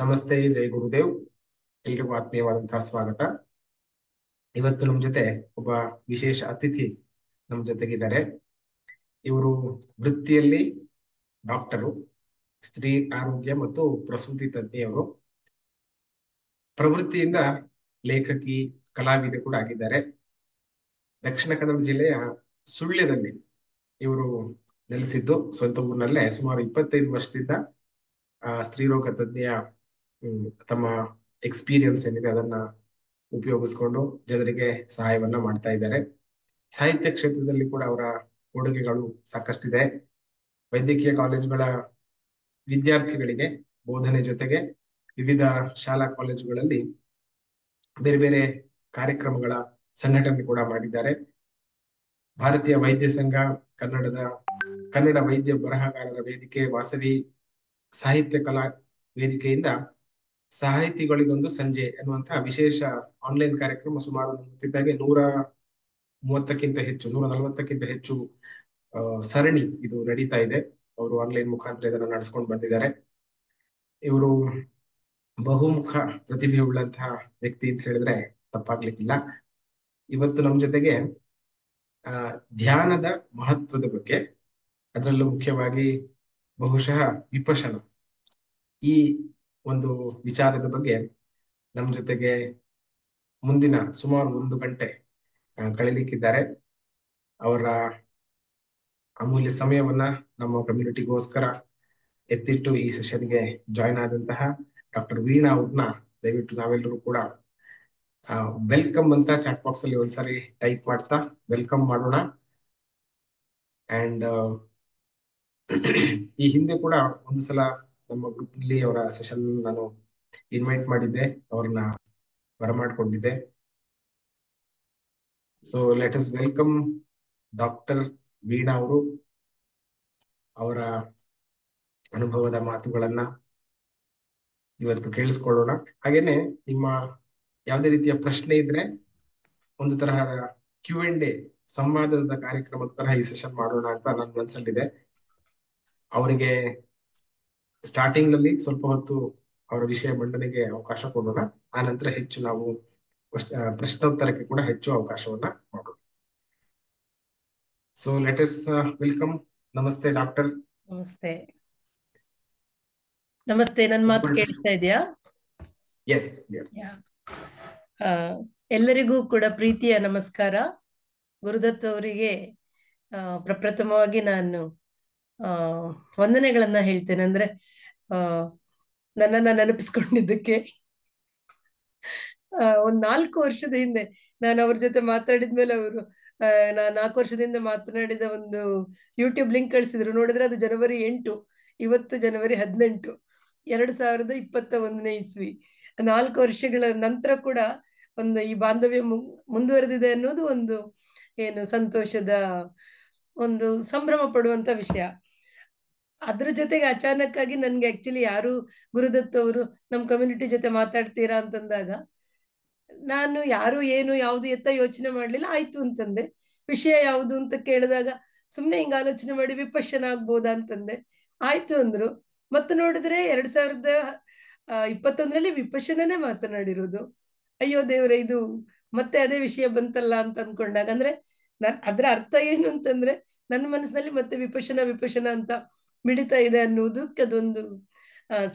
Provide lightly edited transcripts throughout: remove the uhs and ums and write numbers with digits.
ನಮಸ್ತೆ, ಜೈ ಗುರುದೇವ್. ಎಲ್ರಿಗೂ ಆತ್ಮೀಯವಾದಂತಹ ಸ್ವಾಗತ. ಇವತ್ತು ನಮ್ಮ ಜೊತೆ ಒಬ್ಬ ವಿಶೇಷ ಅತಿಥಿ ನಮ್ಮ ಜೊತೆಗಿದ್ದಾರೆ. ಇವರು ವೃತ್ತಿಯಲ್ಲಿ ಡಾಕ್ಟರು, ಸ್ತ್ರೀ ಆರೋಗ್ಯ ಮತ್ತು ಪ್ರಸೂತಿ ತಜ್ಞೆಯವರು. ಪ್ರವೃತ್ತಿಯಿಂದ ಲೇಖಕಿ, ಕಲಾವಿದೆ ಕೂಡ ಆಗಿದ್ದಾರೆ. ದಕ್ಷಿಣ ಕನ್ನಡ ಜಿಲ್ಲೆಯ ಸುಳ್ಯದಲ್ಲಿ ಇವರು ನೆಲೆಸಿದ್ದು, ಸ್ವಂತ ಊರಿನಲ್ಲೇ ಸುಮಾರು 25 ವರ್ಷದಿಂದ ಸ್ತ್ರೀರೋಗ ತಜ್ಞೆಯ ತಮ್ಮ ಎಕ್ಸ್ಪೀರಿಯನ್ಸ್ ಏನಿದೆ ಅದನ್ನ ಉಪಯೋಗಿಸ್ಕೊಂಡು ಜನರಿಗೆ ಸಹಾಯವನ್ನ ಮಾಡ್ತಾ ಇದ್ದಾರೆ. ಸಾಹಿತ್ಯ ಕ್ಷೇತ್ರದಲ್ಲಿ ಕೂಡ ಅವರ ಕೊಡುಗೆಗಳು ಸಾಕಷ್ಟಿದೆ. ವೈದ್ಯಕೀಯ ಕಾಲೇಜುಗಳ ವಿದ್ಯಾರ್ಥಿಗಳಿಗೆ ಬೋಧನೆ ಜೊತೆಗೆ ವಿವಿಧ ಶಾಲಾ ಕಾಲೇಜುಗಳಲ್ಲಿ ಬೇರೆ ಬೇರೆ ಕಾರ್ಯಕ್ರಮಗಳ ಸಂಘಟನೆ ಕೂಡ ಮಾಡಿದ್ದಾರೆ. ಭಾರತೀಯ ವೈದ್ಯ ಸಂಘ, ಕನ್ನಡ ವೈದ್ಯ ಬರಹಗಾರರ ವೇದಿಕೆ, ವಾಸವಿ ಸಾಹಿತ್ಯ ಕಲಾ ವೇದಿಕೆಯಿಂದ ಸಾಹಿತಿಗಳಿಗೊಂದು ಸಂಜೆ ಎನ್ನುವಂತಹ ವಿಶೇಷ ಆನ್ಲೈನ್ ಕಾರ್ಯಕ್ರಮ ಸುಮಾರು ಗೊತ್ತಿದ್ದಾಗೆ 140ಕ್ಕಿಂತ ಹೆಚ್ಚು ಸರಣಿ ಇದು ನಡೀತಾ ಇದೆ. ಅವರು ಆನ್ಲೈನ್ ಮುಖಾಂತರ ಇದನ್ನು ನಡೆಸ್ಕೊಂಡು ಬಂದಿದ್ದಾರೆ. ಇವರು ಬಹುಮುಖ ಪ್ರತಿಭೆ ಉಳ್ಳಂತಹ ವ್ಯಕ್ತಿ ಅಂತ ಹೇಳಿದ್ರೆ ತಪ್ಪಾಗ್ಲಿಕ್ಕಿಲ್ಲ. ಇವತ್ತು ನಮ್ಮ ಜೊತೆಗೆ ಧ್ಯಾನದ ಮಹತ್ವದ ಬಗ್ಗೆ, ಅದರಲ್ಲೂ ಮುಖ್ಯವಾಗಿ ಬಹುಶಃ ವಿಪಶನ, ಈ ಒಂದು ವಿಚಾರದ ಬಗ್ಗೆ ನಮ್ಮ ಜೊತೆಗೆ ಮುಂದಿನ ಸುಮಾರು 1 ಗಂಟೆ ಕಳೀಲಿಕ್ಕಿದ್ದಾರೆ. ಅವರ ಅಮೂಲ್ಯ ಸಮಯವನ್ನ ನಮ್ಮ ಕಮ್ಯುನಿಟಿಗೋಸ್ಕರ ಎತ್ತಿಟ್ಟು ಈ ಸೆಷನ್ಗೆ ಜಾಯ್ನ್ ಆದಂತಹ ಡಾಕ್ಟರ್ ವೀಣಾ ಅವ್ರನ್ನ ದಯವಿಟ್ಟು ನಾವೆಲ್ಲರೂ ಕೂಡ ವೆಲ್ಕಮ್ ಅಂತ ಚಾಟ್ ಬಾಕ್ಸ್ ಅಲ್ಲಿ ಒಂದ್ಸರಿ ಟೈಪ್ ಮಾಡ್ತಾ ವೆಲ್ಕಮ್ ಮಾಡೋಣ. ಅಂಡ್ ಈ ಹಿಂದೆ ಕೂಡ ಒಂದು ಸಲ ನಮ್ಮ ಗ್ರೂಪ್ ನಲ್ಲಿ ಅವರ ಸೆಷನ್ ನಾನು ಇನ್ವೈಟ್ ಮಾಡಿದ್ದೆ, ಅವ್ರನ್ನ ಬರಮಾಡ್ಕೊಂಡಿದ್ದೆ. So let us welcome doctor Veena ಅವರು. ಅವರ ಅನುಭವದ ಮಾತುಗಳನ್ನ ಇವತ್ತು ಕೇಳಿಸ್ಕೊಳ್ಳೋಣ. ಹಾಗೇನೆ ನಿಮ್ಮ ಯಾವುದೇ ರೀತಿಯ ಪ್ರಶ್ನೆ ಇದ್ರೆ ಒಂದು ತರಹದ Q&A ಸಂವಾದದ ಕಾರ್ಯಕ್ರಮದ ತರಹ ಈ ಸೆಷನ್ ಮಾಡೋಣ ಅಂತ ನನ್ನ ಮನಸ್ಸಲ್ಲಿದೆ. ಅವರಿಗೆ ಸ್ಟಾರ್ಟಿಂಗ್ ನಲ್ಲಿ ಸ್ವಲ್ಪ ಹೊತ್ತು ಅವರ ವಿಷಯ ಮಂಡನೆಗೆ ಅವಕಾಶ ಕೊಡೋಣ. ಆ ನಂತರ ಹೆಚ್ಚು ನಾವು ಪ್ರಶ್ನೋತ್ತರಕ್ಕೆ ಕೂಡ ಹೆಚ್ಚು ಅವಕಾಶವನ್ನ ಮಾಡೋಣ. So let us welcome. ನಮಸ್ತೆ ಡಾಕ್ಟರ್. ನಮಸ್ತೆ. ನಮಸ್ತೆ, ನನ್ನ ಮಾತು ಕೇಳಿಸ್ತಾ ಇದೆಯಾ? ಎಸ್. ಎಲ್ಲರಿಗೂ ಕೂಡ ಪ್ರೀತಿಯ ನಮಸ್ಕಾರ. ಗುರುದತ್ ಅವರಿಗೆ ಪ್ರಪ್ರಥಮವಾಗಿ ನಾನು ವಂದನೆಗಳನ್ನ ಹೇಳ್ತೇನೆ. ಅಂದ್ರೆ ನನ್ನನ್ನ ನೆನಪಿಸ್ಕೊಂಡಿದ್ದಕ್ಕೆ. ಒಂದ್ 4 ವರ್ಷದ ಹಿಂದೆ ನಾನು ಅವ್ರ ಜೊತೆ ಮಾತಾಡಿದ್ಮೇಲೆ ಅವರು ನಾನು 4 ವರ್ಷದಿಂದ ಮಾತನಾಡಿದ ಒಂದು ಯೂಟ್ಯೂಬ್ ಲಿಂಕ್ ಕಳಿಸಿದ್ರು. ನೋಡಿದ್ರೆ ಅದು ಜನವರಿ 8, ಇವತ್ತು ಜನವರಿ 18, 2021ನೇ ಇಸ್ವಿ. 4 ವರ್ಷಗಳ ನಂತರ ಕೂಡ ಒಂದು ಈ ಬಾಂಧವ್ಯ ಮುಂದುವರೆದಿದೆ ಅನ್ನೋದು ಒಂದು ಸಂತೋಷದ, ಒಂದು ಸಂಭ್ರಮ ಪಡುವಂತ ವಿಷಯ. ಅದ್ರ ಜೊತೆಗೆ ಅಚಾನಕ್ ಆಗಿ ನನ್ಗೆ ಆಕ್ಚುಲಿ ಯಾರು ಗುರುದತ್ ಅವರು ನಮ್ ಕಮ್ಯುನಿಟಿ ಜೊತೆ ಮಾತಾಡ್ತೀರಾ ಅಂತಂದಾಗ ನಾನು ಯಾರು ಏನು ಯಾವ್ದು ಎತ್ತ ಯೋಚನೆ ಮಾಡ್ಲಿಲ್ಲ. ಆಯ್ತು ಅಂತಂದೆ. ವಿಷಯ ಯಾವುದು ಅಂತ ಕೇಳಿದಾಗ ಸುಮ್ನೆ ಹಿಂಗ ಆಲೋಚನೆ ಮಾಡಿ ವಿಪಶ್ಯನ ಆಗ್ಬೋದಾ ಅಂತಂದೆ. ಆಯ್ತು ಅಂದ್ರು. ಮತ್ತೆ ನೋಡಿದ್ರೆ 2021ರಲ್ಲಿ ವಿಪಶ್ಯನೇ ಮಾತನಾಡಿರೋದು. ಅಯ್ಯೋ ದೇವ್ರೆ, ಇದು ಮತ್ತೆ ಅದೇ ವಿಷಯ ಬಂತಲ್ಲ ಅಂತ ಅನ್ಕೊಂಡಾಗ, ಅಂದ್ರೆ ಅದ್ರ ಅರ್ಥ ಏನು ಅಂತಂದ್ರೆ ನನ್ನ ಮನಸ್ಸಿನಲ್ಲಿ ಮತ್ತೆ ವಿಪಶ್ಯನ ಅಂತ ಮಿಡಿತಾ ಇದೆ ಅನ್ನೋದಕ್ಕೆ ಅದೊಂದು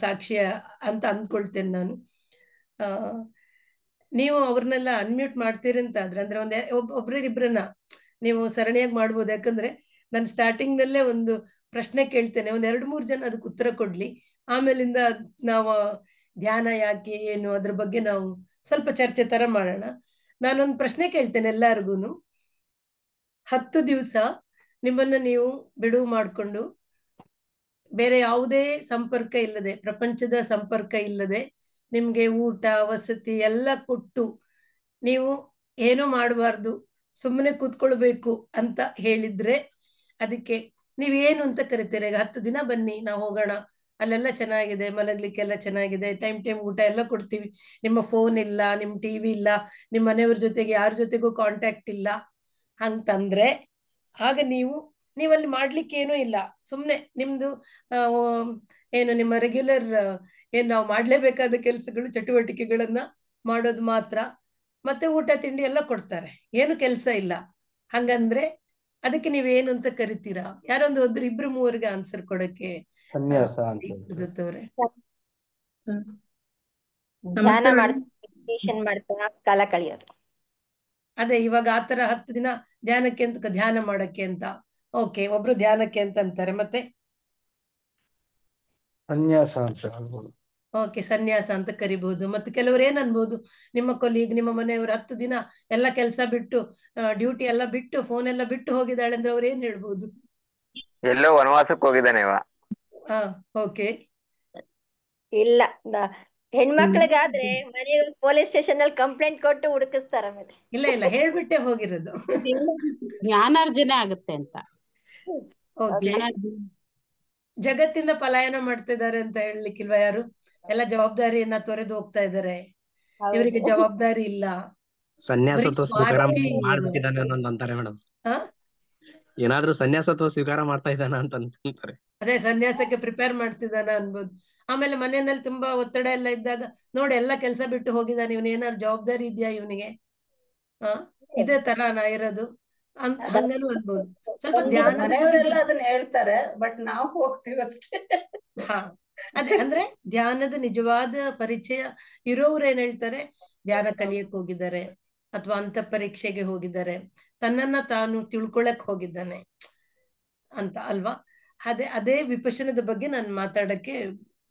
ಸಾಕ್ಷ್ಯ ಅಂತ ಅಂದ್ಕೊಳ್ತೇನೆ ನಾನು. ನೀವು ಅವ್ರನ್ನೆಲ್ಲ ಅನ್ಮ್ಯೂಟ್ ಮಾಡ್ತೀರಿ ಅಂತ ಆದ್ರೆ ಅಂದ್ರೆ ಒಬ್ರಿಬ್ಬರನ್ನ ನೀವು ಸರಣಿಯಾಗಿ ಮಾಡ್ಬೋದು. ಯಾಕಂದ್ರೆ ನಾನು ಸ್ಟಾರ್ಟಿಂಗ್ ನಲ್ಲೇ ಒಂದು ಪ್ರಶ್ನೆ ಕೇಳ್ತೇನೆ, 2-3 ಜನ ಅದಕ್ಕೆ ಉತ್ತರ ಕೊಡ್ಲಿ. ಆಮೇಲಿಂದ ನಾವು ಧ್ಯಾನ ಯಾಕೆ ಏನು ಅದ್ರ ಬಗ್ಗೆ ನಾವು ಸ್ವಲ್ಪ ಚರ್ಚೆ ತರ ಮಾಡೋಣ. ನಾನೊಂದು ಪ್ರಶ್ನೆ ಕೇಳ್ತೇನೆ ಎಲ್ಲಾರ್ಗೂನು. 10 ದಿವಸ ನಿಮ್ಮನ್ನ ನೀವು ಬಿಡುವು ಮಾಡ್ಕೊಂಡು ಬೇರೆ ಯಾವುದೇ ಸಂಪರ್ಕ ಇಲ್ಲದೆ, ಪ್ರಪಂಚದ ಸಂಪರ್ಕ ಇಲ್ಲದೆ, ನಿಮ್ಗೆ ಊಟ ವಸತಿ ಎಲ್ಲ ಕೊಟ್ಟು ನೀವು ಏನೂ ಮಾಡಬಾರ್ದು, ಸುಮ್ಮನೆ ಕೂತ್ಕೊಳ್ಬೇಕು ಅಂತ ಹೇಳಿದ್ರೆ ಅದಕ್ಕೆ ನೀವೇನು ಅಂತ ಕರಿತೀರ? ಈಗ 10 ದಿನ ಬನ್ನಿ, ನಾವು ಹೋಗೋಣ, ಅಲ್ಲೆಲ್ಲ ಚೆನ್ನಾಗಿದೆ, ಮಲಗ್ಲಿಕ್ಕೆಲ್ಲ ಚೆನ್ನಾಗಿದೆ, ಟೈಮ್ ಊಟ ಎಲ್ಲ ಕೊಡ್ತೀವಿ, ನಿಮ್ಮ ಫೋನ್ ಇಲ್ಲ, ನಿಮ್ ಟಿವಿ ಇಲ್ಲ, ನಿಮ್ಮ ಮನೆಯವ್ರ ಜೊತೆಗೆ ಯಾರ ಜೊತೆಗೂ ಕಾಂಟ್ಯಾಕ್ಟ್ ಇಲ್ಲ ಅಂತಂದ್ರೆ ಆಗ ನೀವಲ್ಲಿ ಮಾಡ್ಲಿಕ್ಕೆ ಏನೂ ಇಲ್ಲ. ಸುಮ್ನೆ ನಿಮ್ದು ನಿಮ್ಮ ರೆಗ್ಯುಲರ್ ಏನ್ ನಾವು ಮಾಡ್ಲೇಬೇಕಾದ ಕೆಲಸಗಳು ಚಟುವಟಿಕೆಗಳನ್ನ ಮಾಡೋದು ಮಾತ್ರ. ಮತ್ತೆ ಊಟ ತಿಂಡಿ ಎಲ್ಲ ಕೊಡ್ತಾರೆ, ಏನು ಕೆಲಸ ಇಲ್ಲ. ಹಂಗಂದ್ರೆ ಅದಕ್ಕೆ ನೀವೇನು ಅಂತ ಕರಿತೀರಾ? ಯಾರೊಂದು ಇಬ್ರು ಮೂವರಿಗೆ ಆನ್ಸರ್ ಕೊಡಕ್ಕೆ. ಸನ್ಯಾಸ ಅಂತ ಗುರುದತ್ತವ್ರೆ. ಧ್ಯಾನ ಮೆಡಿಟೇಷನ್ ಮಾಡ್ತಾ ಕಾಲ ಕಳೆಯೋದು. ಅದೇ ಇವಾಗ ಆತರ 10 ದಿನ ಧ್ಯಾನಕ್ಕೆ ಅಂತ, ಧ್ಯಾನ ಮಾಡಕ್ಕೆ ಅಂತ. ಓಕೆ, ಒಬ್ರು ಧ್ಯಾನಕ್ಕೆ ಅಂತ ಅಂತಾರೆ. ಮತ್ತೆ ಸನ್ಯಾಸ ಅಂತ ಅನ್ಬೋದು. ಓಕೆ, ಸನ್ಯಾಸ ಅಂತ ಕರಿಬಹುದು. ಮತ್ತೆ ಕೆಲವರು ಏನ್ ಅನ್ಬೋದು, ನಿಮ್ಮ ಕೊಲೀಗ್, ನಿಮ್ಮ ಮನೆಯವರು 10 ದಿನ ಎಲ್ಲ ಕೆಲಸ ಬಿಟ್ಟು, ಡ್ಯೂಟಿ ಎಲ್ಲ ಬಿಟ್ಟು, ಫೋನ್ ಎಲ್ಲ ಬಿಟ್ಟು ಹೋಗಿದ್ದಾಳೆ ಅಂದ್ರೆ ಅವ್ರು ಏನ್ ಹೇಳ್ಬೋದು? ಎಲ್ಲೋ ವನವಾಸಕ್ಕೆ ಹೋಗಿದ್ದಾನೆ ಇವ. ಹಾ, ಓಕೆ. ಇಲ್ಲ, ಹೆಣ್ಮಕ್ಳಿಗಾದ್ರೆ ಮನೆ ಪೊಲೀಸ್ ಸ್ಟೇಷನ್ ಅಲ್ಲಿ ಕಂಪ್ಲೇಂಟ್ ಕೊಟ್ಟು ಹುಡುಕಿಸ್ತಾರ. ಮತ್ತೆ ಇಲ್ಲ ಹೇಳ್ಬಿಟ್ಟೆ ಹೋಗಿರೋದು. ಜ್ಞಾನಾರ್ಜನೆ ಆಗುತ್ತೆ ಅಂತ. ಓಕೆ, ಜಗತ್ತಿಂದ ಪಲಾಯನ ಮಾಡ್ತಾ ಇದ್ದಾರೆ ಅಂತ ಹೇಳಲಿಕ್ಕಿಲ್ವಾ ಯಾರು? ಎಲ್ಲ ಜವಾಬ್ದಾರಿಯನ್ನ ತೊರೆದು ಹೋಗ್ತಾ ಇದ್ದಾರೆ, ಇವರಿಗೆ ಜವಾಬ್ದಾರಿ ಇಲ್ಲ. ಸನ್ಯಾಸತ್ವ ಸ್ವೀಕಾರ ಸ್ವಾರ್ಥಿ ಮಾಡ್ಬಿಟ್ಟಿದ್ದಾನೆ ಅನ್ನೋದು ಅಂತಾರೆ ಮೇಡಮ್. ಆ? ಏನಾದ್ರೂ ಸನ್ಯಾಸತ್ವ ಸ್ವೀಕಾರ ಮಾಡ್ತಾ ಇದ್ದಾನ ಅಂತ ಅಂತಾರೆ. ಅದೇ ಸನ್ಯಾಸಕ್ಕೆ ಪ್ರಿಪೇರ್ ಮಾಡ್ತಿದ್ದಾನ ಅನ್ಬೋದು. ಆಮೇಲೆ ಮನೆಯಲ್ಲಿ ತುಂಬಾ ಒತ್ತಡ ಎಲ್ಲ ಇದ್ದಾಗ ನೋಡಿ ಎಲ್ಲ ಕೆಲಸ ಬಿಟ್ಟು ಹೋಗಿದ್ದಾನೆ, ಇವನ್ ಏನಾದ್ರು ಜವಾಬ್ದಾರಿ ಇದೆಯಾ ಇವನಿಗೆ? ಇದೇ ತರ ನಾ ಇರೋದು ಅಂತ ಹಂಗನು ಅನ್ಬೋದು. ಸ್ವಲ್ಪ ಧ್ಯಾನ ಮನೆಯವರೆಲ್ಲ ಅದನ್ನ ಹೇಳ್ತಾರೆ, ಬಟ್ ನಾವು ಹೋಗ್ತೀವಿ ಅಷ್ಟೇ. ಹಾ, ಅದೇ ಅಂದ್ರೆ ಧ್ಯಾನದ ನಿಜವಾದ ಪರಿಚಯ ಇರೋರು ಏನ್ ಹೇಳ್ತಾರೆ, ಧ್ಯಾನ ಕಲಿಯಕ್ ಹೋಗಿದ್ದಾರೆ ಅಥವಾ ಅಂತ ಪರೀಕ್ಷೆಗೆ ಹೋಗಿದ್ದಾರೆ, ತನ್ನನ್ನ ತಾನು ತಿಳ್ಕೊಳಕ್ ಹೋಗಿದ್ದಾನೆ ಅಂತ ಅಲ್ವಾ? ಅದೇ ವಿಪಶನದ ಬಗ್ಗೆ ನಾನು ಮಾತಾಡಕ್ಕೆ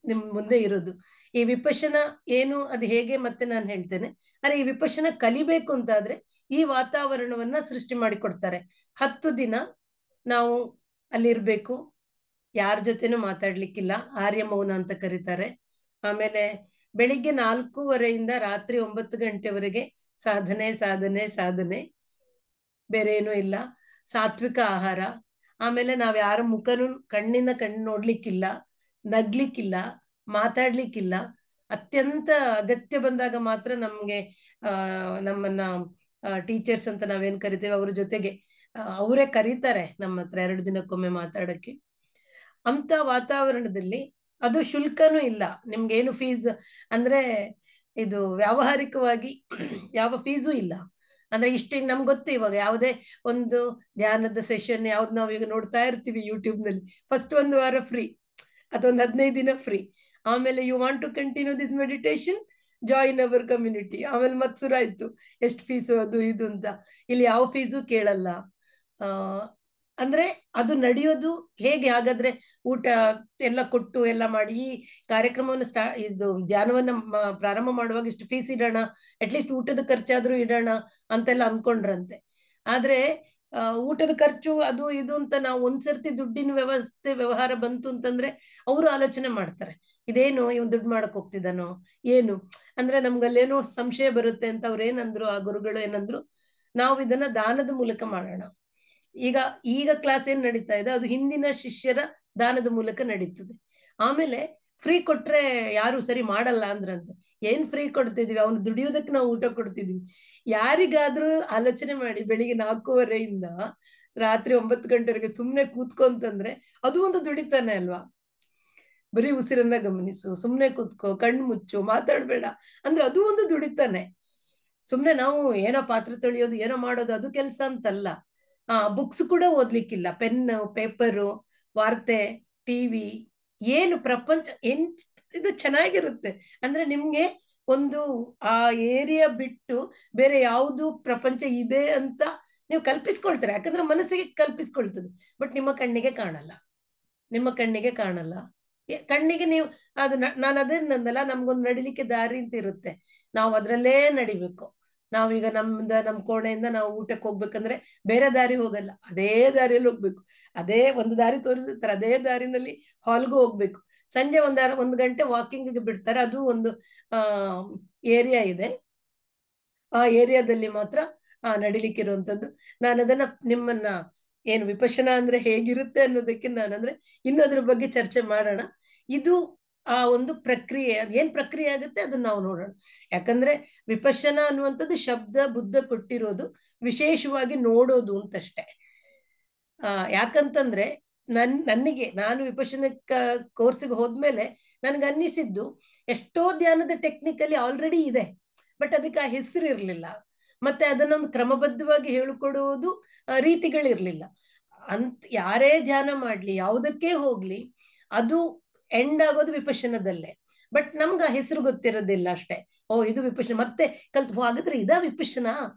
ನಿಮ್ ಮುಂದೆ ಇರೋದು. ಈ ವಿಪಶನ ಏನು, ಅದು ಹೇಗೆ ಮತ್ತೆ ನಾನು ಹೇಳ್ತೇನೆ. ಆದ್ರೆ ಈ ವಿಪಶನ ಕಲಿಬೇಕು ಅಂತಾದ್ರೆ ಈ ವಾತಾವರಣವನ್ನ ಸೃಷ್ಟಿ ಮಾಡಿ ಕೊಡ್ತಾರೆ. 10 ದಿನ ನಾವು ಅಲ್ಲಿರ್ಬೇಕು, ಯಾರ ಜೊತೆನೂ ಮಾತಾಡ್ಲಿಕ್ಕಿಲ್ಲ, ಆರ್ಯ ಮೌನ ಅಂತ ಕರೀತಾರೆ. ಆಮೇಲೆ ಬೆಳಿಗ್ಗೆ 4:30 ರಾತ್ರಿ 9 ಗಂಟೆವರೆಗೆ ಸಾಧನೆ ಸಾಧನೆ ಸಾಧನೆ, ಬೇರೆ ಏನೂ ಇಲ್ಲ. ಸಾತ್ವಿಕ ಆಹಾರ. ಆಮೇಲೆ ನಾವ್ ಯಾರ ಮುಖನೂ ಕಣ್ಣು ನೋಡ್ಲಿಕ್ಕಿಲ್ಲ, ನಗ್ಲಿಕ್ಕಿಲ್ಲ, ಮಾತಾಡ್ಲಿಕ್ಕಿಲ್ಲ. ಅತ್ಯಂತ ಅಗತ್ಯ ಬಂದಾಗ ಮಾತ್ರ ನಮ್ಗೆ ನಮ್ಮನ್ನ ಟೀಚರ್ಸ್ ಅಂತ ನಾವೇನ್ ಕರಿತೇವೆ ಅವ್ರ ಜೊತೆಗೆ ಅವರೇ ಕರೀತಾರೆ ನಮ್ಮ ಹತ್ರ 2 ದಿನಕ್ಕೊಮ್ಮೆ ಮಾತಾಡಕ್ಕೆ. ಅಂತ ವಾತಾವರಣದಲ್ಲಿ ಅದು ಶುಲ್ಕನೂ ಇಲ್ಲ, ನಿಮ್ಗೇನು ಫೀಸ್ ಅಂದ್ರೆ ಇದು ವ್ಯಾವಹಾರಿಕವಾಗಿ ಯಾವ ಫೀಸು ಇಲ್ಲ. ಅಂದ್ರೆ ಇಷ್ಟೇ ನಮ್ಗೆ ಗೊತ್ತು. ಇವಾಗ ಯಾವುದೇ ಒಂದು ಧ್ಯಾನದ ಸೆಷನ್ ಯಾವ್ದು ನಾವ್ ಈಗ ನೋಡ್ತಾ ಇರ್ತೀವಿ ಯೂಟ್ಯೂಬ್ ನಲ್ಲಿ, ಫಸ್ಟ್ 1 ವಾರ ಫ್ರೀ ಅಥವಾ 15 ದಿನ ಫ್ರೀ. ಆಮೇಲೆ you want to continue this meditation, join our community. ಆಮೇಲೆ ಮತ್ ಶುರುವಾಯ್ತು ಎಷ್ಟು ಫೀಸು ಅದು ಇದು ಅಂತ. ಇಲ್ಲಿ ಯಾವ ಫೀಸು ಕೇಳಲ್ಲ. ಅಂದ್ರೆ ಅದು ನಡೆಯೋದು ಹೇಗೆ? ಹಾಗಾದ್ರೆ ಊಟ ಎಲ್ಲ ಕೊಟ್ಟು ಎಲ್ಲ ಮಾಡಿ ಈ ಕಾರ್ಯಕ್ರಮವನ್ನು ಇದು ಧ್ಯಾನವನ್ನ ಪ್ರಾರಂಭ ಮಾಡುವಾಗ ಇಷ್ಟು ಫೀಸ್ ಇಡೋಣ, ಅಟ್ಲೀಸ್ಟ್ ಊಟದ ಖರ್ಚಾದ್ರೂ ಇಡೋಣ ಅಂತೆಲ್ಲ ಅನ್ಕೊಂಡ್ರಂತೆ. ಆದ್ರೆ ಊಟದ ಖರ್ಚು ಅದು ಇದು ಅಂತ ನಾವು ಒಂದ್ಸರ್ತಿ ದುಡ್ಡಿನ ವ್ಯವಹಾರ ಬಂತು ಅಂತಂದ್ರೆ ಅವರು ಆಲೋಚನೆ ಮಾಡ್ತಾರೆ, ಇದೇನು ಇವನ್ ದುಡ್ಡು ಮಾಡಕ್ ಹೋಗ್ತಿದ್ದಾನೋ ಏನು ಅಂದ್ರೆ ನಮ್ಗಲ್ಲೇನೋ ಸಂಶಯ ಬರುತ್ತೆ ಅಂತ ಅವ್ರು ಏನಂದ್ರು, ಆ ಗುರುಗಳು ಏನಂದ್ರು, ನಾವು ಇದನ್ನ ದಾನದ ಮೂಲಕ ಮಾಡೋಣ. ಈಗ ಕ್ಲಾಸ್ ಏನ್ ನಡೀತಾ ಇದೆ ಅದು ಹಿಂದಿನ ಶಿಷ್ಯರ ದಾನದ ಮೂಲಕ ನಡೀತದೆ. ಆಮೇಲೆ ಫ್ರೀ ಕೊಟ್ರೆ ಯಾರು ಸರಿ ಮಾಡಲ್ಲ ಅಂದ್ರಂತೆ. ಏನ್ ಫ್ರೀ ಕೊಡ್ತಿದೀವಿ, ಅವನು ದುಡಿಯೋದಕ್ಕೆ ನಾವು ಊಟ ಕೊಡ್ತಿದೀವಿ. ಯಾರಿಗಾದ್ರೂ ಆಲೋಚನೆ ಮಾಡಿ, ಬೆಳಿಗ್ಗೆ 4:30 ರಾತ್ರಿ 9 ಗಂಟೆವರೆಗೆ ಸುಮ್ನೆ ಕೂತ್ಕೊಂತಂದ್ರೆ ಅದು ಒಂದು ದುಡಿತಾನೆ ಅಲ್ವಾ? ಬರೀ ಉಸಿರನ್ನ ಗಮನಿಸು, ಸುಮ್ನೆ ಕೂತ್ಕೋ, ಕಣ್ಣು ಮುಚ್ಚು, ಮಾತಾಡ್ಬೇಡ ಅಂದ್ರೆ ಅದು ಒಂದು ದುಡಿತಾನೆ. ಸುಮ್ನೆ ನಾವು ಏನೋ ಪಾತ್ರೆ ತೊಳೆಯೋದು ಏನೋ ಮಾಡೋದು ಅದು ಕೆಲಸ ಅಂತಲ್ಲ. ಬುಕ್ಸ್ ಕೂಡ ಓದ್ಲಿಕ್ಕಿಲ್ಲ, ಪೆನ್, ಪೇಪರು, ವಾರ್ತೆ, ಟಿವಿ, ಏನು ಪ್ರಪಂಚ ಇದು ಚೆನ್ನಾಗಿರುತ್ತೆ. ಅಂದ್ರೆ ನಿಮ್ಗೆ ಒಂದು ಆ ಏರಿಯಾ ಬಿಟ್ಟು ಬೇರೆ ಯಾವುದು ಪ್ರಪಂಚ ಇದೆ ಅಂತ ನೀವು ಕಲ್ಪಿಸ್ಕೊಳ್ತಾರೆ. ಯಾಕಂದ್ರೆ ಮನಸ್ಸಿಗೆ ಕಲ್ಪಿಸ್ಕೊಳ್ತದೆ, ಬಟ್ ನಿಮ್ಮ ಕಣ್ಣಿಗೆ ಕಾಣಲ್ಲ. ಕಣ್ಣಿಗೆ ನೀವು ಅದು ನಾನು ಅದೇ ನಂದಲ್ಲ, ನಮ್ಗೊಂದು ನಡಿಲಿಕ್ಕೆ ದಾರಿ ಅಂತ ಇರುತ್ತೆ, ನಾವು ಅದ್ರಲ್ಲೇ ನಡಿಬೇಕು. ನಾವೀಗ ನಮ್ ಕೋಣೆಯಿಂದ ನಾವು ಊಟಕ್ಕೆ ಹೋಗ್ಬೇಕಂದ್ರೆ ಬೇರೆ ದಾರಿ ಹೋಗಲ್ಲ, ಅದೇ ದಾರಿಯಲ್ಲಿ ಹೋಗ್ಬೇಕು. ಅದೇ ಒಂದು ದಾರಿ ತೋರಿಸಿರ್ತಾರೆ, ಅದೇ ದಾರಿನಲ್ಲಿ ಹಾಲ್ಗೂ ಹೋಗ್ಬೇಕು. ಸಂಜೆ 1 ಗಂಟೆ ವಾಕಿಂಗ್ಗೆ ಬಿಡ್ತಾರೆ, ಅದು ಒಂದು ಏರಿಯಾ ಇದೆ. ಆ ಏರಿಯಾದಲ್ಲಿ ಮಾತ್ರ ನಡಿಲಿಕ್ಕೆ ಇರುವಂತದ್ದು. ನಾನು ಅದನ್ನ ನಿಮ್ಮನ್ನ ಏನು ವಿಪಶನ ಅಂದ್ರೆ ಹೇಗಿರುತ್ತೆ ಅನ್ನೋದಕ್ಕೆ ನಾನಂದ್ರೆ ಇನ್ನೊದ್ರ ಬಗ್ಗೆ ಚರ್ಚೆ ಮಾಡೋಣ. ಇದು ಆ ಒಂದು ಪ್ರಕ್ರಿಯೆ, ಅದೇನ್ ಪ್ರಕ್ರಿಯೆ ಆಗುತ್ತೆ ಅದನ್ನ ನಾವು ನೋಡೋಣ. ಯಾಕಂದ್ರೆ ವಿಪಶನ ಅನ್ನುವಂಥದ್ದು ಶಬ್ದ ಬುದ್ಧ ಕೊಟ್ಟಿರೋದು ವಿಶೇಷವಾಗಿ ನೋಡೋದು ಅಂತಷ್ಟೇ. ಯಾಕಂತಂದ್ರೆ ನನಗೆ ನಾನು ವಿಪಶ್ಯನ ಕೋರ್ಸಿಗೆ ಹೋದ್ಮೇಲೆ ನನ್ಗೆ ಅನ್ನಿಸಿದ್ದು ಎಷ್ಟೋ ಧ್ಯಾನದ ಟೆಕ್ನಿಕಲಿ ಆಲ್ರೆಡಿ ಇದೆ, ಬಟ್ ಅದಕ್ಕೆ ಆ ಹೆಸರು ಇರ್ಲಿಲ್ಲ, ಮತ್ತೆ ಅದನ್ನೊಂದು ಕ್ರಮಬದ್ಧವಾಗಿ ಹೇಳಿಕೊಡುವುದು ರೀತಿಗಳಿರ್ಲಿಲ್ಲ. ಯಾರೇ ಧ್ಯಾನ ಮಾಡ್ಲಿ, ಯಾವುದಕ್ಕೆ ಹೋಗ್ಲಿ, ಅದು ಎಂಡ್ ಆಗೋದು ವಿಪಶ್ಯನದಲ್ಲೇ. ಬಟ್ ನಮ್ಗೆ ಆ ಹೆಸರು ಗೊತ್ತಿರೋದಿಲ್ಲ ಅಷ್ಟೇ. ಓ ಇದು ವಿಪಶ್ಯನ, ಮತ್ತೆ ಕಲ್ತು ಹಾಗಾದ್ರೆ ಇದಾ ವಿಪಶ್ಯನ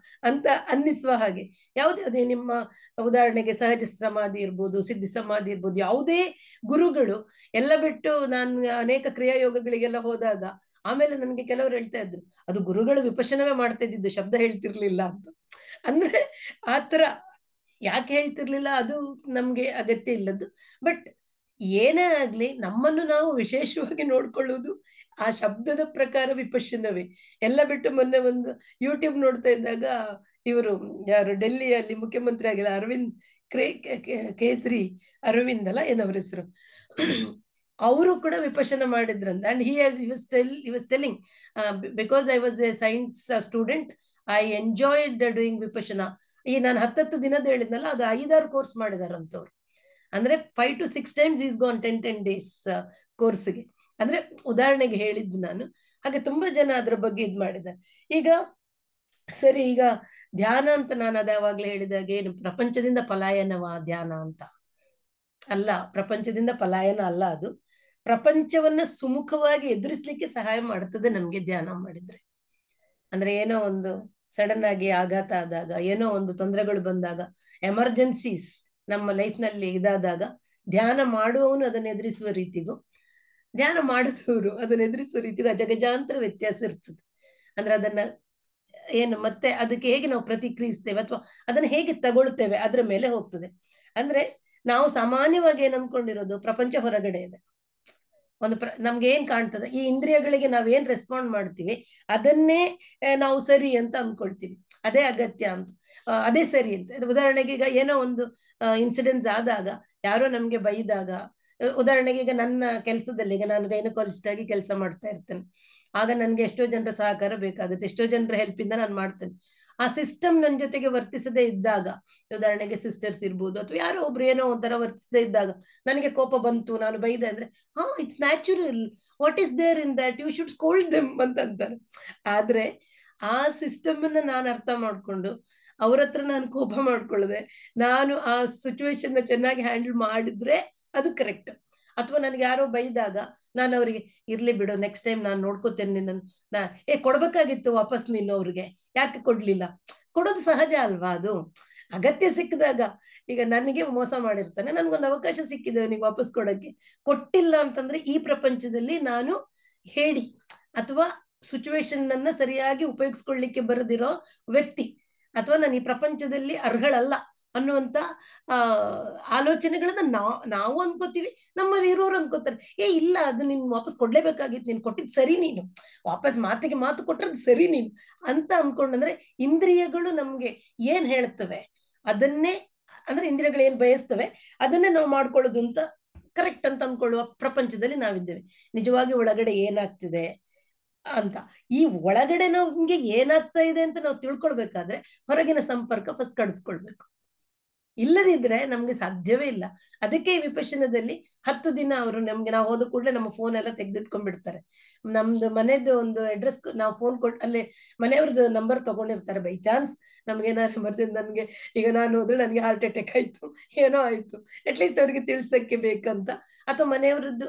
ಅಂತ ಅನ್ನಿಸುವ ಹಾಗೆ. ಯಾವುದೇ ನಿಮ್ಮ ಉದಾಹರಣೆಗೆ ಸಹಜ ಸಮಾಧಿ ಇರ್ಬೋದು, ಸಿದ್ಧಿ ಸಮಾಧಿ ಇರ್ಬೋದು, ಯಾವುದೇ ಗುರುಗಳು ಎಲ್ಲ ಬಿಟ್ಟು ನಾನು ಅನೇಕ ಕ್ರಿಯಾಯೋಗಗಳಿಗೆಲ್ಲ ಹೋದಾಗ ಆಮೇಲೆ ನನ್ಗೆ ಕೆಲವರು ಹೇಳ್ತಾ ಇದ್ರು, ಅದು ಗುರುಗಳು ವಿಪಶ್ಯನವೇ ಮಾಡ್ತಾ ಇದ್ದಿದ್ದು, ಶಬ್ದ ಹೇಳ್ತಿರ್ಲಿಲ್ಲ ಅಂತ. ಅಂದ್ರೆ ಆತರ ಯಾಕೆ ಹೇಳ್ತಿರ್ಲಿಲ್ಲ ಅದು ನಮ್ಗೆ ಅಗತ್ಯ ಇಲ್ಲದ್ದು. ಬಟ್ ಏನೇ ಆಗ್ಲಿ ನಮ್ಮನ್ನು ನಾವು ವಿಶೇಷವಾಗಿ ನೋಡ್ಕೊಳ್ಳುವುದು ಆ ಶಬ್ದದ ಪ್ರಕಾರ ವಿಪಶ್ಯನವೇ. ಎಲ್ಲ ಬಿಟ್ಟು ಮೊನ್ನೆ ಒಂದು ಯೂಟ್ಯೂಬ್ ನೋಡ್ತಾ ಇದ್ದಾಗ ಇವರು ಯಾರು ಡೆಲ್ಲಿಯಲ್ಲಿ ಮುಖ್ಯಮಂತ್ರಿ ಆಗಿಲ್ಲ, ಅರವಿಂದ್ ಕೇಸರಿ ಅರವಿಂದ್ ಅಲ್ಲ ಏನವ್ರ ಹೆಸರು, ಅವರು ಕೂಡ ವಿಪಶ್ಯನ ಮಾಡಿದ್ರಂತ. And he was telling because I was a science student, I enjoyed doing ವಿಪಶ್ಯನ. ಈ ನಾನು 10 ದಿನದ ಹೇಳಿದ್ನಲ್ಲ, ಅದು 5-6 ಕೋರ್ಸ್ ಮಾಡಿದಾರಂತವ್ರು. ಅಂದ್ರೆ 5 to 6 times is gone 10 days ಕೋರ್ಸ್ಗೆ. ಅಂದ್ರೆ ಉದಾಹರಣೆಗೆ ಹೇಳಿದ್ದು ನಾನು. ಹಾಗೆ ತುಂಬಾ ಜನ ಅದ್ರ ಬಗ್ಗೆ ಇದ್ ಮಾಡಿದ್ದಾರೆ. ಈಗ ಸರಿ, ಈಗ ಧ್ಯಾನ ಅಂತ ನಾನು ಅದಾವಾಗ್ಲೇ ಹೇಳಿದಾಗೆ ಏನು ಪ್ರಪಂಚದಿಂದ ಪಲಾಯನವಾ ಧ್ಯಾನ ಅಂತ ಅಲ್ಲ, ಪ್ರಪಂಚದಿಂದ ಪಲಾಯನ ಅಲ್ಲ. ಅದು ಪ್ರಪಂಚವನ್ನ ಸುಮುಖವಾಗಿ ಎದುರಿಸ್ಲಿಕ್ಕೆ ಸಹಾಯ ಮಾಡ್ತದೆ ನಮ್ಗೆ ಧ್ಯಾನ ಮಾಡಿದ್ರೆ. ಅಂದ್ರೆ ಏನೋ ಒಂದು ಸಡನ್ ಆಗಿ ಆಘಾತ ಆದಾಗ, ಏನೋ ಒಂದು ತೊಂದರೆಗಳು ಬಂದಾಗ, ಎಮರ್ಜೆನ್ಸೀಸ್ ನಮ್ಮ ಲೈಫ್ ನಲ್ಲಿ ಇದಾದಾಗ, ಧ್ಯಾನ ಮಾಡುವವನು ಅದನ್ನ ಎದುರಿಸುವ ರೀತಿಗೂ ಧ್ಯಾನ ಮಾಡಿದವರು ಅದನ್ನ ಎದುರಿಸುವ ರೀತಿಗೂ ಅಜಗಜಾಂತರ ವ್ಯತ್ಯಾಸ ಇರ್ತದೆ. ಅಂದ್ರೆ ಅದನ್ನ ಏನು ಮತ್ತೆ ಅದಕ್ಕೆ ಹೇಗೆ ನಾವು ಪ್ರತಿಕ್ರಿಯಿಸ್ತೇವೆ ಅಥವಾ ಅದನ್ನ ಹೇಗೆ ತಗೊಳ್ತೇವೆ ಅದ್ರ ಮೇಲೆ ಹೋಗ್ತದೆ. ಅಂದ್ರೆ ನಾವು ಸಾಮಾನ್ಯವಾಗಿ ಏನ್ ಅನ್ಕೊಂಡಿರೋದು, ಪ್ರಪಂಚ ಹೊರಗಡೆ ಇದೆ, ಒಂದು ನಮ್ಗೆ ಏನ್ ಕಾಣ್ತದೆ, ಈ ಇಂದ್ರಿಯಗಳಿಗೆ ನಾವೇನ್ ರೆಸ್ಪಾಂಡ್ ಮಾಡ್ತೀವಿ ಅದನ್ನೇ ನಾವು ಸರಿ ಅಂತ ಅನ್ಕೊಳ್ತೀವಿ, ಅದೇ ಅಗತ್ಯ ಅಂತ, ಅದೇ ಸರಿ ಅಂತ. ಉದಾಹರಣೆಗೆ ಈಗ ಏನೋ ಒಂದು ಇನ್ಸಿಡೆನ್ಸ್ ಆದಾಗ, ಯಾರೋ ನಮ್ಗೆ ಬೈದಾಗ, ಉದಾಹರಣೆಗೆ ಈಗ ನನ್ನ ಕೆಲಸದಲ್ಲಿ, ಈಗ ನಾನು ಗೈನಕಾಲಜಿಸ್ಟ್ ಆಗಿ ಕೆಲಸ ಮಾಡ್ತಾ ಇರ್ತೇನೆ, ಆಗ ನನ್ಗೆ ಎಷ್ಟೋ ಜನರ ಸಹಕಾರ ಬೇಕಾಗುತ್ತೆ, ಎಷ್ಟೋ ಜನರ ಹೆಲ್ಪ್ ಇಂದ ನಾನು ಮಾಡ್ತೇನೆ. ಆ ಸಿಸ್ಟಮ್ ನನ್ನ ಜೊತೆಗೆ ವರ್ತಿಸದೇ ಇದ್ದಾಗ, ಉದಾಹರಣೆಗೆ ಸಿಸ್ಟರ್ಸ್ ಇರ್ಬೋದು ಅಥವಾ ಯಾರೋ ಒಬ್ರು ಏನೋ ಒಂಥರ ವರ್ತಿಸದೇ ಇದ್ದಾಗ ನನಗೆ ಕೋಪ ಬಂತು, ನಾನು ಬೈದೆ ಅಂದ್ರೆ, it's natural, what is there in that, you should scold them ಅಂತ ಅಂತಾರೆ. ಆದ್ರೆ ಆ ಸಿಸ್ಟಮ್ ಅನ್ನ ನಾನು ಅರ್ಥ ಮಾಡ್ಕೊಂಡು ಅವ್ರ ಹತ್ರ ನಾನು ಕೋಪ ಮಾಡ್ಕೊಳ್ಳದೆ ನಾನು ಆ ಸಿಚುವೇಶನ್ ನ ಚೆನ್ನಾಗಿ ಹ್ಯಾಂಡಲ್ ಮಾಡಿದ್ರೆ ಅದು ಕರೆಕ್ಟ್. ಅಥವಾ ನನ್ಗೆ ಯಾರೋ ಬೈದಾಗ ನಾನು ಅವ್ರಿಗೆ, ಇರ್ಲಿ ಬಿಡು ನೆಕ್ಸ್ಟ್ ಟೈಮ್ ನಾನು ನೋಡ್ಕೋತೇನೆ ನಿನ್ನ, ಕೊಡ್ಬೇಕಾಗಿತ್ತು ವಾಪಸ್ ನೀನು ಅವ್ರಿಗೆ, ಯಾಕೆ ಕೊಡ್ಲಿಲ್ಲ, ಕೊಡೋದು ಸಹಜ ಅಲ್ವಾ. ಅದು ಅಗತ್ಯ ಸಿಕ್ಕಿದಾಗ, ಈಗ ನನಗೆ ಮೋಸ ಮಾಡಿರ್ತಾನೆ, ನನ್ಗೊಂದು ಅವಕಾಶ ಸಿಕ್ಕಿದೆ ಅವನಿಗೆ ವಾಪಸ್ ಕೊಡಕ್ಕೆ, ಕೊಟ್ಟಿಲ್ಲ ಅಂತಂದ್ರೆ ಈ ಪ್ರಪಂಚದಲ್ಲಿ ನಾನು ಹೇಳಿ ಅಥವಾ ಸಿಚುವೇಶನ್ ನನ್ನ ಸರಿಯಾಗಿ ಉಪಯೋಗಿಸ್ಕೊಳ್ಳಿಕ್ಕೆ ಬರದಿರೋ ವ್ಯಕ್ತಿ, ಅಥವಾ ನಾನು ಈ ಪ್ರಪಂಚದಲ್ಲಿ ಅರ್ಹಳಲ್ಲ ಅನ್ನುವಂತ ಆಲೋಚನೆಗಳನ್ನ ನಾವು ಅನ್ಕೋತೀವಿ, ನಮ್ಮಲ್ಲಿ ಇರೋರು ಅನ್ಕೋತಾರೆ, ಇಲ್ಲ ಅದು ನೀನ್ ವಾಪಸ್ ಕೊಡ್ಲೇಬೇಕಾಗಿತ್ತು, ನೀನ್ ಕೊಟ್ಟಿದ್ ಸರಿ, ನೀನು ವಾಪಸ್ ಮಾತಿಗೆ ಮಾತು ಕೊಟ್ಟರದ್ ಸರಿ ನೀನು ಅಂತ ಅನ್ಕೊಂಡಂದ್ರೆ, ಇಂದ್ರಿಯಗಳು ನಮ್ಗೆ ಏನ್ ಹೇಳ್ತವೆ ಅದನ್ನೇ, ಅಂದ್ರೆ ಇಂದ್ರಿಯಗಳು ಏನ್ ಬಯಸ್ತವೆ ಅದನ್ನೇ ನಾವು ಮಾಡ್ಕೊಳ್ಳೋದು ಅಂತ ಕರೆಕ್ಟ್ ಅಂತ ಅನ್ಕೊಳ್ಳುವ ಪ್ರಪಂಚದಲ್ಲಿ ನಾವಿದ್ದೇವೆ. ನಿಜವಾಗಿ ಒಳಗಡೆ ಏನಾಗ್ತಿದೆ ಅಂತ, ಈ ಒಳಗಡೆ ನಮ್ಗೆ ಏನಾಗ್ತಾ ಇದೆ ಅಂತ ನಾವು ತಿಳ್ಕೊಳ್ಬೇಕಾದ್ರೆ ಹೊರಗಿನ ಸಂಪರ್ಕ ಫಸ್ಟ್ ಕಡಿಸ್ಕೊಳ್ಬೇಕು. ಇಲ್ಲದಿದ್ರೆ ನಮ್ಗೆ ಸಾಧ್ಯವೇ ಇಲ್ಲ. ಅದಕ್ಕೆ ಈ ವಿಪಶ್ಯನದಲ್ಲಿ 10 ದಿನ ಅವರು ನಮ್ಗೆ, ನಾವು ಹೋದ ಕೂಡಲೇ ನಮ್ಮ ಫೋನ್ ಎಲ್ಲ ತೆಗೆದಿಟ್ಕೊಂಡ್ಬಿಡ್ತಾರೆ. ನಮ್ದು ಮನೆದು ಒಂದು ಅಡ್ರೆಸ್ ನಾವು ಫೋನ್ ಕೊಟ್ಟು ಅಲ್ಲೇ ಮನೆಯವ್ರದ್ದು ನಂಬರ್ ತಗೊಂಡಿರ್ತಾರೆ. ಬೈ ಚಾನ್ಸ್ ನಮ್ಗೆ ಏನಾದ್ರು ಎಮರ್ಜೆನ್ಸಿ, ನನ್ಗೆ ಈಗ ನಾನು ಹೋದ್ರೆ ನನಗೆ ಹಾರ್ಟ್ ಅಟ್ಯಾಕ್ ಆಯ್ತು, ಏನೋ ಆಯ್ತು, ಅಟ್ಲೀಸ್ಟ್ ಅವ್ರಿಗೆ ತಿಳ್ಸಕ್ಕೆ ಬೇಕಂತ, ಅಥವಾ ಮನೆಯವ್ರದ್ದು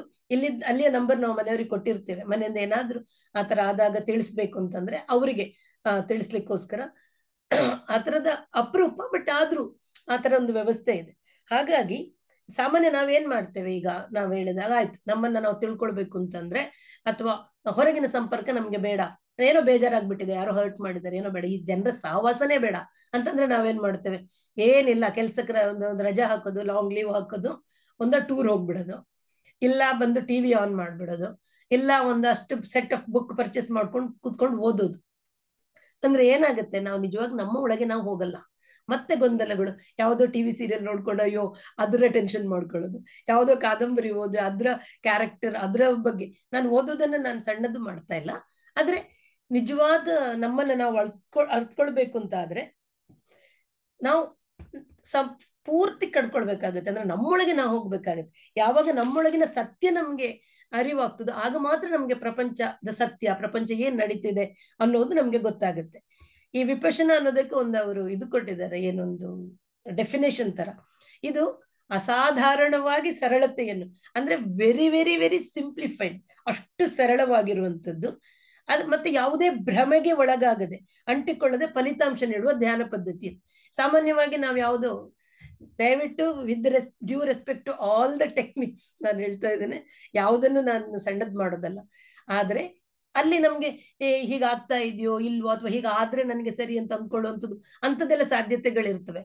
ಅಲ್ಲಿಯ ನಂಬರ್ ನಾವು ಮನೆಯವ್ರಿಗೆ ಕೊಟ್ಟಿರ್ತೇವೆ, ಮನೆಯಿಂದ ಏನಾದ್ರು ಆತರ ಆದಾಗ ತಿಳಿಸ್ಬೇಕು ಅಂತಂದ್ರೆ ಅವರಿಗೆ ತಿಳಿಸ್ಲಿಕ್ಕೋಸ್ಕರ. ಆ ತರದ ಅಪರೂಪ, ಬಟ್ ಆದ್ರೂ ಆ ತರ ಒಂದು ವ್ಯವಸ್ಥೆ ಇದೆ. ಹಾಗಾಗಿ ಸಾಮಾನ್ಯ ನಾವೇನ್ ಮಾಡ್ತೇವೆ, ಈಗ ನಾವು ಹೇಳಿದಾಗ ಆಯ್ತು, ನಮ್ಮನ್ನ ನಾವು ತಿಳ್ಕೊಳ್ಬೇಕು ಅಂತಂದ್ರೆ, ಅಥವಾ ಹೊರಗಿನ ಸಂಪರ್ಕ ನಮ್ಗೆ ಬೇಡ, ಏನೋ ಬೇಜಾರಾಗ್ಬಿಟ್ಟಿದೆ, ಯಾರೋ ಹರ್ಟ್ ಮಾಡಿದ್ದಾರೆ, ಏನೋ ಬೇಡ, ಈ ಜನರ ಸಹವಾಸನೇ ಬೇಡ ಅಂತಂದ್ರೆ ನಾವೇನ್ ಮಾಡ್ತೇವೆ, ಏನಿಲ್ಲ ಕೆಲ್ಸಕ್ಕೆ ಒಂದು ರಜಾ ಹಾಕೋದು, ಲಾಂಗ್ ಲೀವ್ ಹಾಕೋದು, ಟೂರ್ ಹೋಗ್ಬಿಡೋದು, ಇಲ್ಲ ಬಂದು ಟಿವಿ ಆನ್ ಮಾಡ್ಬಿಡೋದು, ಇಲ್ಲ ಒಂದಷ್ಟು ಸೆಟ್ ಆಫ್ ಬುಕ್ ಪರ್ಚೇಸ್ ಮಾಡ್ಕೊಂಡು ಕೂತ್ಕೊಂಡು ಓದೋದು. ಅಂದ್ರೆ ಏನಾಗುತ್ತೆ, ನಾವು ನಿಜವಾಗಿ ನಮ್ಮ ಒಳಗೆ ನಾವು ಹೋಗಲ್ಲ. ಮತ್ತೆ ಗೊಂದಲಗಳು, ಯಾವುದೋ ಟಿವಿ ಸೀರಿಯಲ್ ನೋಡ್ಕೊಂಡು ಅಯ್ಯೋ ಅದರ ಟೆನ್ಷನ್ ಮಾಡ್ಕೊಳ್ಳೋದು, ಯಾವುದೋ ಕಾದಂಬರಿ ಓದಿ ಅದ್ರ ಕ್ಯಾರೆಕ್ಟರ್ ಅದ್ರ ಬಗ್ಗೆ. ನಾನು ಓದೋದನ್ನ ನಾನು ಸಣ್ಣದು ಮಾಡ್ತಾ ಇಲ್ಲ, ಆದ್ರೆ ನಿಜವಾದ ನಮ್ಮನ್ನ ನಾವು ಅರ್ತ್ಕೊಳ್ಬೇಕು ಅಂತ ಆದ್ರೆ ನಾವು ಪೂರ್ತಿ ಕಡ್ಕೊಳ್ಬೇಕಾಗತ್ತೆ. ಅಂದ್ರೆ ನಮ್ಮೊಳಗೆ ನಾವು ಹೋಗ್ಬೇಕಾಗತ್ತೆ. ಯಾವಾಗ ನಮ್ಮೊಳಗಿನ ಸತ್ಯ ನಮ್ಗೆ ಅರಿವಾಗ್ತದೋ ಆಗ ಮಾತ್ರ ನಮ್ಗೆ ಪ್ರಪಂಚದ ಸತ್ಯ, ಪ್ರಪಂಚ ಏನ್ ನಡೀತಿದೆ ಅನ್ನೋದು ನಮ್ಗೆ ಗೊತ್ತಾಗುತ್ತೆ. ಈ ವಿಪಶ್ಯನ ಅನ್ನೋದಕ್ಕೆ ಒಂದು ಅವರು ಇದು ಕೊಟ್ಟಿದ್ದಾರೆ, ಏನೊಂದು ಡೆಫಿನೇಷನ್ ತರ. ಇದು ಅಸಾಧಾರಣವಾಗಿ ಸರಳತೆಯನ್ನು, ಅಂದ್ರೆ ವೆರಿ ವೆರಿ ವೆರಿ ಸಿಂಪ್ಲಿಫೈಡ್, ಅಷ್ಟು ಸರಳವಾಗಿರುವಂಥದ್ದು. ಅದು ಮತ್ತೆ ಯಾವುದೇ ಭ್ರಮೆಗೆ ಒಳಗಾಗದೆ ಅಂಟಿಕೊಳ್ಳದೆ ಫಲಿತಾಂಶ ನೀಡುವ ಧ್ಯಾನ ಪದ್ಧತಿ. ಸಾಮಾನ್ಯವಾಗಿ ನಾವು ಯಾವುದೋ, ದಯವಿಟ್ಟು with due respect to all the techniques ನಾನು ಹೇಳ್ತಾ ಇದ್ದೇನೆ, ಯಾವುದನ್ನು ನಾನು ಸಣ್ಣದ್ ಮಾಡೋದಲ್ಲ. ಆದ್ರೆ ಅಲ್ಲಿ ನಮ್ಗೆ ಹೀಗಾಗ್ತಾ ಇದೆಯೋ ಇಲ್ವೋ, ಅಥವಾ ಹೀಗಾದ್ರೆ ನನಗೆ ಸರಿ ಅಂತ ಅಂದ್ಕೊಳ್ಳುವಂಥದ್ದು ಅಂಥದ್ದೆಲ್ಲ ಸಾಧ್ಯತೆಗಳಿರ್ತವೆ.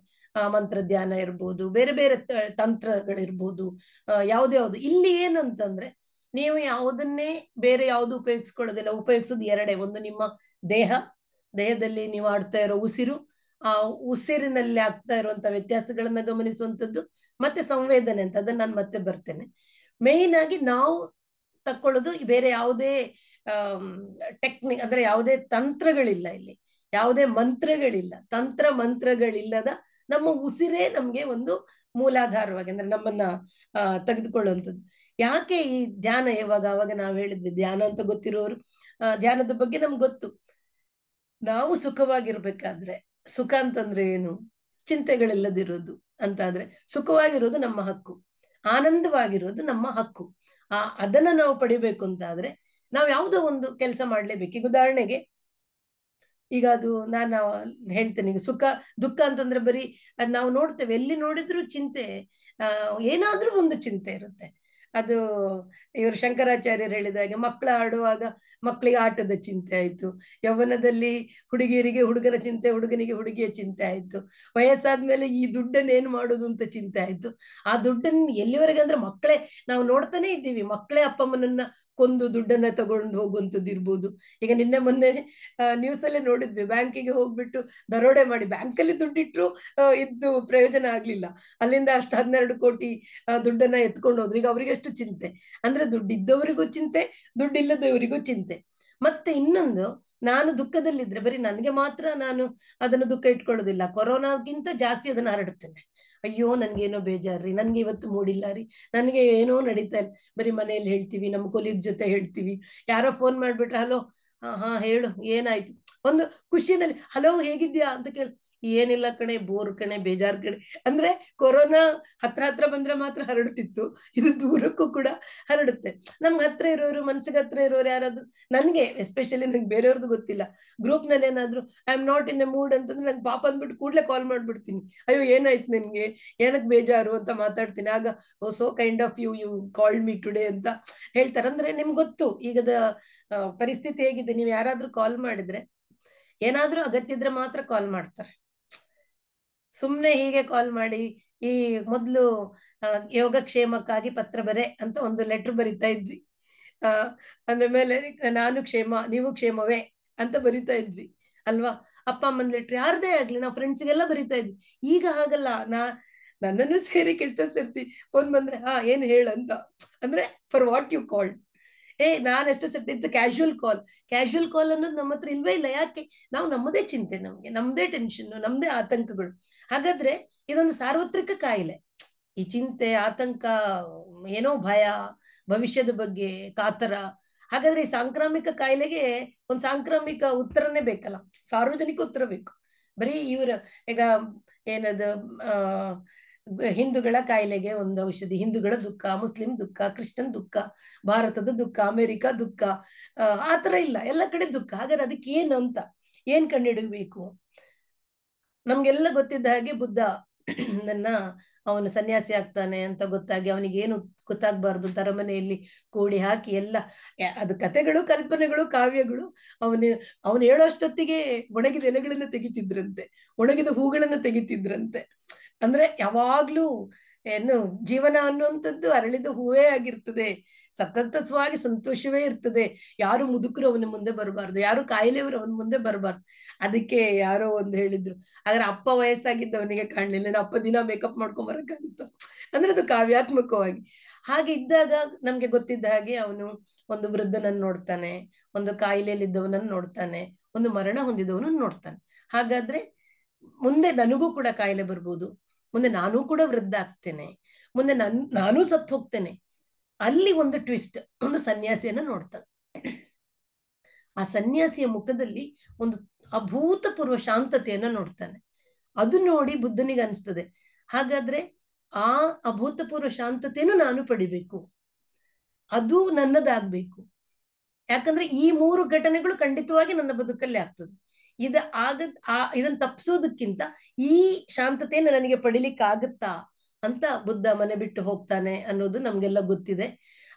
ಮಂತ್ರ ಧ್ಯಾನ ಇರ್ಬೋದು, ಬೇರೆ ಬೇರೆ ತಂತ್ರಗಳಿರ್ಬೋದು, ಯಾವ್ದು. ಇಲ್ಲಿ ಏನು ಅಂತಂದ್ರೆ ನೀವು ಯಾವುದನ್ನೇ ಬೇರೆ ಯಾವುದು ಉಪಯೋಗಿಸ್ಕೊಳ್ಳೋದಿಲ್ಲ. ಉಪಯೋಗಿಸೋದು ಎರಡೇ, ಒಂದು ನಿಮ್ಮ ದೇಹದಲ್ಲಿ ನೀವು ಆಡ್ತಾ ಇರೋ ಉಸಿರು, ಆ ಉಸಿರಿನಲ್ಲಿ ಆಗ್ತಾ ಇರುವಂತ ವ್ಯತ್ಯಾಸಗಳನ್ನ ಗಮನಿಸುವಂಥದ್ದು, ಮತ್ತೆ ಸಂವೇದನೆ ಅಂತ, ಅದನ್ನ ನಾನು ಮತ್ತೆ ಬರ್ತೇನೆ. ಮೇಯ್ನ್ ಆಗಿ ನಾವು ತಕ್ಕೊಳ್ಳೋದು ಬೇರೆ ಯಾವುದೇ ಟೆಕ್ನಿಕ್, ಅಂದ್ರೆ ಯಾವುದೇ ತಂತ್ರಗಳಿಲ್ಲ ಇಲ್ಲಿ, ಯಾವುದೇ ಮಂತ್ರಗಳಿಲ್ಲ, ಮಂತ್ರಗಳಿಲ್ಲದ ನಮ್ಮ ಉಸಿರೇ ನಮ್ಗೆ ಒಂದು ಮೂಲಾಧಾರವಾಗಿ, ಅಂದ್ರೆ ನಮ್ಮನ್ನ ತೆಗೆದುಕೊಳ್ಳುವಂಥದ್ದು. ಯಾಕೆ ಈ ಧ್ಯಾನ, ಅವಾಗ ನಾವು ಹೇಳಿದ್ವಿ ಧ್ಯಾನ ಅಂತ ಗೊತ್ತಿರೋರು, ಧ್ಯಾನದ ಬಗ್ಗೆ ನಮ್ಗೆ ಗೊತ್ತು. ನಾವು ಸುಖವಾಗಿರ್ಬೇಕಾದ್ರೆ, ಸುಖ ಅಂತಂದ್ರೆ ಏನು? ಚಿಂತೆಗಳಿಲ್ಲದಿರೋದು ಅಂತ. ಆದ್ರೆ ಸುಖವಾಗಿರೋದು ನಮ್ಮ ಹಕ್ಕು, ಆನಂದವಾಗಿರೋದು ನಮ್ಮ ಹಕ್ಕು. ಅದನ್ನ ನಾವು ಪಡಿಬೇಕು ಅಂತ ಆದ್ರೆ ನಾವು ಯಾವುದೋ ಒಂದು ಕೆಲಸ ಮಾಡ್ಲೇಬೇಕು. ಈಗ ಉದಾಹರಣೆಗೆ, ಈಗ ಅದು ನಾನು ಹೇಳ್ತೇನೆ, ಈಗ ಸುಖ ದುಃಖ ಅಂತಂದ್ರೆ ಬರೀ ಅದ್ ನಾವು ನೋಡ್ತೇವೆ, ಎಲ್ಲಿ ನೋಡಿದ್ರು ಚಿಂತೆ, ಏನಾದ್ರೂ ಒಂದು ಚಿಂತೆ ಇರುತ್ತೆ. ಅದು ಇವರು ಶಂಕರಾಚಾರ್ಯರು ಹೇಳಿದಾಗೆ, ಮಕ್ಕಳ ಆಡುವಾಗ ಮಕ್ಕಳಿಗೆ ಆಟದ ಚಿಂತೆ ಆಯ್ತು, ಯೌವನದಲ್ಲಿ ಹುಡುಗಿಯರಿಗೆ ಹುಡುಗರ ಚಿಂತೆ, ಹುಡುಗನಿಗೆ ಹುಡುಗಿಯ ಚಿಂತೆ ಆಯ್ತು, ವಯಸ್ಸಾದ್ಮೇಲೆ ಈ ದುಡ್ಡನ್ನ ಏನ್ ಮಾಡೋದು ಅಂತ ಚಿಂತೆ ಆಯ್ತು. ಆ ದುಡ್ಡನ್ನ ಎಲ್ಲಿವರೆಗೆ ಅಂದ್ರೆ ಮಕ್ಕಳೇ, ನಾವು ನೋಡ್ತಾನೆ ಇದ್ದೀವಿ, ಮಕ್ಕಳೇ ಅಪ್ಪ ಅಮ್ಮನನ್ನ ಕೊಂದು ದುಡ್ಡನ್ನ ತಗೊಂಡು ಹೋಗುವಂಥದ್ದು ಇರ್ಬೋದು. ಈಗ ನಿನ್ನೆ ಮೊನ್ನೆ ನ್ಯೂಸ್ ಅಲ್ಲೇ ನೋಡಿದ್ವಿ, ಬ್ಯಾಂಕಿಗೆ ಹೋಗ್ಬಿಟ್ಟು ದರೋಡೆ ಮಾಡಿ ಬ್ಯಾಂಕಲ್ಲಿ ದುಡ್ಡಿಟ್ರು ಇದ್ದು ಪ್ರಯೋಜನ ಆಗ್ಲಿಲ್ಲ, ಅಲ್ಲಿಂದ ಅಷ್ಟು 12 ಕೋಟಿ ದುಡ್ಡನ್ನ ಎತ್ಕೊಂಡು ಹೋದ್ರು. ಈಗ ಅವರಿಗೆ ಎಷ್ಟು ಚಿಂತೆ ಅಂದ್ರೆ, ದುಡ್ಡಿದ್ದವರಿಗೂ ಚಿಂತೆ, ದುಡ್ಡಿಲ್ಲದವರಿಗೂ ಚಿಂತೆ. ಮತ್ತೆ ಇನ್ನೊಂದು, ನಾನು ದುಃಖದಲ್ಲಿದ್ರೆ ಬರೀ ನನಗೆ ಮಾತ್ರ ನಾನು ಅದನ್ನು ದುಃಖ ಇಟ್ಕೊಳ್ಳೋದಿಲ್ಲ, ಕೊರೋನಾಗಿಂತ ಜಾಸ್ತಿ ಅದನ್ನ ಹರಡುತ್ತೇನೆ. ಅಯ್ಯೋ ನನ್ಗೇನೋ ಬೇಜಾರ್ರಿ, ನನ್ಗೆ ಇವತ್ತು ಮೂಡಿಲ್ಲ ರೀ, ನನಗೆ ಏನೋ ನಡೀತಾ ಇಲ್ಲ, ಬರೀ ಮನೆಯಲ್ಲಿ ಹೇಳ್ತೀವಿ, ನಮ್ಮ ಕೊಲೀಗ್ ಜೊತೆ ಹೇಳ್ತೀವಿ, ಯಾರೋ ಫೋನ್ ಮಾಡ್ಬಿಟ್ರೆ ಹಲೋ ಹಾ ಹೇಳು ಏನಾಯ್ತು, ಒಂದು ಖುಷಿನಲ್ಲಿ ಹಲೋ ಹೇಗಿದ್ಯಾ ಅಂತ ಕೇಳಿ, ಏನಿಲ್ಲ ಕಣೆ, ಬೋರ್ ಕಣೆ, ಬೇಜಾರ್ ಕಣೆ. ಅಂದ್ರೆ ಕೊರೋನಾ ಹತ್ರ ಬಂದ್ರೆ ಮಾತ್ರ ಹರಡುತ್ತಿತ್ತು, ಇದು ದೂರಕ್ಕೂ ಕೂಡ ಹರಡುತ್ತೆ. ನಮ್ಗೆ ಹತ್ರ ಇರೋರು, ಮನ್ಸಿಗೆ ಹತ್ರ ಇರೋರು ಯಾರಾದ್ರು, ನನ್ಗೆ ಎಸ್ಪೆಷಲಿ, ನಂಗೆ ಬೇರೆಯವ್ರದ್ದು ಗೊತ್ತಿಲ್ಲ, ಗ್ರೂಪ್ ನಲ್ಲಿ ಏನಾದ್ರು I am not in a mood ಅಂತಂದ್ರೆ ನಂಗೆ ಪಾಪ ಅಂದ್ಬಿಟ್ಟು ಕೂಡ್ಲೆ ಕಾಲ್ ಮಾಡ್ಬಿಡ್ತೀನಿ, ಅಯ್ಯೋ ಏನಾಯ್ತು ನಿನ್ಗೆ, ಏನಕ್ ಬೇಜಾರು ಅಂತ ಮಾತಾಡ್ತೀನಿ. ಆಗ oh so kind of you called me today ಅಂತ ಹೇಳ್ತಾರೆ. ಅಂದ್ರೆ ನಿಮ್ಗೆ ಗೊತ್ತು ಈಗದ ಪರಿಸ್ಥಿತಿ ಹೇಗಿದೆ. ನೀವು ಯಾರಾದ್ರೂ ಕಾಲ್ ಮಾಡಿದ್ರೆ ಏನಾದ್ರೂ ಅಗತ್ಯ ಇದ್ರೆ ಮಾತ್ರ ಕಾಲ್ ಮಾಡ್ತಾರೆ, ಸುಮ್ನೆ ಹೀಗೆ ಕಾಲ್ ಮಾಡಿ. ಈ ಮೊದ್ಲು ಯೋಗಕ್ಷೇಮಕ್ಕಾಗಿ ಪತ್ರ ಬರೆ ಅಂತ ಒಂದು ಲೆಟರ್ ಬರಿತಾ ಇದ್ವಿ, ಅಂದ್ರ ಮೇಲೆ ನಾನು ಕ್ಷೇಮ ನೀವು ಕ್ಷೇಮವೇ ಅಂತ ಬರಿತಾ ಇದ್ವಿ ಅಲ್ವಾ. ಅಪ್ಪ ಅಮ್ಮನ ಲೆಟ್ರ್ ಯಾರದೇ ಆಗ್ಲಿ ನಾವು ಫ್ರೆಂಡ್ಸ್ಗೆಲ್ಲ ಬರಿತಾ ಇದ್ವಿ. ಈಗ ಹಾಗಲ್ಲ, ನನ್ನನ್ನು ಸೇರಿಕೆ ಎಷ್ಟೋ ಸರ್ತಿ ಫೋನ್ ಬಂದ್ರೆ ಏನು ಹೇಳಂತ, ಅಂದ್ರೆ ಫಾರ್ ವಾಟ್ ಯು ಕಾಲ್ಡ್. ನಾನು ಎಷ್ಟು ಸರ್ತಿ ಇತ್ತು ಕ್ಯಾಶುವಲ್ ಕಾಲ್ ಅನ್ನೋದು ನಮ್ಮ ಹತ್ರ ಇಲ್ವೇ ಇಲ್ಲ. ಯಾಕೆ? ನಾವು ನಮ್ಮದೇ ಚಿಂತೆ, ನಮ್ದೇ ಟೆನ್ಷನ್, ನಮ್ದೇ ಆತಂಕಗಳು. ಹಾಗಾದ್ರೆ ಇದೊಂದು ಸಾರ್ವತ್ರಿಕ ಕಾಯಿಲೆ, ಈ ಚಿಂತೆ, ಆತಂಕ, ಏನೋ ಭಯ, ಭವಿಷ್ಯದ ಬಗ್ಗೆ ಕಾತರ. ಹಾಗಾದ್ರೆ ಈ ಸಾಂಕ್ರಾಮಿಕ ಕಾಯಿಲೆಗೆ ಒಂದು ಸಾಂಕ್ರಾಮಿಕ ಉತ್ತರನೇ ಬೇಕಲ್ಲ, ಸಾರ್ವಜನಿಕ ಉತ್ತರ ಬೇಕು. ಬರೀ ಇವ್ರ ಈಗ ಏನದು ಹಿಂದೂಗಳ ಕಾಯಿಲೆಗೆ ಒಂದು ಔಷಧಿ, ಹಿಂದೂಗಳ ದುಃಖ, ಮುಸ್ಲಿಂ ದುಃಖ, ಕ್ರಿಶ್ಚಿಯನ್ ದುಃಖ, ಭಾರತದ ದುಃಖ, ಅಮೆರಿಕ ದುಃಖ, ಆತರ ಇಲ್ಲ, ಎಲ್ಲ ಕಡೆ ದುಃಖ. ಹಾಗಾದ್ರೆ ಅದಕ್ಕೆ ಏನು ಅಂತ ಏನ್ ಕಂಡುಹಿಡಬೇಕು? ನಮ್ಗೆಲ್ಲ ಗೊತ್ತಿದ್ದ ಹಾಗೆ ಬುದ್ಧ ಅವನು ಸನ್ಯಾಸಿ ಆಗ್ತಾನೆ ಅಂತ ಗೊತ್ತಾಗಿ ಅವನಿಗೆ ಏನು ಗೊತ್ತಾಗ್ಬಾರ್ದು ಅಂತ ಅರಮನೆಯಲ್ಲಿ ಕೂಡಿ ಹಾಕಿ ಎಲ್ಲ ಅದು ಕಥೆಗಳು, ಕಲ್ಪನೆಗಳು, ಕಾವ್ಯಗಳು. ಅವನು ಹೇಳೋಷ್ಟೊತ್ತಿಗೆ ಒಣಗಿದ ಎಲೆಗಳನ್ನ ತೆಗಿತಿದ್ರಂತೆ, ಒಣಗಿದ ಹೂಗಳನ್ನ ತೆಗಿತಿದ್ರಂತೆ. ಅಂದ್ರೆ ಯಾವಾಗ್ಲೂ ಏನು ಜೀವನ ಅನ್ನುವಂಥದ್ದು ಅರಳಿದ ಹೂವೇ ಆಗಿರ್ತದೆ, ಸತತವಾಗಿ ಸಂತೋಷವೇ ಇರ್ತದೆ. ಯಾರು ಮುದುಕರು ಅವನ ಮುಂದೆ ಬರಬಾರ್ದು, ಯಾರು ಕಾಯಿಲೆಯವರು ಅವನ ಮುಂದೆ ಬರಬಾರ್ದು. ಅದಕ್ಕೆ ಯಾರೋ ಒಂದು ಹೇಳಿದ್ರು, ಆದ್ರೆ ಅಪ್ಪ ವಯಸ್ಸಾಗಿದ್ದವನಿಗೆ ಕಾಣ್ಲಿಲ್ಲ, ಅಪ್ಪ ದಿನ ಮೇಕಪ್ ಮಾಡ್ಕೊಂಡ್ ಬರಕ್ಕಾಗುತ್ತ, ಅಂದ್ರೆ ಅದು ಕಾವ್ಯಾತ್ಮಕವಾಗಿ. ಹಾಗೆ ಇದ್ದಾಗ ನಮ್ಗೆ ಗೊತ್ತಿದ್ದ ಹಾಗೆ ಅವನು ಒಂದು ವೃದ್ಧನನ್ನು ನೋಡ್ತಾನೆ, ಒಂದು ಕಾಯಿಲೆಯಲ್ಲಿದ್ದವನನ್ನು ನೋಡ್ತಾನೆ, ಒಂದು ಮರಣ ಹೊಂದಿದವನನ್ನು ನೋಡ್ತಾನೆ. ಹಾಗಾದ್ರೆ ಮುಂದೆ ನನಗೂ ಕೂಡ ಕಾಯಿಲೆ ಬರ್ಬೋದು, ಮುಂದೆ ನಾನೂ ಕೂಡ ವೃದ್ಧ ಆಗ್ತೇನೆ, ಮುಂದೆ ನಾನೂ ಸತ್ತು ಹೋಗ್ತೇನೆ. ಅಲ್ಲಿ ಒಂದು ಟ್ವಿಸ್ಟ್, ಒಂದು ಸನ್ಯಾಸಿಯನ್ನ ನೋಡ್ತಾನೆ. ಆ ಸನ್ಯಾಸಿಯ ಮುಖದಲ್ಲಿ ಒಂದು ಅಭೂತಪೂರ್ವ ಶಾಂತತೆಯನ್ನ ನೋಡ್ತಾನೆ. ಅದು ನೋಡಿ ಬುದ್ಧನಿಗೆ ಅನಿಸ್ತದೆ, ಹಾಗಾದ್ರೆ ಆ ಅಭೂತಪೂರ್ವ ಶಾಂತತೆಯನ್ನು ನಾನು ಪಡಿಬೇಕು, ಅದು ನನ್ನದಾಗ್ಬೇಕು. ಯಾಕಂದ್ರೆ ಈ 3 ಘಟನೆಗಳು ಖಂಡಿತವಾಗಿ ನನ್ನ ಬದುಕಲ್ಲಿ ಆಗ್ತದೆ. ಇದನ್ನ ತಪ್ಪಿಸೋದಕ್ಕಿಂತ ಈ ಶಾಂತತೆಯನ್ನು ನನಗೆ ಪಡಿಲಿಕ್ಕೆ ಆಗುತ್ತಾ ಅಂತ ಬುದ್ಧ ಮನೆ ಬಿಟ್ಟು ಹೋಗ್ತಾನೆ ಅನ್ನೋದು ನಮ್ಗೆಲ್ಲ ಗೊತ್ತಿದೆ.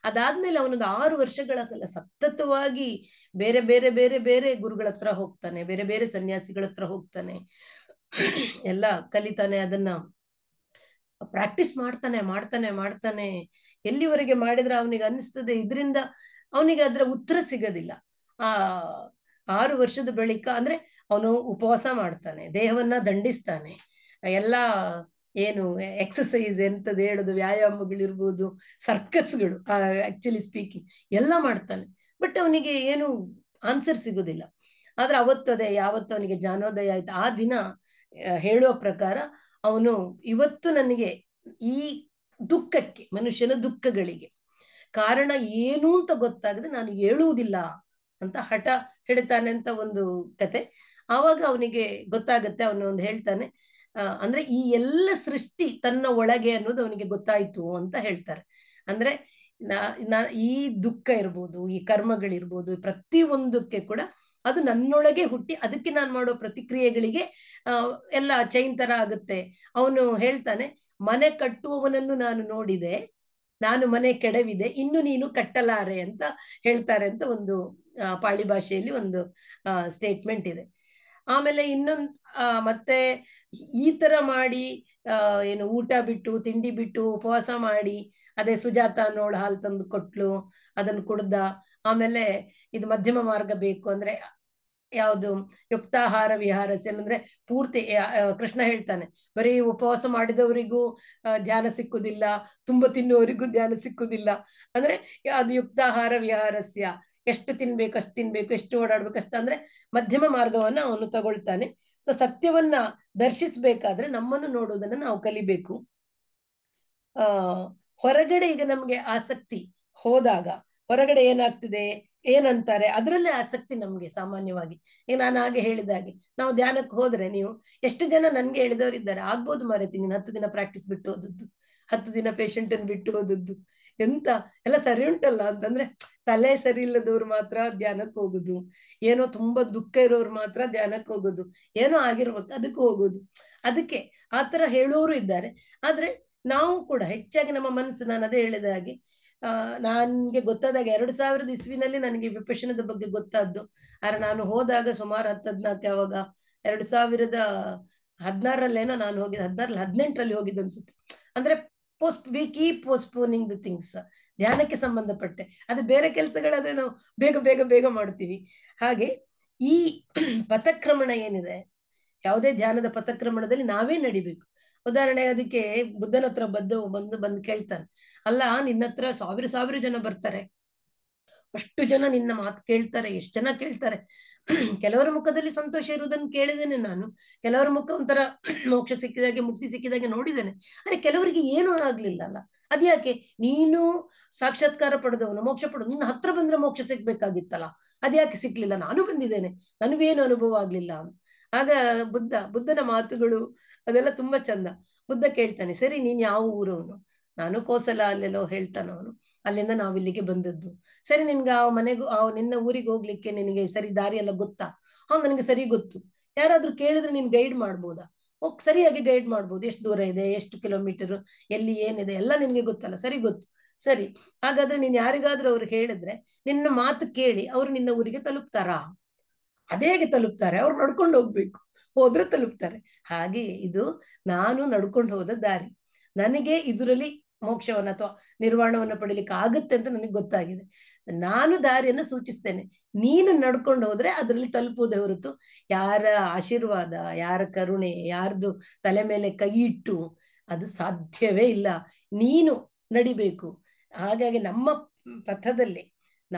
ಅದಾದ್ಮೇಲೆ ಅವನೊಂದು 6 ವರ್ಷಗಳ ಕಾಲ ಸತತವಾಗಿ ಬೇರೆ ಬೇರೆ ಬೇರೆ ಬೇರೆ ಗುರುಗಳ ಹತ್ರ ಹೋಗ್ತಾನೆ, ಬೇರೆ ಬೇರೆ ಸನ್ಯಾಸಿಗಳ ಹತ್ರ ಹೋಗ್ತಾನೆ, ಎಲ್ಲ ಕಲಿತಾನೆ, ಅದನ್ನ ಪ್ರಾಕ್ಟೀಸ್ ಮಾಡ್ತಾನೆ ಮಾಡ್ತಾನೆ ಮಾಡ್ತಾನೆ. ಎಲ್ಲಿವರೆಗೆ ಮಾಡಿದ್ರೆ ಅವನಿಗೆ ಅನಿಸ್ತದೆ ಇದರಿಂದ ಅವನಿಗೆ ಅದರ ಉತ್ತರ ಸಿಗೋದಿಲ್ಲ. 6 ವರ್ಷದ ಬಳಿಕ ಅಂದ್ರೆ ಅವನು ಉಪವಾಸ ಮಾಡ್ತಾನೆ, ದೇಹವನ್ನ ದಂಡಿಸ್ತಾನೆ, ಎಲ್ಲ ಏನು ಎಕ್ಸಸೈಸ್ ಎಂತದ್ದು ಹೇಳುದು, ವ್ಯಾಯಾಮಗಳಿರ್ಬೋದು, ಸರ್ಕಸ್ಗಳು ಆಕ್ಚುಲಿ ಸ್ಪೀಕಿಂಗ್ ಎಲ್ಲ ಮಾಡ್ತಾನೆ. ಬಟ್ ಅವನಿಗೆ ಏನು ಆನ್ಸರ್ ಸಿಗುದಿಲ್ಲ. ಆದ್ರೆ ಯಾವತ್ತು ಅವನಿಗೆ ಜ್ಞಾನೋದಯ ಆಯ್ತು ಆ ದಿನ ಹೇಳುವ ಪ್ರಕಾರ ಅವನು ಇವತ್ತು ನನಗೆ ಈ ದುಃಖಕ್ಕೆ, ಮನುಷ್ಯನ ದುಃಖಗಳಿಗೆ ಕಾರಣ ಏನು ಅಂತ ಗೊತ್ತಾಗದೆ ನಾನು ಹೇಳುವುದಿಲ್ಲ ಅಂತ ಹಠ ಹಿಡಿತಾನೆ ಅಂತ ಒಂದು ಕತೆ. ಆವಾಗ ಅವನಿಗೆ ಗೊತ್ತಾಗತ್ತೆ, ಅವನು ಒಂದು ಹೇಳ್ತಾನೆ, ಅಂದ್ರೆ ಈ ಎಲ್ಲ ಸೃಷ್ಟಿ ತನ್ನ ಒಳಗೆ ಅನ್ನೋದು ಅವನಿಗೆ ಗೊತ್ತಾಯ್ತು ಅಂತ ಹೇಳ್ತಾರೆ. ಅಂದ್ರೆ ಈ ದುಃಖ ಇರ್ಬೋದು, ಈ ಕರ್ಮಗಳಿರ್ಬೋದು, ಪ್ರತಿಯೊಂದಕ್ಕೆ ಕೂಡ ಅದು ನನ್ನೊಳಗೆ ಹುಟ್ಟಿ ಅದಕ್ಕೆ ನಾನು ಮಾಡೋ ಪ್ರತಿಕ್ರಿಯೆಗಳಿಗೆ ಎಲ್ಲ ಚೈನ್ ತರ ಆಗುತ್ತೆ. ಅವನು ಹೇಳ್ತಾನೆ, ಮನೆ ಕಟ್ಟುವವನನ್ನು ನಾನು ನೋಡಿದೆ, ನಾನು ಮನೆ ಕೆಡವಿದೆ, ಇನ್ನು ನೀನು ಕಟ್ಟಲಾರೆ ಅಂತ ಹೇಳ್ತಾರೆ ಅಂತ ಒಂದು ಪಾಳಿ ಭಾಷೆಯಲ್ಲಿ ಒಂದು ಸ್ಟೇಟ್ಮೆಂಟ್ ಇದೆ. ಆಮೇಲೆ ಇನ್ನೊಂದು ಮತ್ತೆ ಈ ತರ ಮಾಡಿ ಏನು ಊಟ ಬಿಟ್ಟು ತಿಂಡಿ ಬಿಟ್ಟು ಉಪವಾಸ ಮಾಡಿ, ಅದೇ ಸುಜಾತ ಅನ್ನೋಳು ಹಾಲು ತಂದು ಕೊಟ್ಲು, ಅದನ್ನು ಕುಡ್ದ. ಆಮೇಲೆ ಇದು ಮಧ್ಯಮ ಮಾರ್ಗ ಬೇಕು ಅಂದ್ರೆ ಯಾವುದು ಯುಕ್ತಾಹಾರ ವಿಹಾರಸ್ಯ ಅಂದ್ರೆ ಪೂರ್ತಿ ಕೃಷ್ಣ ಹೇಳ್ತಾನೆ, ಬರೀ ಉಪವಾಸ ಮಾಡಿದವರಿಗೂ ಧ್ಯಾನ ಸಿಕ್ಕುದಿಲ್ಲ, ತುಂಬ ತಿನ್ನುವವರಿಗೂ ಧ್ಯಾನ ಸಿಕ್ಕುದಿಲ್ಲ. ಅಂದ್ರೆ ಅದು ಯುಕ್ತಾಹಾರ ವಿಹಾರಸ್ಯ, ಎಷ್ಟು ತಿನ್ಬೇಕು ಅಷ್ಟು ತಿನ್ಬೇಕು, ಎಷ್ಟು ಓಡಾಡ್ಬೇಕು ಅಷ್ಟು, ಅಂದ್ರೆ ಮಧ್ಯಮ ಮಾರ್ಗವನ್ನ ಅವನು ತಗೊಳ್ತಾನೆ. ಸೊ ಸತ್ಯವನ್ನ ದರ್ಶಿಸ್ಬೇಕಾದ್ರೆ ನಮ್ಮನ್ನು ನೋಡುವುದನ್ನ ನಾವು ಕಲಿಬೇಕು. ಹೊರಗಡೆ ಈಗ ನಮ್ಗೆ ಆಸಕ್ತಿ ಹೋದಾಗ ಹೊರಗಡೆ ಏನಾಗ್ತಿದೆ, ಏನಂತಾರೆ, ಅದರಲ್ಲೇ ಆಸಕ್ತಿ ನಮ್ಗೆ ಸಾಮಾನ್ಯವಾಗಿ. ಈಗ ನಾನು ಹಾಗೆ ಹೇಳಿದಾಗೆ, ನಾವು ಧ್ಯಾನಕ್ಕೆ ಹೋದ್ರೆ ನೀವು ಎಷ್ಟು ಜನ ನನ್ಗೆ ಹೇಳಿದವರಿದ್ದಾರೆ, ಆಗ್ಬೋದು ಮಾರೈತಿ ನೀನು 10 ದಿನ ಪ್ರಾಕ್ಟೀಸ್ ಬಿಟ್ಟು ಹೋದದ್ದು, 10 ದಿನ ಪೇಷಂಟ್ ಅನ್ನು ಬಿಟ್ಟು ಹೋದದ್ದು, ಎಂತ ಎಲ್ಲ ಸರಿ ಉಂಟಲ್ಲ ಅಂತಂದ್ರೆ, ತಲೆ ಸರಿ ಇಲ್ಲದವ್ರು ಮಾತ್ರ ಧ್ಯಾನಕ್ಕೆ ಹೋಗುದು, ಏನೋ ತುಂಬಾ ದುಃಖ ಇರೋರು ಮಾತ್ರ ಧ್ಯಾನಕ್ಕೆ ಹೋಗೋದು, ಏನೋ ಆಗಿರ್ಬೇಕು ಅದಕ್ಕೆ ಹೋಗೋದು. ಅದಕ್ಕೆ ಆತರ ಹೇಳೋರು ಇದ್ದಾರೆ. ಆದ್ರೆ ನಾವು ಕೂಡ ಹೆಚ್ಚಾಗಿ ನಮ್ಮ ಮನಸ್ಸು, ನಾನು ಅದೇ ಹೇಳಿದ ಹಾಗೆ, ನನ್ಗೆ ಗೊತ್ತಾದಾಗ 2000 ಇಸ್ವಿನಲ್ಲಿ ನನಗೆ ವಿಪಶ್ಯನದ ಬಗ್ಗೆ ಗೊತ್ತಾದ್ದು. ಆದ್ರೆ ನಾನು ಹೋದಾಗ ಸುಮಾರು 10-14 ಯಾವಾಗ 2016ರಲ್ಲೇನೋ ನಾನು ಹೋಗಿದ್ದೆ, 18ರಲ್ಲಿ ಹೋಗಿದ್ದು ಅನ್ಸುತ್ತೆ. ಅಂದ್ರೆ we keep postponing the things. ಧ್ಯಾನಕ್ಕೆ ಸಂಬಂಧಪಟ್ಟೆ, ಅದು ಬೇರೆ ಕೆಲಸಗಳಾದ್ರೆ ನಾವು ಬೇಗ ಬೇಗ ಬೇಗ ಮಾಡ್ತೀವಿ. ಹಾಗೆ ಈ ಪಥಕ್ರಮಣ ಏನಿದೆ, ಯಾವುದೇ ಧ್ಯಾನದ ಪಥಕ್ರಮಣದಲ್ಲಿ ನಾವೇ ನಡಿಬೇಕು. ಉದಾಹರಣೆ ಅದಕ್ಕೆ ಬುದ್ಧನ ಹತ್ರ ಬಂದು ಕೇಳ್ತಾನೆ, ಅಲ್ಲ ನಿನ್ನ ಹತ್ರ 1000 ಜನ ಬರ್ತಾರೆ, ಅಷ್ಟು ಜನ ನಿನ್ನ ಮಾತು ಕೇಳ್ತಾರೆ, ಎಷ್ಟು ಜನ ಕೇಳ್ತಾರೆ, ಕೆಲವರ ಮುಖದಲ್ಲಿ ಸಂತೋಷ ಇರುವುದನ್ನು ಕೇಳಿದ್ದೇನೆ ನಾನು, ಕೆಲವರ ಮುಖ ಒಂಥರ ಮೋಕ್ಷ ಸಿಕ್ಕಿದಾಗೆ ಮುಕ್ತಿ ಸಿಕ್ಕಿದಾಗೆ ನೋಡಿದ್ದೇನೆ, ಅರೆ ಕೆಲವರಿಗೆ ಏನೂ ಆಗ್ಲಿಲ್ಲ ಅಲ್ಲ, ಅದ್ಯಾಕೆ ನೀನು ಸಾಕ್ಷಾತ್ಕಾರ ಪಡೆದವನು, ಮೋಕ್ಷ ಪಡೆದು ನಿನ್ನ ಹತ್ರ ಬಂದ್ರೆ ಮೋಕ್ಷ ಸಿಗ್ಬೇಕಾಗಿತ್ತಲ್ಲ, ಅದ್ಯಾಕೆ ಸಿಕ್ಲಿಲ್ಲ, ನಾನು ಬಂದಿದ್ದೇನೆ, ನನಗೇನು ಅನುಭವ ಆಗ್ಲಿಲ್ಲ. ಆಗ ಬುದ್ಧನ ಮಾತುಗಳು ಅದೆಲ್ಲ ತುಂಬಾ ಚಂದ. ಬುದ್ಧ ಕೇಳ್ತಾನೆ, ಸರಿ ನೀನ್ ಯಾವ ಊರವನು? ನಾನು ಕೋಸಲ ಅಲ್ಲೆಲ್ಲೋ ಹೇಳ್ತಾನವನು, ಅಲ್ಲಿಂದ ನಾವಿಲ್ಲಿಗೆ ಬಂದದ್ದು. ಸರಿ ನಿನ್ಗೆ ಆ ಮನೆಗೂ ನಿನ್ನ ಊರಿಗೆ ಹೋಗ್ಲಿಕ್ಕೆ ನಿನಗೆ ಸರಿ ದಾರಿ ಎಲ್ಲ ಗೊತ್ತಾ? ನನಗೆ ಸರಿ ಗೊತ್ತು. ಯಾರಾದ್ರೂ ಕೇಳಿದ್ರೆ ನೀನ್ ಗೈಡ್ ಮಾಡ್ಬೋದಾ? ಸರಿಯಾಗಿ ಗೈಡ್ ಮಾಡ್ಬೋದು, ಎಷ್ಟು ದೂರ ಇದೆ, ಎಷ್ಟು ಕಿಲೋಮೀಟರ್, ಎಲ್ಲಿ ಏನಿದೆ ಎಲ್ಲ ನಿನ್ಗೆ ಗೊತ್ತಲ್ಲ? ಸರಿ ಗೊತ್ತು. ಸರಿ, ಹಾಗಾದ್ರೆ ನೀನ್ ಯಾರಿಗಾದ್ರೂ ಅವ್ರು ಹೇಳಿದ್ರೆ ನಿನ್ನ ಮಾತು ಕೇಳಿ ಅವ್ರು ನಿನ್ನ ಊರಿಗೆ ತಲುಪ್ತಾರಾ? ಅದೇಗೆ ತಲುಪ್ತಾರೆ? ಅವ್ರು ನಡ್ಕೊಂಡು ಹೋಗ್ಬೇಕು, ಹೋದ್ರೆ ತಲುಪ್ತಾರೆ. ಹಾಗೆ ಇದು ನಾನು ನಡ್ಕೊಂಡು ಹೋದ ದಾರಿ, ನನಗೆ ಇದರಲ್ಲಿ ಮೋಕ್ಷವನ್ನ ಅಥವಾ ನಿರ್ವಾಣವನ್ನ ಪಡಿಲಿಕ್ಕೆ ಆಗುತ್ತೆ ಅಂತ ನನಗೆ ಗೊತ್ತಾಗಿದೆ. ನಾನು ದಾರಿಯನ್ನು ಸೂಚಿಸ್ತೇನೆ, ನೀನು ನಡ್ಕೊಂಡು ಹೋದ್ರೆ ಅದರಲ್ಲಿ ತಲುಪುವುದೇ ಹೊರತು ಯಾರ ಆಶೀರ್ವಾದ, ಯಾರ ಕರುಣೆ, ಯಾರ್ದು ತಲೆ ಮೇಲೆ ಕೈ ಇಟ್ಟು ಅದು ಸಾಧ್ಯವೇ ಇಲ್ಲ. ನೀನು ನಡಿಬೇಕು. ಹಾಗಾಗಿ ನಮ್ಮ ಪಥದಲ್ಲಿ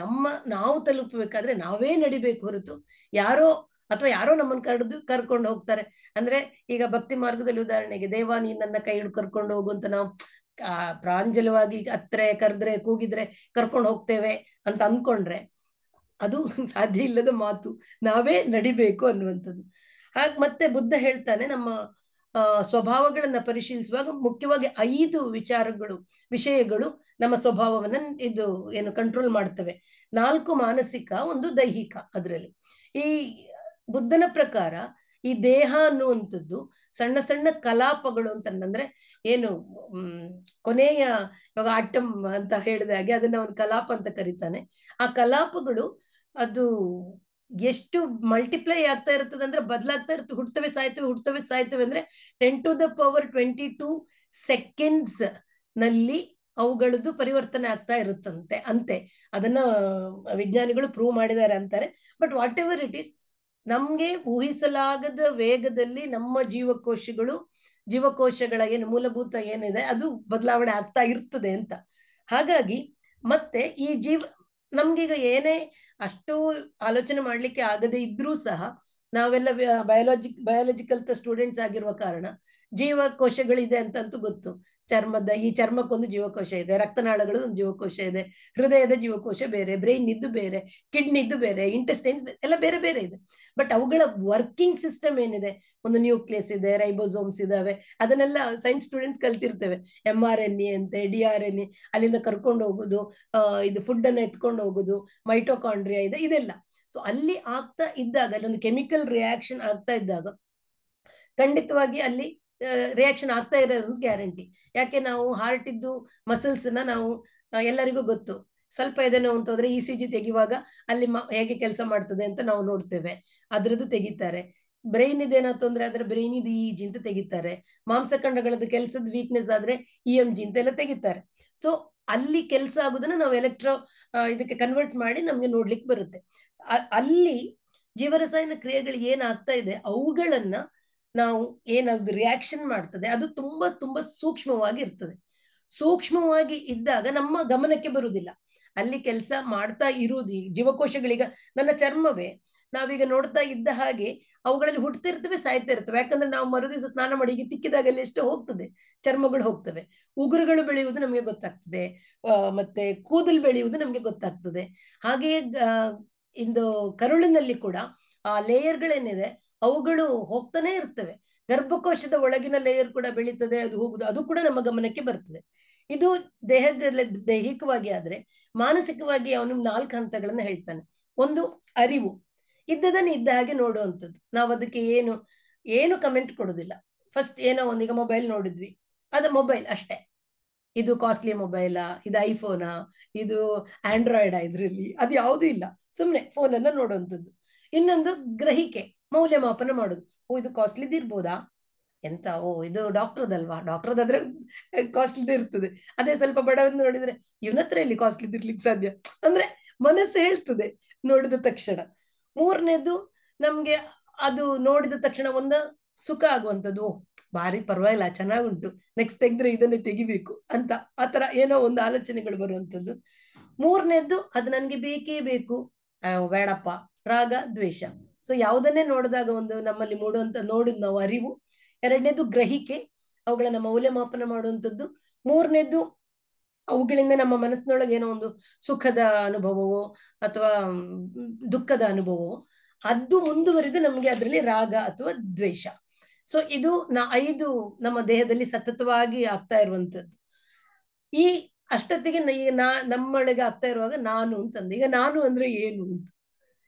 ನಾವು ತಲುಪಬೇಕಾದ್ರೆ ನಾವೇ ನಡಿಬೇಕು ಹೊರತು ಯಾರೋ ಅಥವಾ ಯಾರೋ ನಮ್ಮನ್ನು ಕರ್ಕೊಂಡು ಹೋಗ್ತಾರೆ. ಅಂದ್ರೆ ಈಗ ಭಕ್ತಿ ಮಾರ್ಗದಲ್ಲಿ ಉದಾಹರಣೆಗೆ ದೇವ ನೀನ್ ನನ್ನ ಕೈ ಹಿಡ್ದು ಕರ್ಕೊಂಡು ಹೋಗು ಅಂತ ನಾವು ಪ್ರಾಂಜಲವಾಗಿ ಹತ್ರ ಕರೆದ್ರೆ ಕೂಗಿದ್ರೆ ಕರ್ಕೊಂಡು ಹೋಗ್ತೇವೆ ಅಂತ ಅನ್ಕೊಂಡ್ರೆ ಅದು ಸಾಧ್ಯ ಇಲ್ಲದ ಮಾತು. ನಾವೇ ನಡಿಬೇಕು ಅನ್ನುವಂಥದ್ದು. ಹಾಗೆ ಮತ್ತೆ ಬುದ್ಧ ಹೇಳ್ತಾನೆ, ನಮ್ಮ ಸ್ವಭಾವಗಳನ್ನ ಪರಿಶೀಲಿಸುವಾಗ ಮುಖ್ಯವಾಗಿ 5 ವಿಷಯಗಳು ನಮ್ಮ ಸ್ವಭಾವವನ್ನ ಇದು ಏನು ಕಂಟ್ರೋಲ್ ಮಾಡ್ತವೆ. 4 ಮಾನಸಿಕ, 1 ದೈಹಿಕ. ಅದರಲ್ಲಿ ಈ ಬುದ್ಧನ ಪ್ರಕಾರ ಈ ದೇಹ ಅನ್ನುವಂಥದ್ದು ಸಣ್ಣ ಸಣ್ಣ ಕಲಾಪಗಳು ಅಂತಂದ್ರೆ ಏನು ಕೊನೆಯ ಇವಾಗ ಆಟಮ್ ಅಂತ ಹೇಳಿದ ಹಾಗೆ ಅದನ್ನ ಅವನು ಕಲಾಪ ಅಂತ ಕರೀತಾನೆ. ಆ ಕಲಾಪಗಳು ಅದು ಎಷ್ಟು ಮಲ್ಟಿಪ್ಲೈ ಆಗ್ತಾ ಇರ್ತದೆ ಅಂದ್ರೆ ಬದಲಾಗ್ತಾ ಇರ್ತದೆ. ಹುಡ್ತವೆ ಸಾಯ್ತವೆ ಅಂದ್ರೆ 10⁻22 ಸೆಕೆಂಡ್ಸ್ ನಲ್ಲಿ ಅವುಗಳದ್ದು ಪರಿವರ್ತನೆ ಆಗ್ತಾ ಇರುತ್ತಂತೆ. ಅಂತೆ ಅದನ್ನ ವಿಜ್ಞಾನಿಗಳು ಪ್ರೂವ್ ಮಾಡಿದ್ದಾರೆ ಅಂತಾರೆ. But what ever it is, ನಮ್ಗೆ ಊಹಿಸಲಾಗದ ವೇಗದಲ್ಲಿ ನಮ್ಮ ಜೀವಕೋಶಗಳ ಏನು ಮೂಲಭೂತ ಏನಿದೆ ಅದು ಬದಲಾವಣೆ ಆಗ್ತಾ ಇರ್ತದೆ ಅಂತ. ಹಾಗಾಗಿ ಮತ್ತೆ ಈ ನಮ್ಗೀಗ ಏನೇ ಅಷ್ಟು ಆಲೋಚನೆ ಮಾಡ್ಲಿಕ್ಕೆ ಆಗದೆ ಇದ್ರೂ ಸಹ ನಾವೆಲ್ಲ ಬಯಾಲಜಿಕಲ್ ಸ್ಟೂಡೆಂಟ್ಸ್ ಆಗಿರುವ ಕಾರಣ ಜೀವಕೋಶಗಳಿದೆ ಅಂತಂತೂ ಗೊತ್ತು. ಈ ಚರ್ಮಕ್ಕೊಂದು ಜೀವಕೋಶ ಇದೆ, ರಕ್ತನಾಳಗಳು ಒಂದು ಜೀವಕೋಶ ಇದೆ, ಹೃದಯದ ಜೀವಕೋಶ ಬೇರೆ, ಬ್ರೈನ್ ಇದ್ದು ಬೇರೆ, ಕಿಡ್ನಿ ಇದ್ದು ಬೇರೆ, ಇಂಟೆಸ್ಟೈನ್ಸ್ ಎಲ್ಲ ಬೇರೆ ಬೇರೆ ಇದೆ. ಬಟ್ ಅವುಗಳ ವರ್ಕಿಂಗ್ ಸಿಸ್ಟಮ್ ಏನಿದೆ, ಒಂದು ನ್ಯೂಕ್ಲಿಯಸ್ ಇದೆ, ರೈಬೋಸೋಮ್ಸ್ ಇದಾವೆ, ಅದನ್ನೆಲ್ಲ ಸೈನ್ಸ್ ಸ್ಟೂಡೆಂಟ್ಸ್ ಕಲ್ತಿರ್ತೇವೆ. mRNA ಅಂತೆ, DRNA, ಅಲ್ಲಿಂದ ಕರ್ಕೊಂಡು ಹೋಗುದು, ಇದು ಫುಡ್ ಅನ್ನ ಎತ್ಕೊಂಡು ಹೋಗುದು, ಮೈಟೋಕಾಂಡ್ರಿಯಾ ಇದೆ, ಇದೆಲ್ಲ. ಸೊ ಅಲ್ಲಿ ಆಗ್ತಾ ಇದ್ದಾಗ, ಅಲ್ಲೊಂದು ಕೆಮಿಕಲ್ ರಿಯಾಕ್ಷನ್ ಆಗ್ತಾ ಇದ್ದಾಗ ಖಂಡಿತವಾಗಿ ಅಲ್ಲಿ ರಿಯಾಕ್ಷನ್ ಆಗ್ತಾ ಇರೋದು ಗ್ಯಾರಂಟಿ. ಯಾಕೆ ನಾವು ಹಾರ್ಟ್ ಇದ್ದು ಮಸಲ್ಸ್ ನ ನಾವು ಎಲ್ಲರಿಗೂ ಗೊತ್ತು. ಸ್ವಲ್ಪ ಇದನ್ನು ಅಂತಂದ್ರೆ ECG ತೆಗೆಯುವಾಗ ಅಲ್ಲಿ ಹೇಗೆ ಕೆಲಸ ಮಾಡ್ತದೆ ಅಂತ ನಾವು ನೋಡ್ತೇವೆ, ಅದ್ರದ್ದು ತೆಗಿತಾರೆ. ಬ್ರೈನ್ ಇದೇನಾಯ್ತು ಅಂದ್ರೆ ಅದ್ರ ಬ್ರೈನ್ ಇದು EEG ಅಂತ ತೆಗಿತಾರೆ. ಮಾಂಸಖಂಡಗಳದ್ದು ಕೆಲಸದ ವೀಕ್ನೆಸ್ ಆದ್ರೆ EMG ಅಂತ ಎಲ್ಲ ತೆಗಿತಾರೆ. ಸೊ ಅಲ್ಲಿ ಕೆಲಸ ಆಗುದನ್ನ ನಾವು ಇದಕ್ಕೆ ಕನ್ವರ್ಟ್ ಮಾಡಿ ನಮ್ಗೆ ನೋಡ್ಲಿಕ್ಕೆ ಬರುತ್ತೆ. ಅಲ್ಲಿ ಜೀವರಸಾಯನ ಕ್ರಿಯೆಗಳು ಏನಾಗ್ತಾ ಇದೆ ಅವುಗಳನ್ನ ನಾವು ಏನಾದ್ರು ರಿಯಾಕ್ಷನ್ ಮಾಡ್ತದೆ, ಅದು ತುಂಬಾ ತುಂಬಾ ಸೂಕ್ಷ್ಮವಾಗಿ ಇರ್ತದೆ. ಸೂಕ್ಷ್ಮವಾಗಿ ಇದ್ದಾಗ ನಮ್ಮ ಗಮನಕ್ಕೆ ಬರುವುದಿಲ್ಲ. ಅಲ್ಲಿ ಕೆಲಸ ಮಾಡ್ತಾ ಇರುವುದು ಜೀವಕೋಶಗಳೀಗ ನನ್ನ ಚರ್ಮವೇ ನಾವೀಗ ನೋಡ್ತಾ ಇದ್ದ ಹಾಗೆ ಅವುಗಳಲ್ಲಿ ಹುಟ್ಟುತ್ತಿರ್ತವೆ, ಸಾಯ್ತಾ ಇರ್ತವೆ. ಯಾಕಂದ್ರೆ ನಾವು ಮರುದಿವಸ ಸ್ನಾನ ಮಾಡಿ ಈಗ ತಿಕ್ಕಿದಾಗಲ್ಲಿ ಎಷ್ಟೋ ಹೋಗ್ತದೆ, ಚರ್ಮಗಳು ಹೋಗ್ತವೆ. ಉಗುರುಗಳು ಬೆಳೆಯುವುದು ನಮಗೆ ಗೊತ್ತಾಗ್ತದೆ, ಮತ್ತೆ ಕೂದಲು ಬೆಳೆಯುವುದು ನಮ್ಗೆ ಗೊತ್ತಾಗ್ತದೆ. ಹಾಗೆಯೇ ಇಂದು ಕರುಳಿನಲ್ಲಿ ಕೂಡ ಆ ಲೇಯರ್ಗಳೇನಿದೆ ಅವುಗಳು ಹೋಗ್ತಾನೆ ಇರ್ತವೆ. ಗರ್ಭಕೋಶದ ಒಳಗಿನ ಲೇಯರ್ ಕೂಡ ಬೆಳೀತದೆ, ಅದು ಹೋಗುದು, ಅದು ಕೂಡ ನಮ್ಮ ಗಮನಕ್ಕೆ ಬರ್ತದೆ. ಇದು ದೈಹಿಕವಾಗಿ. ಆದ್ರೆ ಮಾನಸಿಕವಾಗಿ ಅವನು 4 ಹಂತಗಳನ್ನ ಹೇಳ್ತಾನೆ. ಒಂದು ಅರಿವು, ಇದ್ದದನ್ನು ಇದ್ದ ಹಾಗೆ ನೋಡುವಂಥದ್ದು. ನಾವು ಅದಕ್ಕೆ ಏನು ಕಮೆಂಟ್ ಕೊಡುದಿಲ್ಲ. ಫಸ್ಟ್ ಏನೋ ಒಂದೀಗ ಮೊಬೈಲ್ ನೋಡಿದ್ವಿ, ಅದು ಮೊಬೈಲ್ ಅಷ್ಟೇ. ಇದು ಕಾಸ್ಟ್ಲಿ ಮೊಬೈಲಾ, ಇದು ಐಫೋನಾ, ಇದು ಆಂಡ್ರಾಯ್ಡಾ, ಇದ್ರಲ್ಲಿ ಅದು ಯಾವುದೂ ಇಲ್ಲ, ಸುಮ್ನೆ ಫೋನನ್ನ ನೋಡುವಂಥದ್ದು. ಇನ್ನೊಂದು ಗ್ರಹಿಕೆ, ಮೌಲ್ಯಮಾಪನ ಮಾಡೋದು. ಇದು ಕಾಸ್ಟ್ಲಿದ್ ಇರ್ಬೋದಾ, ಎಂತ ಇದು ಡಾಕ್ಟರ್ದಲ್ವಾ, ಡಾಕ್ಟರ್ದಾದ್ರೆ ಕಾಸ್ಟ್ಲಿದ್ ಇರ್ತದೆ. ಅದೇ ಸ್ವಲ್ಪ ಬಡವನ್ ನೋಡಿದ್ರೆ ಇವನತ್ರ ಇಲ್ಲಿ ಕಾಸ್ಟ್ಲಿದ್ ಇರ್ಲಿಕ್ಕೆ ಸಾಧ್ಯ ಅಂದ್ರೆ ಮನಸ್ಸು ಹೇಳ್ತದೆ ನೋಡಿದ ತಕ್ಷಣ. 3ನೇದು ನಮ್ಗೆ ಅದು ನೋಡಿದ ತಕ್ಷಣ ಒಂದು ಸುಖ ಆಗುವಂಥದ್ದು, ಭಾರಿ ಪರವಾಗಿಲ್ಲ, ಚೆನ್ನಾಗುಂಟು, ನೆಕ್ಸ್ಟ್ ತೆಗೆದ್ರೆ ಇದನ್ನೇ ತೆಗಿಬೇಕು ಅಂತ ಆತರ ಏನೋ ಒಂದು ಆಲೋಚನೆಗಳು ಬರುವಂಥದ್ದು. 3ನೇದ್ದು ಅದು ನನ್ಗೆ ಬೇಕೇ ಬೇಕು, ಬೇಡಪ್ಪ, ರಾಗ ದ್ವೇಷ. ಸೊ ಯಾವುದನ್ನೇ ನೋಡಿದಾಗ ಒಂದು ನಮ್ಮಲ್ಲಿ ನೋಡಿದ್ ನಾವು ಅರಿವು. 2ನೇದು ಗ್ರಹಿಕೆ, ಅವುಗಳನ್ನ ಮೌಲ್ಯಮಾಪನ ಮಾಡುವಂಥದ್ದು. 3ನೇದು ಅವುಗಳಿಂದ ನಮ್ಮ ಮನಸ್ಸಿನೊಳಗೆ ಏನೋ ಒಂದು ಸುಖದ ಅನುಭವವೋ ಅಥವಾ ದುಃಖದ ಅನುಭವವೋ ಅದು ಮುಂದುವರಿದು ನಮ್ಗೆ ಅದರಲ್ಲಿ ರಾಗ ಅಥವಾ ದ್ವೇಷ. ಸೊ ಇದು 5 ನಮ್ಮ ದೇಹದಲ್ಲಿ ಸತತವಾಗಿ ಆಗ್ತಾ ಇರುವಂತದ್ದು. ಈ ಅಷ್ಟೊತ್ತಿಗೆ ನಮ್ಮೊಳಗೆ ಆಗ್ತಾ ಇರುವಾಗ ನಾನು ಅಂತಂದು, ಈಗ ನಾನು ಅಂದ್ರೆ ಏನು ಅಂತ,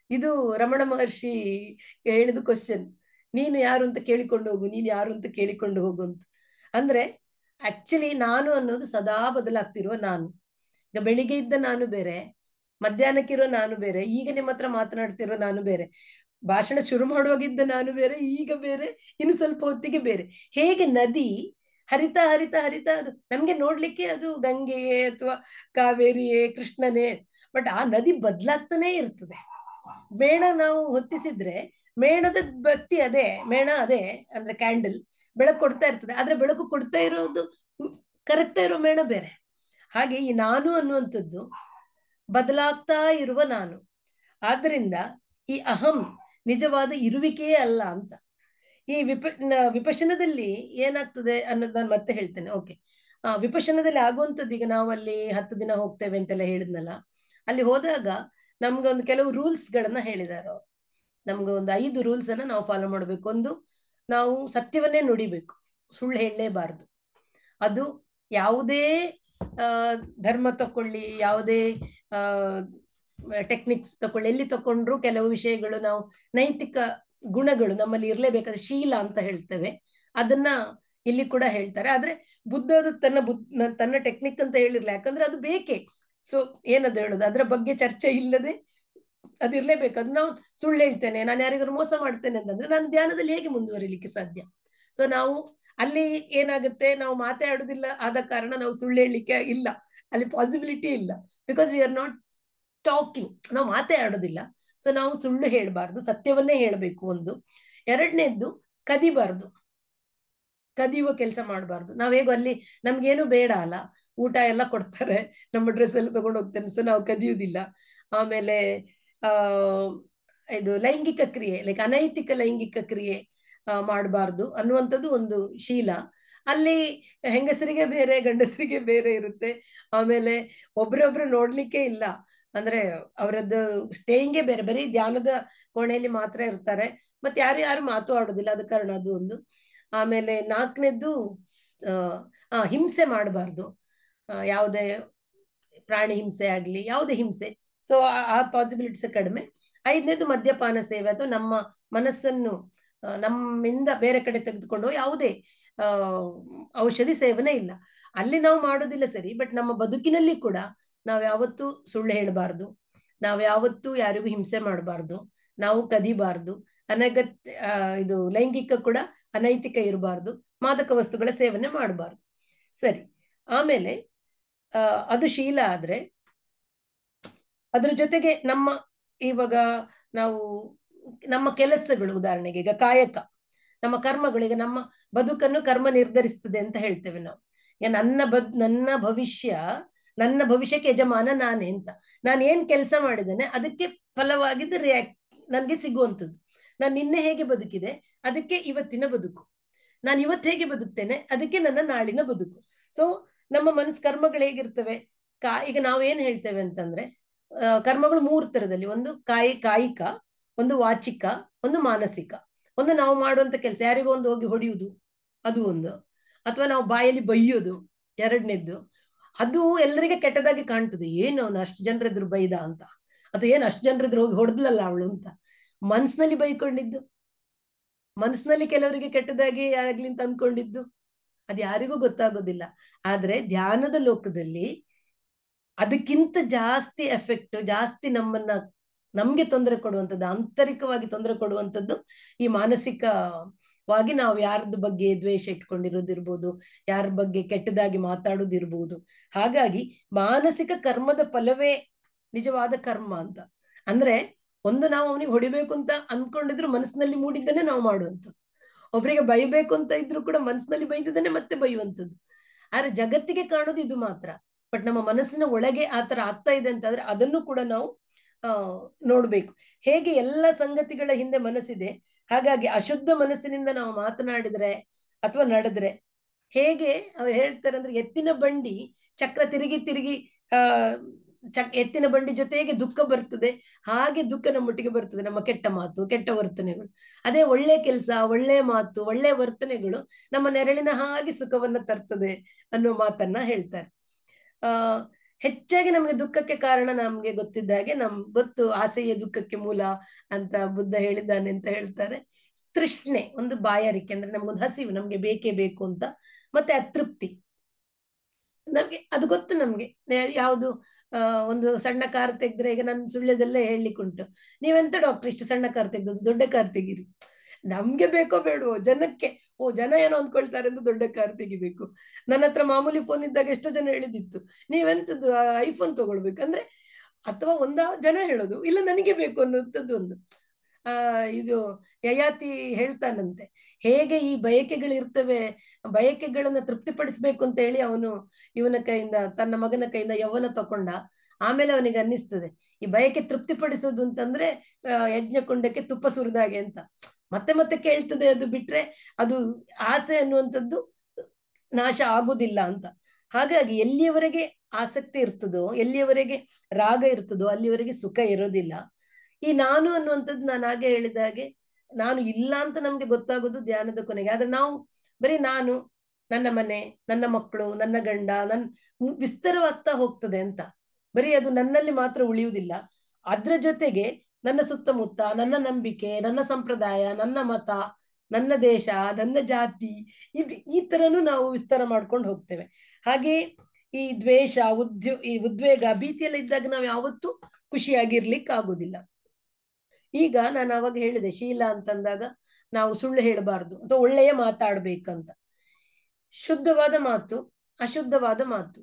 ಇದು ರಮಣ ಮಹರ್ಷಿ ಹೇಳಿದ ಕ್ವಶನ್. ನೀನು ಯಾರು ಅಂತ ಕೇಳಿಕೊಂಡು ಹೋಗು, ನೀನು ಯಾರು ಅಂತ ಕೇಳಿಕೊಂಡು ಹೋಗು ಅಂತ. ಅಂದ್ರೆ ಆಕ್ಚುಲಿ ನಾನು ಅನ್ನೋದು ಸದಾ ಬದಲಾಗ್ತಿರುವ ನಾನು. ಈಗ ಬೆಳಿಗ್ಗೆ ಇದ್ದ ನಾನು ಬೇರೆ, ಮಧ್ಯಾಹ್ನಕ್ಕಿರೋ ನಾನು ಬೇರೆ, ಈಗ ನಿಮ್ಮ ಹತ್ರ ಮಾತನಾಡ್ತಿರೋ ನಾನು ಬೇರೆ, ಭಾಷಣ ಶುರು ಮಾಡುವಾಗಿದ್ದ ನಾನು ಬೇರೆ, ಈಗ ಬೇರೆ, ಇನ್ನು ಸ್ವಲ್ಪ ಹೊತ್ತಿಗೆ ಬೇರೆ. ಹೇಗೆ ನದಿ ಹರಿತಾ ಹರಿತಾ ಹರಿತಾ ಅದು ನಮ್ಗೆ ನೋಡ್ಲಿಕ್ಕೆ ಅದು ಗಂಗೆಯೇ ಅಥವಾ ಕಾವೇರಿಯೇ ಕೃಷ್ಣನೇ, ಬಟ್ ಆ ನದಿ ಬದಲಾಗ್ತಾನೆ ಇರ್ತದೆ. ಮೇಣ ನಾವು ಹೊತ್ತಿಸಿದ್ರೆ ಮೇಣದ ಬತ್ತಿ ಅದೇ, ಮೇಣ ಅದೇ ಅಂದ್ರೆ ಕ್ಯಾಂಡಲ್ ಬೆಳಕು ಕೊಡ್ತಾ ಇರ್ತದೆ, ಆದ್ರೆ ಬೆಳಕು ಕೊಡ್ತಾ ಇರೋದು ಕರಗ್ತಾ ಇರೋ ಮೇಣ ಬೇರೆ. ಹಾಗೆ ಈ ನಾನು ಅನ್ನುವಂಥದ್ದು ಬದಲಾಗ್ತಾ ಇರುವ ನಾನು. ಆದ್ರಿಂದ ಈ ಅಹಂ ನಿಜವಾದ ಇರುವಿಕೆಯೇ ಅಲ್ಲ ಅಂತ. ಈ ವಿಪಶನದಲ್ಲಿ ಏನಾಗ್ತದೆ ಅನ್ನೋದು ನಾನು ಮತ್ತೆ ಹೇಳ್ತೇನೆ. ಓಕೆ, ವಿಪಶನದಲ್ಲಿ ಆಗುವಂಥದ್ದು, ಈಗ ನಾವು ಅಲ್ಲಿ 10 ದಿನ ಹೋಗ್ತೇವೆ ಅಂತೆಲ್ಲ ಹೇಳಿದ್ನಲ್ಲ, ಅಲ್ಲಿ ಹೋದಾಗ ನಮ್ಗೆ ಒಂದು ಕೆಲವು ರೂಲ್ಸ್ ಗಳನ್ನ ಹೇಳಿದಾರೆ ಅವ್ರು. ನಮ್ಗೆ ಒಂದು 5 ರೂಲ್ಸ್ ಅನ್ನ ನಾವು ಫಾಲೋ ಮಾಡ್ಬೇಕು. ಒಂದು, ನಾವು ಸತ್ಯವನ್ನೇ ನುಡಿಬೇಕು, ಸುಳ್ಳು ಹೇಳಲೇಬಾರ್ದು. ಅದು ಯಾವುದೇ ಧರ್ಮ ತಕೊಳ್ಳಿ, ಯಾವುದೇ ಟೆಕ್ನಿಕ್ಸ್ ತಕೊಳ್ಳಿ, ಎಲ್ಲಿ ತಕೊಂಡ್ರು ಕೆಲವು ವಿಷಯಗಳು ನಾವು ನೈತಿಕ ಗುಣಗಳು ನಮ್ಮಲ್ಲಿ ಇರ್ಲೇಬೇಕಾದ ಶೀಲ ಅಂತ ಹೇಳ್ತೇವೆ. ಅದನ್ನ ಇಲ್ಲಿ ಕೂಡ ಹೇಳ್ತಾರೆ. ಆದ್ರೆ ಬುದ್ಧದು ತನ್ನ ಟೆಕ್ನಿಕ್ ಅಂತ ಹೇಳಿರ್ಲಿಲ್ಲ, ಯಾಕಂದ್ರೆ ಅದು ಬೇಕೇ. ಸೊ ಏನದು ಹೇಳುದು, ಅದರ ಬಗ್ಗೆ ಚರ್ಚೆ ಇಲ್ಲದೆ ಅದಿರ್ಲೇಬೇಕು. ಅದು ನಾವು ಸುಳ್ಳು ಹೇಳ್ತೇನೆ, ನಾನು ಯಾರಿಗಾರು ಮೋಸ ಮಾಡ್ತೇನೆ ಅಂತಂದ್ರೆ ನಾನು ಧ್ಯಾನದಲ್ಲಿ ಹೇಗೆ ಮುಂದುವರಿಲಿಕ್ಕೆ ಸಾಧ್ಯ? ಸೊ ನಾವು ಅಲ್ಲಿ ಏನಾಗುತ್ತೆ, ನಾವು ಮಾತಾಡುದಿಲ್ಲ ಆದ ಕಾರಣ ನಾವು ಸುಳ್ಳು ಹೇಳಲಿಕ್ಕೆ ಇಲ್ಲ, ಅಲ್ಲಿ ಪಾಸಿಬಿಲಿಟಿ ಇಲ್ಲ. Because we are not talking, ನಾವು ಮಾತಾಡೋದಿಲ್ಲ. ಸೊ ನಾವು ಸುಳ್ಳು ಹೇಳಬಾರ್ದು, ಸತ್ಯವನ್ನೇ ಹೇಳಬೇಕು ಒಂದು. ಎರಡನೇದ್ದು, ಕದಿಬಾರ್ದು, ಕದಿಯುವ ಕೆಲಸ ಮಾಡಬಾರ್ದು. ನಾವೇಗೋ ಅಲ್ಲಿ ನಮ್ಗೇನು ಬೇಡ ಅಲ್ಲ, ಊಟ ಎಲ್ಲ ಕೊಡ್ತಾರೆ, ನಮ್ಮ ಡ್ರೆಸ್ ಎಲ್ಲ ತಗೊಂಡು ಹೋಗ್ತೇನೆ, ಸೊ ನಾವು ಕದಿಯುವುದಿಲ್ಲ. ಆಮೇಲೆ ಇದು ಲೈಂಗಿಕ ಕ್ರಿಯೆ, ಲೈಕ್ ಅನೈತಿಕ ಲೈಂಗಿಕ ಕ್ರಿಯೆ ಮಾಡಬಾರ್ದು ಅನ್ನುವಂಥದ್ದು ಒಂದು ಶೀಲ. ಅಲ್ಲಿ ಹೆಂಗಸರಿಗೆ ಬೇರೆ ಗಂಡಸರಿಗೆ ಬೇರೆ ಇರುತ್ತೆ. ಆಮೇಲೆ ಒಬ್ರೊಬ್ರು ನೋಡ್ಲಿಕ್ಕೆ ಇಲ್ಲ, ಅಂದ್ರೆ ಅವರದ್ದು ಸ್ಟೇಯಿಂಗೇ ಬೇರೆ, ಬರೀ ಧ್ಯಾನದ ಕೋಣೆಯಲ್ಲಿ ಮಾತ್ರ ಇರ್ತಾರೆ, ಮತ್ತೆ ಯಾರು ಮಾತು ಆಡೋದಿಲ್ಲ, ಅದ ಕಾರಣ ಅದು ಒಂದು. ಆಮೇಲೆ 4ನೇದ್ದು, ಹಿಂಸೆ ಮಾಡಬಾರ್ದು, ಯಾವುದೇ ಪ್ರಾಣಿ ಹಿಂಸೆ ಆಗ್ಲಿ, ಯಾವುದೇ ಹಿಂಸೆ. ಸೊ ಆ ಪಾಸಿಬಿಲಿಟೀಸ್ ಕಡಿಮೆ. 5ನೇದು, ಮದ್ಯಪಾನ ಸೇವೆ, ಅಥವಾ ನಮ್ಮ ಮನಸ್ಸನ್ನು ನಮ್ಮಿಂದ ಬೇರೆ ಕಡೆ ತೆಗೆದುಕೊಂಡು ಯಾವುದೇ ಔಷಧಿ ಸೇವನೆ ಇಲ್ಲ. ಅಲ್ಲಿ ನಾವು ಮಾಡೋದಿಲ್ಲ ಸರಿ, ಬಟ್ ನಮ್ಮ ಬದುಕಿನಲ್ಲಿ ಕೂಡ ನಾವು ಯಾವತ್ತೂ ಸುಳ್ಳು ಹೇಳಬಾರ್ದು, ನಾವು ಯಾವತ್ತೂ ಯಾರಿಗೂ ಹಿಂಸೆ ಮಾಡಬಾರ್ದು, ನಾವು ಕದಿಬಾರ್ದು, ಇದು ಲೈಂಗಿಕ ಕೂಡ ಅನೈತಿಕ ಇರಬಾರ್ದು, ಮಾದಕ ವಸ್ತುಗಳ ಸೇವನೆ ಮಾಡಬಾರ್ದು. ಸರಿ, ಆಮೇಲೆ ಅದು ಶೀಲ ಆದ್ರೆ, ಅದ್ರ ಜೊತೆಗೆ ಇವಾಗ ನಾವು ನಮ್ಮ ಕೆಲಸಗಳು, ಉದಾಹರಣೆಗೆ ಈಗ ಕಾಯಕ, ನಮ್ಮ ಕರ್ಮಗಳು, ಈಗ ನಮ್ಮ ಬದುಕನ್ನು ಕರ್ಮ ನಿರ್ಧರಿಸ್ತದೆ ಅಂತ ಹೇಳ್ತೇವೆ ನಾವು. ಈಗ ನನ್ನ ಭವಿಷ್ಯಕ್ಕೆ ಯಜಮಾನ ನಾನೇ ಅಂತ. ನಾನು ಏನ್ ಕೆಲಸ ಮಾಡಿದ್ದೇನೆ ಅದಕ್ಕೆ ಫಲವಾಗಿದ್ದ ನನ್ಗೆ ಸಿಗುವಂಥದ್ದು. ನಾನು ನಿನ್ನೆ ಹೇಗೆ ಬದುಕಿದೆ ಅದಕ್ಕೆ ಇವತ್ತಿನ ಬದುಕು, ನಾನು ಇವತ್ತು ಹೇಗೆ ಬದುಕ್ತೇನೆ ಅದಕ್ಕೆ ನನ್ನ ನಾಳಿನ ಬದುಕು. ಸೊ ನಮ್ಮ ಕರ್ಮಗಳು ಹೇಗಿರ್ತವೆ, ಈಗ ನಾವು ಏನ್ ಹೇಳ್ತೇವೆ ಅಂತಂದ್ರೆ, ಕರ್ಮಗಳು 3 ತರದಲ್ಲಿ, ಒಂದು ಕಾಯಿಕ, ಒಂದು ವಾಚಿಕ, ಒಂದು ಮಾನಸಿಕ. ಒಂದು ನಾವು ಮಾಡುವಂತ ಕೆಲಸ, ಯಾರಿಗೋ ಒಂದು ಹೋಗಿ ಹೊಡೆಯುವುದು ಅದು ಒಂದು, ಅಥವಾ ನಾವು ಬಾಯಲ್ಲಿ ಬೈಯೋದು ಎರಡನೇದ್ದು. ಅದು ಎಲ್ಲರಿಗೆ ಕೆಟ್ಟದಾಗಿ ಕಾಣ್ತದೆ, ಏನು ಅವನು ಅಷ್ಟು ಜನರೆದ್ರು ಬೈದ ಅಂತ, ಅಥವಾ ಏನು ಅಷ್ಟು ಜನರೆದ್ರು ಹೋಗಿ ಹೊಡೆದ್ಲಲ್ಲ ಅವಳು ಅಂತ. ಮನ್ಸಿನಲ್ಲಿ ಬೈಕೊಂಡಿದ್ದು, ಮನಸ್ಸಿನಲ್ಲಿ ಕೆಲವರಿಗೆ ಕೆಟ್ಟದಾಗಿ ಆಗ್ಲಿ ಅಂತ ಅಂದ್ಕೊಂಡಿದ್ದು, ಅದು ಯಾರಿಗೂ ಗೊತ್ತಾಗೋದಿಲ್ಲ. ಆದ್ರೆ ಧ್ಯಾನದ ಲೋಕದಲ್ಲಿ ಅದಕ್ಕಿಂತ ಜಾಸ್ತಿ ಎಫೆಕ್ಟ್, ಜಾಸ್ತಿ ನಮ್ಗೆ ತೊಂದರೆ ಕೊಡುವಂಥದ್ದು, ಆಂತರಿಕವಾಗಿ ತೊಂದರೆ ಕೊಡುವಂಥದ್ದು ಈ ಮಾನಸಿಕವಾಗಿ ನಾವು ಯಾರದ ಬಗ್ಗೆ ದ್ವೇಷ ಇಟ್ಕೊಂಡಿರೋದಿರ್ಬೋದು, ಯಾರ ಬಗ್ಗೆ ಕೆಟ್ಟದಾಗಿ ಮಾತಾಡೋದಿರ್ಬೋದು. ಹಾಗಾಗಿ ಮಾನಸಿಕ ಕರ್ಮದ ಫಲವೇ ನಿಜವಾದ ಕರ್ಮ ಅಂತ. ಅಂದ್ರೆ ಒಂದು, ನಾವು ಅವನಿಗೆ ಹೊಡಿಬೇಕು ಅಂತ ಅನ್ಕೊಂಡಿದ್ರು ಮನಸ್ಸಿನಲ್ಲಿ ಮೂಡಿದ್ದನ್ನೇ ನಾವು ಮಾಡುವಂಥದ್ದು, ಒಬ್ರಿಗೆ ಬೈಬೇಕು ಅಂತ ಇದ್ರು ಕೂಡ ಮನಸ್ಸಿನಲ್ಲಿ ಬೈದದನ್ನೇ ಮತ್ತೆ ಬೈಯುವಂಥದ್ದು. ಆದ್ರೆ ಜಗತ್ತಿಗೆ ಕಾಣೋದು ಇದು ಮಾತ್ರ. ಬಟ್ ನಮ್ಮ ಮನಸ್ಸಿನ ಒಳಗೆ ಆತರ ಆಗ್ತಾ ಇದೆ ಅಂತಾದ್ರೆ ಅದನ್ನು ಕೂಡ ನಾವು ನೋಡ್ಬೇಕು. ಹೇಗೆ ಎಲ್ಲ ಸಂಗತಿಗಳ ಹಿಂದೆ ಮನಸ್ಸಿದೆ, ಹಾಗಾಗಿ ಅಶುದ್ಧ ಮನಸ್ಸಿನಿಂದ ನಾವು ಮಾತನಾಡಿದ್ರೆ ಅಥವಾ ನಡೆದ್ರೆ, ಹೇಗೆ ಅವ್ರು ಹೇಳ್ತಾರೆ ಅಂದ್ರೆ, ಎತ್ತಿನ ಬಂಡಿ ಚಕ್ರ ತಿರುಗಿ ಎತ್ತಿನ ಬಂಡಿ ಜೊತೆಗೆ ದುಃಖ ಬರ್ತದೆ, ಹಾಗೆ ದುಃಖ ನಮ್ಮೊಟ್ಟಿಗೆ ಬರ್ತದೆ, ನಮ್ಮ ಕೆಟ್ಟ ಮಾತು, ಕೆಟ್ಟ ವರ್ತನೆಗಳು. ಅದೇ ಒಳ್ಳೆ ಕೆಲಸ, ಒಳ್ಳೆ ಮಾತು, ಒಳ್ಳೆ ವರ್ತನೆಗಳು ನಮ್ಮ ನೆರಳಿನ ಹಾಗೆ ಸುಖವನ್ನ ತರ್ತದೆ ಅನ್ನೋ ಮಾತನ್ನ ಹೇಳ್ತಾರೆ. ಹೆಚ್ಚಾಗಿ ನಮ್ಗೆ ದುಃಖಕ್ಕೆ ಕಾರಣ ನಮ್ಗೆ ಗೊತ್ತಿದ್ದಾಗೆ ಗೊತ್ತು, ಆಸೆಯ ದುಃಖಕ್ಕೆ ಮೂಲ ಅಂತ ಬುದ್ಧ ಹೇಳಿದ್ದಾನೆ ಅಂತ ಹೇಳ್ತಾರೆ. ತೃಷ್ಣೆ, ಒಂದು ಬಾಯಾರಿಕೆ, ಅಂದ್ರೆ ನಮ್ಗೊಂದು ಹಸಿವು, ನಮ್ಗೆ ಬೇಕೇ ಬೇಕು ಅಂತ. ಮತ್ತೆ ಅತೃಪ್ತಿ, ನಮ್ಗೆ ಅದು ಗೊತ್ತು. ನಮ್ಗೆ ಯಾವುದು ಒಂದು ಸಣ್ಣ ಕಾರ್ ತೆಗೆದ್ರೆ, ಈಗ ನನ್ ಸುಳ್ಳ್ಯದಲ್ಲೇ ಹೇಳಲಿಕ್ಕುಂಟು, ನೀವೆಂತ ಡಾಕ್ಟರ್ ಇಷ್ಟು ಸಣ್ಣ ಕಾರ್ ತೆಗ್ದದ್ದು, ದೊಡ್ಡ ಕಾರ್ ತೆಗೀರಿ. ನಮ್ಗೆ ಬೇಕೋ ಬೇಡವೋ, ಜನಕ್ಕೆ ಜನ ಏನೋ ಅಂದ್ಕೊಳ್ತಾರೆ ಅಂತ ದೊಡ್ಡ ಕಾರ್ ತೆಗಿಬೇಕು. ನನ್ನ ಹತ್ರ ಮಾಮೂಲಿ ಫೋನ್ ಇದ್ದಾಗ ಎಷ್ಟೋ ಜನ ಹೇಳಿದಿತ್ತು, ನೀವೆಂತದ್ದು ಐಫೋನ್ ತಗೊಳ್ಬೇಕು ಅಂದ್ರೆ, ಅಥವಾ ಜನ ಹೇಳೋದು ಇಲ್ಲ ನನಗೆ ಬೇಕು ಅನ್ನುವಂಥದ್ದು ಒಂದು. ಇದು ಯಯಾತಿ ಹೇಳ್ತಾನಂತೆ, ಹೇಗೆ ಈ ಬಯಕೆಗಳಿರ್ತವೆ, ಬಯಕೆಗಳನ್ನ ತೃಪ್ತಿಪಡಿಸ್ಬೇಕು ಅಂತ ಹೇಳಿ ಅವನು ಇವನ ಕೈಯಿಂದ, ತನ್ನ ಮಗನ ಕೈಯಿಂದ ಯೌವನ ತಕೊಂಡ. ಆಮೇಲೆ ಅವನಿಗೆ ಅನ್ನಿಸ್ತದೆ ಈ ಬಯಕೆ ತೃಪ್ತಿಪಡಿಸೋದು ಅಂತಂದ್ರೆ ಯಜ್ಞಕುಂಡಕ್ಕೆ ತುಪ್ಪ ಸುರಿದಾಗೆ ಅಂತ. ಮತ್ತೆ ಮತ್ತೆ ಕೇಳ್ತದೆ ಅದು, ಬಿಟ್ರೆ ಅದು ಆಸೆ ಅನ್ನುವಂಥದ್ದು ನಾಶ ಆಗುದಿಲ್ಲ ಅಂತ. ಹಾಗಾಗಿ ಎಲ್ಲಿಯವರೆಗೆ ಆಸಕ್ತಿ ಇರ್ತದೋ, ಎಲ್ಲಿಯವರೆಗೆ ರಾಗ ಇರ್ತದೋ, ಅಲ್ಲಿವರೆಗೆ ಸುಖ ಇರೋದಿಲ್ಲ. ಈ ನಾನು ಅನ್ನುವಂಥದ್ದು ನಾನು ಹಾಗೆ ಹೇಳಿದ ಹಾಗೆ ನಾನು ಇಲ್ಲ ಅಂತ ನಮ್ಗೆ ಗೊತ್ತಾಗೋದು ಧ್ಯಾನದ ಕೊನೆಗೆ. ಆದ್ರೆ ನಾವು ಬರೀ ನಾನು, ನನ್ನ ಮನೆ, ನನ್ನ ಮಕ್ಕಳು, ನನ್ನ ಗಂಡ, ವಿಸ್ತಾರವಾಗ್ತಾ ಹೋಗ್ತದೆ ಅಂತ. ಬರೀ ಅದು ನನ್ನಲ್ಲಿ ಮಾತ್ರ ಉಳಿಯುವುದಿಲ್ಲ. ಅದ್ರ ಜೊತೆಗೆ ನನ್ನ ಸುತ್ತಮುತ್ತ, ನನ್ನ ನಂಬಿಕೆ, ನನ್ನ ಸಂಪ್ರದಾಯ, ನನ್ನ ಮತ, ನನ್ನ ದೇಶ, ನನ್ನ ಜಾತಿ, ಈ ತರನು ನಾವು ವಿಸ್ತಾರ ಮಾಡ್ಕೊಂಡು ಹೋಗ್ತೇವೆ. ಹಾಗೆ ಈ ದ್ವೇಷ, ಈ ಉದ್ವೇಗ, ಭೀತಿಯೆಲ್ಲ ಇದ್ದಾಗ ನಾವು ಯಾವತ್ತೂ ಖುಷಿಯಾಗಿರ್ಲಿಕ್ಕೆ ಆಗುದಿಲ್ಲ. ಈಗ ನಾನು ಅವಾಗ ಹೇಳಿದೆ, ಶೀಲ ಅಂತಂದಾಗ ನಾವು ಸುಳ್ಳು ಹೇಳಬಾರ್ದು ಅಥವಾ ಒಳ್ಳೆಯ ಮಾತಾಡ್ಬೇಕಂತ. ಶುದ್ಧವಾದ ಮಾತು, ಅಶುದ್ಧವಾದ ಮಾತು.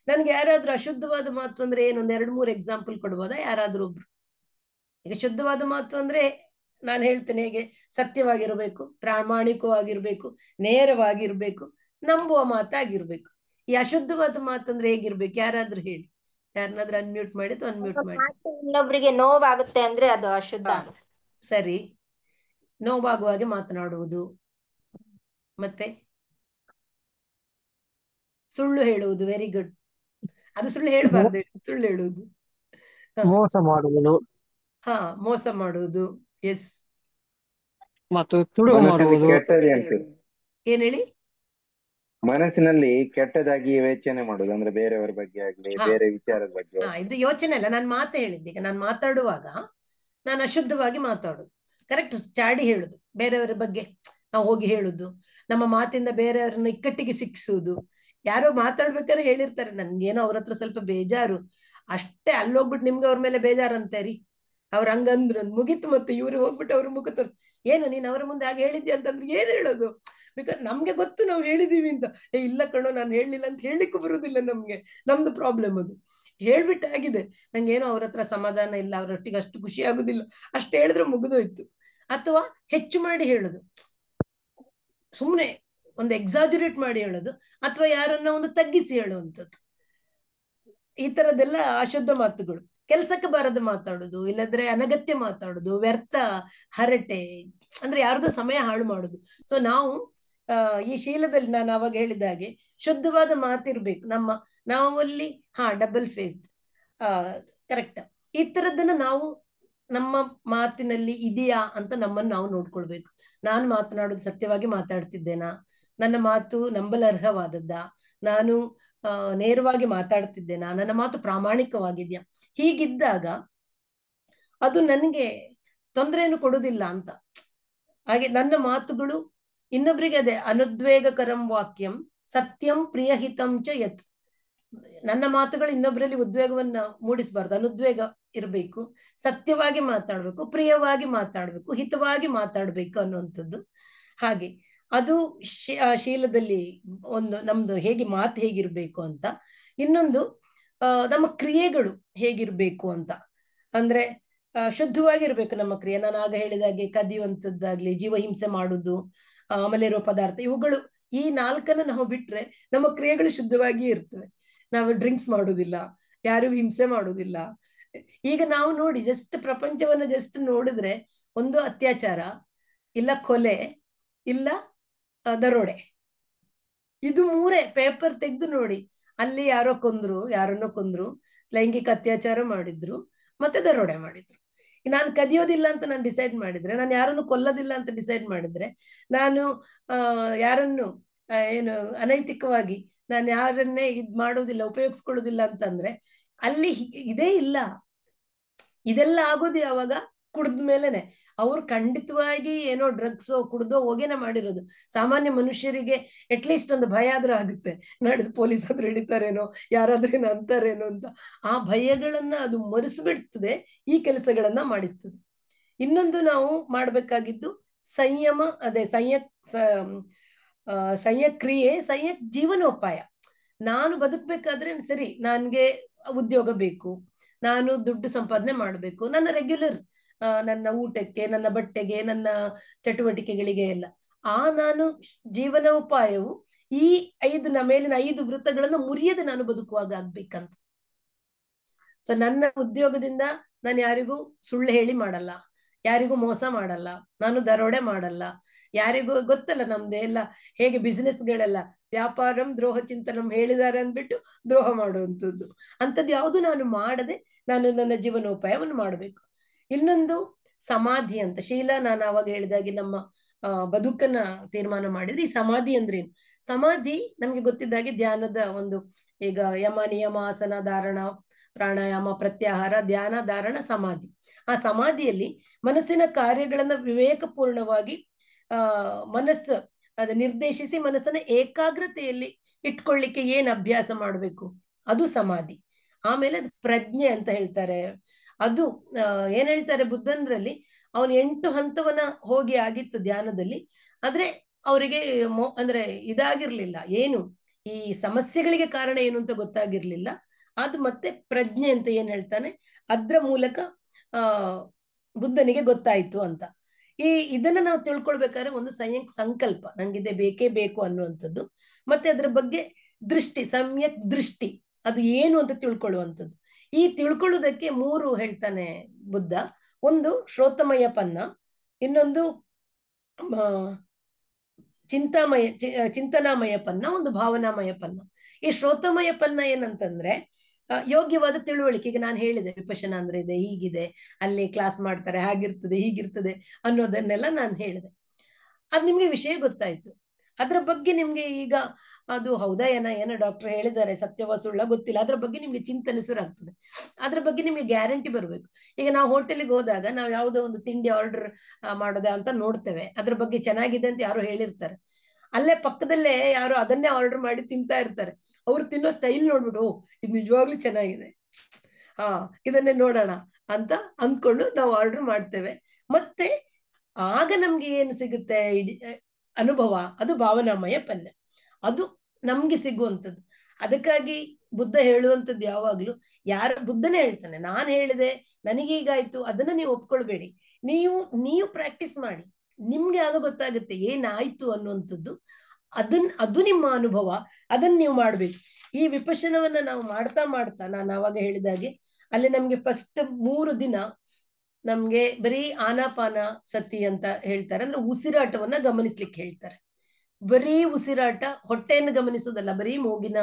ನನ್ಗೆ ಯಾರಾದ್ರೂ ಅಶುದ್ಧವಾದ ಮಾತು ಅಂದ್ರೆ ಏನು, 2-3 ಎಕ್ಸಾಂಪಲ್ ಕೊಡ್ಬೋದಾ ಯಾರಾದ್ರೂ ಒಬ್ರು? ಈಗ ಶುದ್ಧವಾದ ಮಾತು ಅಂದ್ರೆ ನಾನು ಹೇಳ್ತೇನೆ, ಹೇಗೆ ಸತ್ಯವಾಗಿರ್ಬೇಕು, ಪ್ರಾಮಾಣಿಕವಾಗಿರ್ಬೇಕು, ನೇರವಾಗಿರ್ಬೇಕು, ನಂಬುವ ಮಾತಾಗಿರ್ಬೇಕು. ಈ ಅಶುದ್ಧವಾದ ಮಾತಂದ್ರೆ ಹೇಗಿರ್ಬೇಕು? ಯಾರಾದ್ರೂ ಹೇಳಿ. ಯಾರನ್ನಾದ್ರೂ ಅನ್ಮ್ಯೂಟ್ ಮಾಡಿ ಅಥವಾ ಅನ್ಮ್ಯೂಟ್ ಮಾಡಿ. ಇನ್ನೊಬ್ರಿಗೆ ನೋವಾಗುತ್ತೆ ಅಂದ್ರೆ ಅದು ಅಶುದ್ಧ. ಸರಿ, ನೋವಾಗುವಾಗೆ ಮಾತನಾಡುವುದು. ಮತ್ತೆ ಸುಳ್ಳು ಹೇಳುವುದು. Very good. ಅದು ಸುಳ್ಳು ಹೇಳಬಾರ್ದು, ಸುಳ್ಳು ಹೇಳುವುದು. ಮೋಸ ಮಾಡುವುದು. ಹಾ, ಮೋಸ ಮಾಡುವುದು. ಎಸ್. ಮತ್ತು ತುಳು ಮಾಡುವುದು. ಏನ್ ಹೇಳಿ? ಮನಸ್ಸಿನಲ್ಲಿ ಕೆಟ್ಟದಾಗಿ ಯೋಚನೆ ಮಾಡುದು, ಅಂದ್ರೆ ಬೇರೆಯವರ ಬಗ್ಗೆ ಆಗ್ಲಿ, ಬೇರೆ ವಿಚಾರದ ಬಗ್ಗೆ. ಇದು ಯೋಚನೆ ಅಲ್ಲ, ನಾನು ಮಾತೇ ಹೇಳಿದ್ದೆ. ಈಗ ನಾನು ಮಾತಾಡುವಾಗ ನಾನು ಅಶುದ್ಧವಾಗಿ ಮಾತಾಡುದು, ಕರೆಕ್ಟ್ ಚಾಡಿ ಹೇಳುದು, ಬೇರೆಯವರ ಬಗ್ಗೆ ನಾವು ಹೋಗಿ ಹೇಳುದು, ನಮ್ಮ ಮಾತಿಂದ ಬೇರೆಯವರನ್ನ ಇಕ್ಕಟ್ಟಿಗೆ ಸಿಕ್ಕಿಸುವುದು. ಯಾರೋ ಮಾತಾಡ್ಬೇಕಾದ್ರೆ ಹೇಳಿರ್ತಾರೆ, ನನ್ಗೇನೋ ಅವ್ರ ಹತ್ರ ಸ್ವಲ್ಪ ಬೇಜಾರು ಅಷ್ಟೇ, ಅಲ್ಲೋಗ್ಬಿಟ್ಟು ನಿಮ್ಗೆ ಅವ್ರ ಮೇಲೆ ಬೇಜಾರು ಅಂತಾರಿ, ಅವ್ರ ಹಂಗಂದ್ರು ಮುಗಿತು. ಮತ್ತೆ ಇವ್ರು ಹೋಗ್ಬಿಟ್ಟು ಅವ್ರ ಮುಖ ತೋರ್, ಏನು ನೀನ್ ಅವರ ಮುಂದೆ ಹಾಗೆ ಹೇಳಿದ್ಯಾ ಅಂತಂದ್ರೆ ಏನ್ ಹೇಳೋದು? ಬಿಕಾಸ್ ನಮ್ಗೆ ಗೊತ್ತು ನಾವು ಹೇಳಿದೀವಿ ಅಂತ. ಇಲ್ಲ ಕಣೋ, ನಾನು ಹೇಳಲಿಲ್ಲ ಅಂತ ಹೇಳಲಿಕ್ಕೂ ಬರುದಿಲ್ಲ ನಮ್ಗೆ. ನಮ್ದು ಪ್ರಾಬ್ಲಮ್ ಅದು. ಹೇಳ್ಬಿಟ್ಟಾಗಿದೆ, ನಂಗೇನೋ ಅವ್ರ ಹತ್ರ ಸಮಾಧಾನ ಇಲ್ಲ, ಅವರೊಟ್ಟಿಗೆ ಅಷ್ಟು ಖುಷಿ ಆಗುದಿಲ್ಲ, ಅಷ್ಟು ಹೇಳಿದ್ರೆ ಮುಗಿದೋಯ್ತು. ಅಥವಾ ಹೆಚ್ಚು ಮಾಡಿ ಹೇಳುದು, ಸುಮ್ಮನೆ ಒಂದು ಎಕ್ಸಾಜುರೇಟ್ ಮಾಡಿ ಹೇಳೋದು, ಅಥವಾ ಯಾರನ್ನ ಒಂದು ತಗ್ಗಿಸಿ ಹೇಳುವಂಥದ್ದು. ಈ ತರದೆಲ್ಲ ಅಶುದ್ಧ ಮಾತುಗಳು. ಕೆಲ್ಸಕ್ಕೆ ಬಾರದು ಮಾತಾಡುದು, ಇಲ್ಲದ್ರೆ ಅನಗತ್ಯ ಮಾತಾಡುದು, ವ್ಯರ್ಥ ಹರಟೆ, ಅಂದ್ರೆ ಯಾರ್ದು ಸಮಯ ಹಾಳು ಮಾಡುದು. ಸೊ ನಾವು ಈ ಶೀಲದಲ್ಲಿ ನಾನು ಅವಾಗ ಹೇಳಿದ ಹಾಗೆ ಶುದ್ಧವಾದ ಮಾತಿರ್ಬೇಕು. ನಾವಲ್ಲಿ ಡಬಲ್ ಫೇಸ್ಡ್, ಕರೆಕ್ಟ್, ಈ ತರದನ್ನ ನಾವು ನಮ್ಮ ಮಾತಿನಲ್ಲಿ ಇದೆಯಾ ಅಂತ ನಮ್ಮನ್ನು ನಾವು ನೋಡ್ಕೊಳ್ಬೇಕು. ನಾನು ಮಾತನಾಡೋದು ಸತ್ಯವಾಗಿ ಮಾತಾಡ್ತಿದ್ದೇನಾ? ನನ್ನ ಮಾತು ನಂಬಲರ್ಹವಾದದ್ದ? ನಾನು ನೇರವಾಗಿ ಮಾತಾಡ್ತಿದ್ದೇನಾ? ನನ್ನ ಮಾತು ಪ್ರಾಮಾಣಿಕವಾಗಿದ್ಯಾ? ಹೀಗಿದ್ದಾಗ ಅದು ನನಗೆ ತೊಂದರೆಯನ್ನು ಕೊಡುವುದಿಲ್ಲ ಅಂತ. ಹಾಗೆ ನನ್ನ ಮಾತುಗಳು ಇನ್ನೊಬ್ರಿಗೆ, ಅದೇ ಅನುದ್ವೇಗಕರಂ ವಾಕ್ಯಂ ಸತ್ಯಂ ಪ್ರಿಯಹಿತಂ ಚ ಯತ್. ನನ್ನ ಮಾತುಗಳು ಇನ್ನೊಬ್ಬರಲ್ಲಿ ಉದ್ವೇಗವನ್ನ ಮೂಡಿಸಬಾರ್ದು, ಅನುದ್ವೇಗ ಇರಬೇಕು, ಸತ್ಯವಾಗಿ ಮಾತಾಡ್ಬೇಕು, ಪ್ರಿಯವಾಗಿ ಮಾತಾಡ್ಬೇಕು, ಹಿತವಾಗಿ ಮಾತಾಡ್ಬೇಕು ಅನ್ನುವಂಥದ್ದು. ಹಾಗೆ ಅದು ಶೀಲದಲ್ಲಿ ಒಂದು ನಮ್ದು ಹೇಗೆ ಮಾತು ಹೇಗಿರ್ಬೇಕು ಅಂತ. ಇನ್ನೊಂದು ನಮ್ಮ ಕ್ರಿಯೆಗಳು ಹೇಗಿರ್ಬೇಕು ಅಂತ. ಅಂದ್ರೆ ಶುದ್ಧವಾಗಿರ್ಬೇಕು ನಮ್ಮ ಕ್ರಿಯೆ. ನಾನು ಆಗ ಹೇಳಿದಾಗೆ ಕದಿಯುವಂಥದ್ದಾಗ್ಲಿ, ಜೀವಹಿಂಸೆ ಮಾಡುದು, ಆಮೇಲೆ ಇರೋ ಪದಾರ್ಥ, ಇವುಗಳು ಈ 4 ನಾವು ಬಿಟ್ರೆ ನಮ್ಮ ಕ್ರಿಯೆಗಳು ಶುದ್ಧವಾಗಿ ಇರ್ತವೆ. ನಾವು ಡ್ರಿಂಕ್ಸ್ ಮಾಡುದಿಲ್ಲ, ಯಾರಿಗೂ ಹಿಂಸೆ ಮಾಡುದಿಲ್ಲ. ಈಗ ನಾವು ನೋಡಿ, ಜಸ್ಟ್ ಪ್ರಪಂಚವನ್ನ ಜಸ್ಟ್ ನೋಡಿದ್ರೆ, ಒಂದು ಅತ್ಯಾಚಾರ, ಇಲ್ಲ ಕೊಲೆ, ಇಲ್ಲ ದರೋಡೆ, ಇದು 3 ಪೇಪರ್ ತೆಗೆದು ನೋಡಿ. ಅಲ್ಲಿ ಯಾರೋ ಕೊಂದ್ರು, ಯಾರನ್ನೋ ಕೊಂದ್ರು, ಲೈಂಗಿಕ ಅತ್ಯಾಚಾರ ಮಾಡಿದ್ರು, ಮತ್ತೆ ದರೋಡೆ ಮಾಡಿದ್ರು. ನಾನು ಕದಿಯೋದಿಲ್ಲ ಅಂತ ನಾನು ಡಿಸೈಡ್ ಮಾಡಿದ್ರೆ, ನಾನು ಯಾರನ್ನು ಕೊಲ್ಲೋದಿಲ್ಲ ಅಂತ ಡಿಸೈಡ್ ಮಾಡಿದ್ರೆ, ನಾನು ಯಾರನ್ನು ಏನು ಅನೈತಿಕವಾಗಿ ನಾನು ಯಾರನ್ನೇ ಮಾಡೋದಿಲ್ಲ, ಉಪಯೋಗಿಸ್ಕೊಳ್ಳೋದಿಲ್ಲ ಅಂತಂದ್ರೆ ಅಲ್ಲಿ ಇದೇ ಇಲ್ಲ. ಇದೆಲ್ಲ ಆಗೋದು ಯಾವಾಗ? ಕುಡ್ದ ಮೇಲೆನೆ. ಅವ್ರು ಖಂಡಿತವಾಗಿ ಏನೋ ಡ್ರಗ್ಸೋ ಕುಡ್ದೋ ಹೋಗೇನೆ ಮಾಡಿರೋದು. ಸಾಮಾನ್ಯ ಮನುಷ್ಯರಿಗೆ ಅಟ್ಲೀಸ್ಟ್ ಒಂದು ಭಯ ಆದ್ರೂ ಆಗುತ್ತೆ, ನಡೆದು ಪೊಲೀಸ್ ಆದ್ರೂ ಹಿಡಿತಾರೇನೋ, ಯಾರಾದ್ರೂ ಏನೋ ಅಂತಾರೇನೋ ಅಂತ. ಆ ಭಯಗಳನ್ನ ಅದು ಮರೆಸಿಬಿಡ್ತದೆ, ಈ ಕೆಲಸಗಳನ್ನ ಮಾಡಿಸ್ತದೆ. ಇನ್ನೊಂದು ನಾವು ಮಾಡ್ಬೇಕಾಗಿದ್ದು ಸಂಯಮ, ಅದೇ ಸಂಯಕ್ರಿಯೆ, ಜೀವನೋಪಾಯ. ನಾನು ಬದುಕಬೇಕಾದ್ರೆ ಸರಿ, ನನ್ಗೆ ಉದ್ಯೋಗ ಬೇಕು, ನಾನು ದುಡ್ಡು ಸಂಪಾದನೆ ಮಾಡಬೇಕು, ನನ್ನ ರೆಗ್ಯುಲರ್ ನನ್ನ ಊಟಕ್ಕೆ, ನನ್ನ ಬಟ್ಟೆಗೆ, ನನ್ನ ಚಟುವಟಿಕೆಗಳಿಗೆ ಎಲ್ಲ. ನಾನು ಜೀವನೋಪಾಯವು ಈ ಮೇಲಿನ 5 ವೃತ್ತಗಳನ್ನು ಮುರಿಯದೆ ನಾನು ಬದುಕುವಾಗ ಆಗ್ಬೇಕಂತ. ಸೊ ನನ್ನ ಉದ್ಯೋಗದಿಂದ ನಾನು ಯಾರಿಗೂ ಸುಳ್ಳು ಹೇಳಿ ಮಾಡಲ್ಲ, ಯಾರಿಗೂ ಮೋಸ ಮಾಡಲ್ಲ, ನಾನು ದರೋಡೆ ಮಾಡಲ್ಲ. ಯಾರಿಗೂ ಗೊತ್ತಲ್ಲ ನಮ್ದು ಎಲ್ಲ ಹೇಗೆ ಬಿಸ್ನೆಸ್ಗಳೆಲ್ಲ, ವ್ಯಾಪಾರಂ ದ್ರೋಹ ಚಿಂತನಂ ಹೇಳಿದ್ದಾರೆ ಅಂದ್ಬಿಟ್ಟು ದ್ರೋಹ ಮಾಡುವಂಥದ್ದು. ಅಂಥದ್ದು ಯಾವುದು ನಾನು ಮಾಡದೆ ನಾನು ನನ್ನ ಜೀವನೋಪಾಯವನ್ನು ಮಾಡಬೇಕು. ಇನ್ನೊಂದು ಸಮಾಧಿ ಅಂತ ಶೀಲ, ನಾನು ಅವಾಗ ಹೇಳಿದಾಗೆ ನಮ್ಮ ಬದುಕನ್ನ ತೀರ್ಮಾನ ಮಾಡಿದ್ರೆ ಈ ಸಮಾಧಿ ಅಂದ್ರೇನು? ಸಮಾಧಿ ನಮ್ಗೆ ಗೊತ್ತಿದ್ದಾಗೆ ಧ್ಯಾನದ ಒಂದು, ಈಗ ಯಮ ನಿಯಮ ಆಸನ ಧಾರಣ ಪ್ರಾಣಾಯಾಮ ಪ್ರತ್ಯಾಹಾರ ಧ್ಯಾನ ಧಾರಣ ಸಮಾಧಿ. ಆ ಸಮಾಧಿಯಲ್ಲಿ ಮನಸ್ಸಿನ ಕಾರ್ಯಗಳನ್ನ ವಿವೇಕಪೂರ್ಣವಾಗಿ ಮನಸ್ಸು ಅದು ನಿರ್ದೇಶಿಸಿ ಮನಸ್ಸನ್ನ ಏಕಾಗ್ರತೆಯಲ್ಲಿ ಇಟ್ಕೊಳ್ಳಿಕ್ಕೆ ಏನ್ ಅಭ್ಯಾಸ ಮಾಡ್ಬೇಕು ಅದು ಸಮಾಧಿ. ಆಮೇಲೆ ಪ್ರಜ್ಞೆ ಅಂತ ಹೇಳ್ತಾರೆ. ಅದು ಏನ್ ಹೇಳ್ತಾರೆ ಬುದ್ಧಂದ್ರಲ್ಲಿ, ಅವನು 8 ಹಂತವನ್ನ ಹೋಗಿ ಆಗಿತ್ತು ಧ್ಯಾನದಲ್ಲಿ. ಆದ್ರೆ ಅವರಿಗೆ ಅಂದ್ರೆ ಇದಾಗಿರ್ಲಿಲ್ಲ, ಏನು ಈ ಸಮಸ್ಯೆಗಳಿಗೆ ಕಾರಣ ಏನು ಅಂತ ಗೊತ್ತಾಗಿರ್ಲಿಲ್ಲ. ಅದು ಮತ್ತೆ ಪ್ರಜ್ಞೆ ಅಂತ ಏನ್ ಹೇಳ್ತಾನೆ, ಅದ್ರ ಮೂಲಕ ಬುದ್ಧನಿಗೆ ಗೊತ್ತಾಯ್ತು ಅಂತ. ಇದನ್ನ ನಾವು ತಿಳ್ಕೊಳ್ಬೇಕಾದ್ರೆ ಒಂದು ಸಂಕಲ್ಪ, ನಂಗಿದೆ ಬೇಕೇ ಬೇಕು ಅನ್ನುವಂಥದ್ದು, ಮತ್ತೆ ಅದ್ರ ಬಗ್ಗೆ ದೃಷ್ಟಿ, ಸಮ್ಯಕ್ ದೃಷ್ಟಿ, ಅದು ಏನು ಅಂತ ತಿಳ್ಕೊಳ್ಳುವಂಥದ್ದು. ಈ ತಿಳ್ಕೊಳ್ಳೋದಕ್ಕೆ 3 ಹೇಳ್ತಾನೆ ಬುದ್ಧ. ಒಂದು ಶ್ರೋತಮಯ ಪನ್ನ, ಇನ್ನೊಂದು ಚಿಂತನಾಮಯ ಪನ್ನ, ಒಂದು ಭಾವನಾಮಯ ಪನ್ನ. ಈ ಶ್ರೋತಮಯ ಪನ್ನ ಏನಂತಂದ್ರೆ ಯೋಗ್ಯವಾದ ತಿಳುವಳಿಕೆ. ಈಗ ನಾನು ಹೇಳಿದೆ ವಿಪಶ್ಯನ ಅಂದ್ರೆ ಇದೆ, ಹೀಗಿದೆ, ಅಲ್ಲಿ ಕ್ಲಾಸ್ ಮಾಡ್ತಾರೆ, ಹಾಗಿರ್ತದೆ, ಹೀಗಿರ್ತದೆ ಅನ್ನೋದನ್ನೆಲ್ಲ ನಾನು ಹೇಳಿದೆ. ಅದ್ ನಿಮ್ಗೆ ವಿಷಯ ಗೊತ್ತಾಯ್ತು. ಅದ್ರ ಬಗ್ಗೆ ನಿಮ್ಗೆ ಈಗ ಅದು ಹೌದಾ ಏನೋ ಡಾಕ್ಟರ್ ಹೇಳಿದ್ದಾರೆ ಸತ್ಯವ ಸುಳ್ಳ ಗೊತ್ತಿಲ್ಲ, ಅದ್ರ ಬಗ್ಗೆ ನಿಮ್ಗೆ ಚಿಂತನೆ ಶುರುವಾಗ್ತದೆ. ಅದ್ರ ಬಗ್ಗೆ ನಿಮ್ಗೆ ಗ್ಯಾರಂಟಿ ಬರ್ಬೇಕು. ಈಗ ನಾವು ಹೋಟೆಲ್ಗೆ ಹೋದಾಗ ನಾವು ಯಾವುದೋ ಒಂದು ತಿಂಡಿ ಆರ್ಡರ್ ಮಾಡೋದ ಅಂತ ನೋಡ್ತೇವೆ, ಅದ್ರ ಬಗ್ಗೆ ಚೆನ್ನಾಗಿದೆ ಅಂತ ಯಾರು ಹೇಳಿರ್ತಾರೆ. ಅಲ್ಲೇ ಪಕ್ಕದಲ್ಲೇ ಯಾರು ಅದನ್ನೇ ಆರ್ಡರ್ ಮಾಡಿ ತಿಂತಾ ಇರ್ತಾರೆ. ಅವ್ರು ತಿನ್ನೋ ಸ್ಟೈಲ್ ನೋಡ್ಬಿಟ್ಟು ಇದು ನಿಜವಾಗ್ಲೂ ಚೆನ್ನಾಗಿದೆ, ಇದನ್ನೇ ನೋಡೋಣ ಅಂತ ಅಂದ್ಕೊಂಡು ನಾವು ಆರ್ಡರ್ ಮಾಡ್ತೇವೆ. ಮತ್ತೆ ಆಗ ನಮ್ಗೆ ಏನು ಸಿಗುತ್ತೆ ಅನುಭವ, ಅದು ಭಾವನಾಮಯ ಪನ್ನ, ಅದು ನಮ್ಗೆ ಸಿಗುವಂಥದ್ದು. ಅದಕ್ಕಾಗಿ ಬುದ್ಧ ಹೇಳುವಂಥದ್ದು ಯಾವಾಗ್ಲೂ, ಬುದ್ಧನೇ ಹೇಳ್ತಾನೆ, ನಾನು ಹೇಳಿದೆ ನನಗೀಗಾಯ್ತು ಅದನ್ನ ನೀವು ಒಪ್ಕೊಳ್ಬೇಡಿ, ನೀವು ಪ್ರಾಕ್ಟೀಸ್ ಮಾಡಿ, ನಿಮ್ಗೆ ಆಗ ಗೊತ್ತಾಗುತ್ತೆ ಏನಾಯ್ತು ಅನ್ನುವಂಥದ್ದು. ಅದು ನಿಮ್ಮ ಅನುಭವ, ಅದನ್ನ ನೀವು ಮಾಡ್ಬೇಕು. ಈ ವಿಪಶ್ಯನವನ್ನ ನಾವು ಮಾಡ್ತಾ ಮಾಡ್ತಾ, ನಾನು ಆವಾಗ ಹೇಳಿದಾಗೆ ಅಲ್ಲಿ ನಮ್ಗೆ ಫಸ್ಟ್ 3 ದಿನ ನಮ್ಗೆ ಬರೀ ಆನಾಪಾನ ಸತಿ ಅಂತ ಹೇಳ್ತಾರೆ, ಅಂದ್ರೆ ಉಸಿರಾಟವನ್ನ ಗಮನಿಸ್ಲಿಕ್ಕೆ ಹೇಳ್ತಾರೆ. ಬರೀ ಉಸಿರಾಟ, ಹೊಟ್ಟೆಯನ್ನು ಗಮನಿಸೋದಲ್ಲ, ಬರೀ ಮೂಗಿನ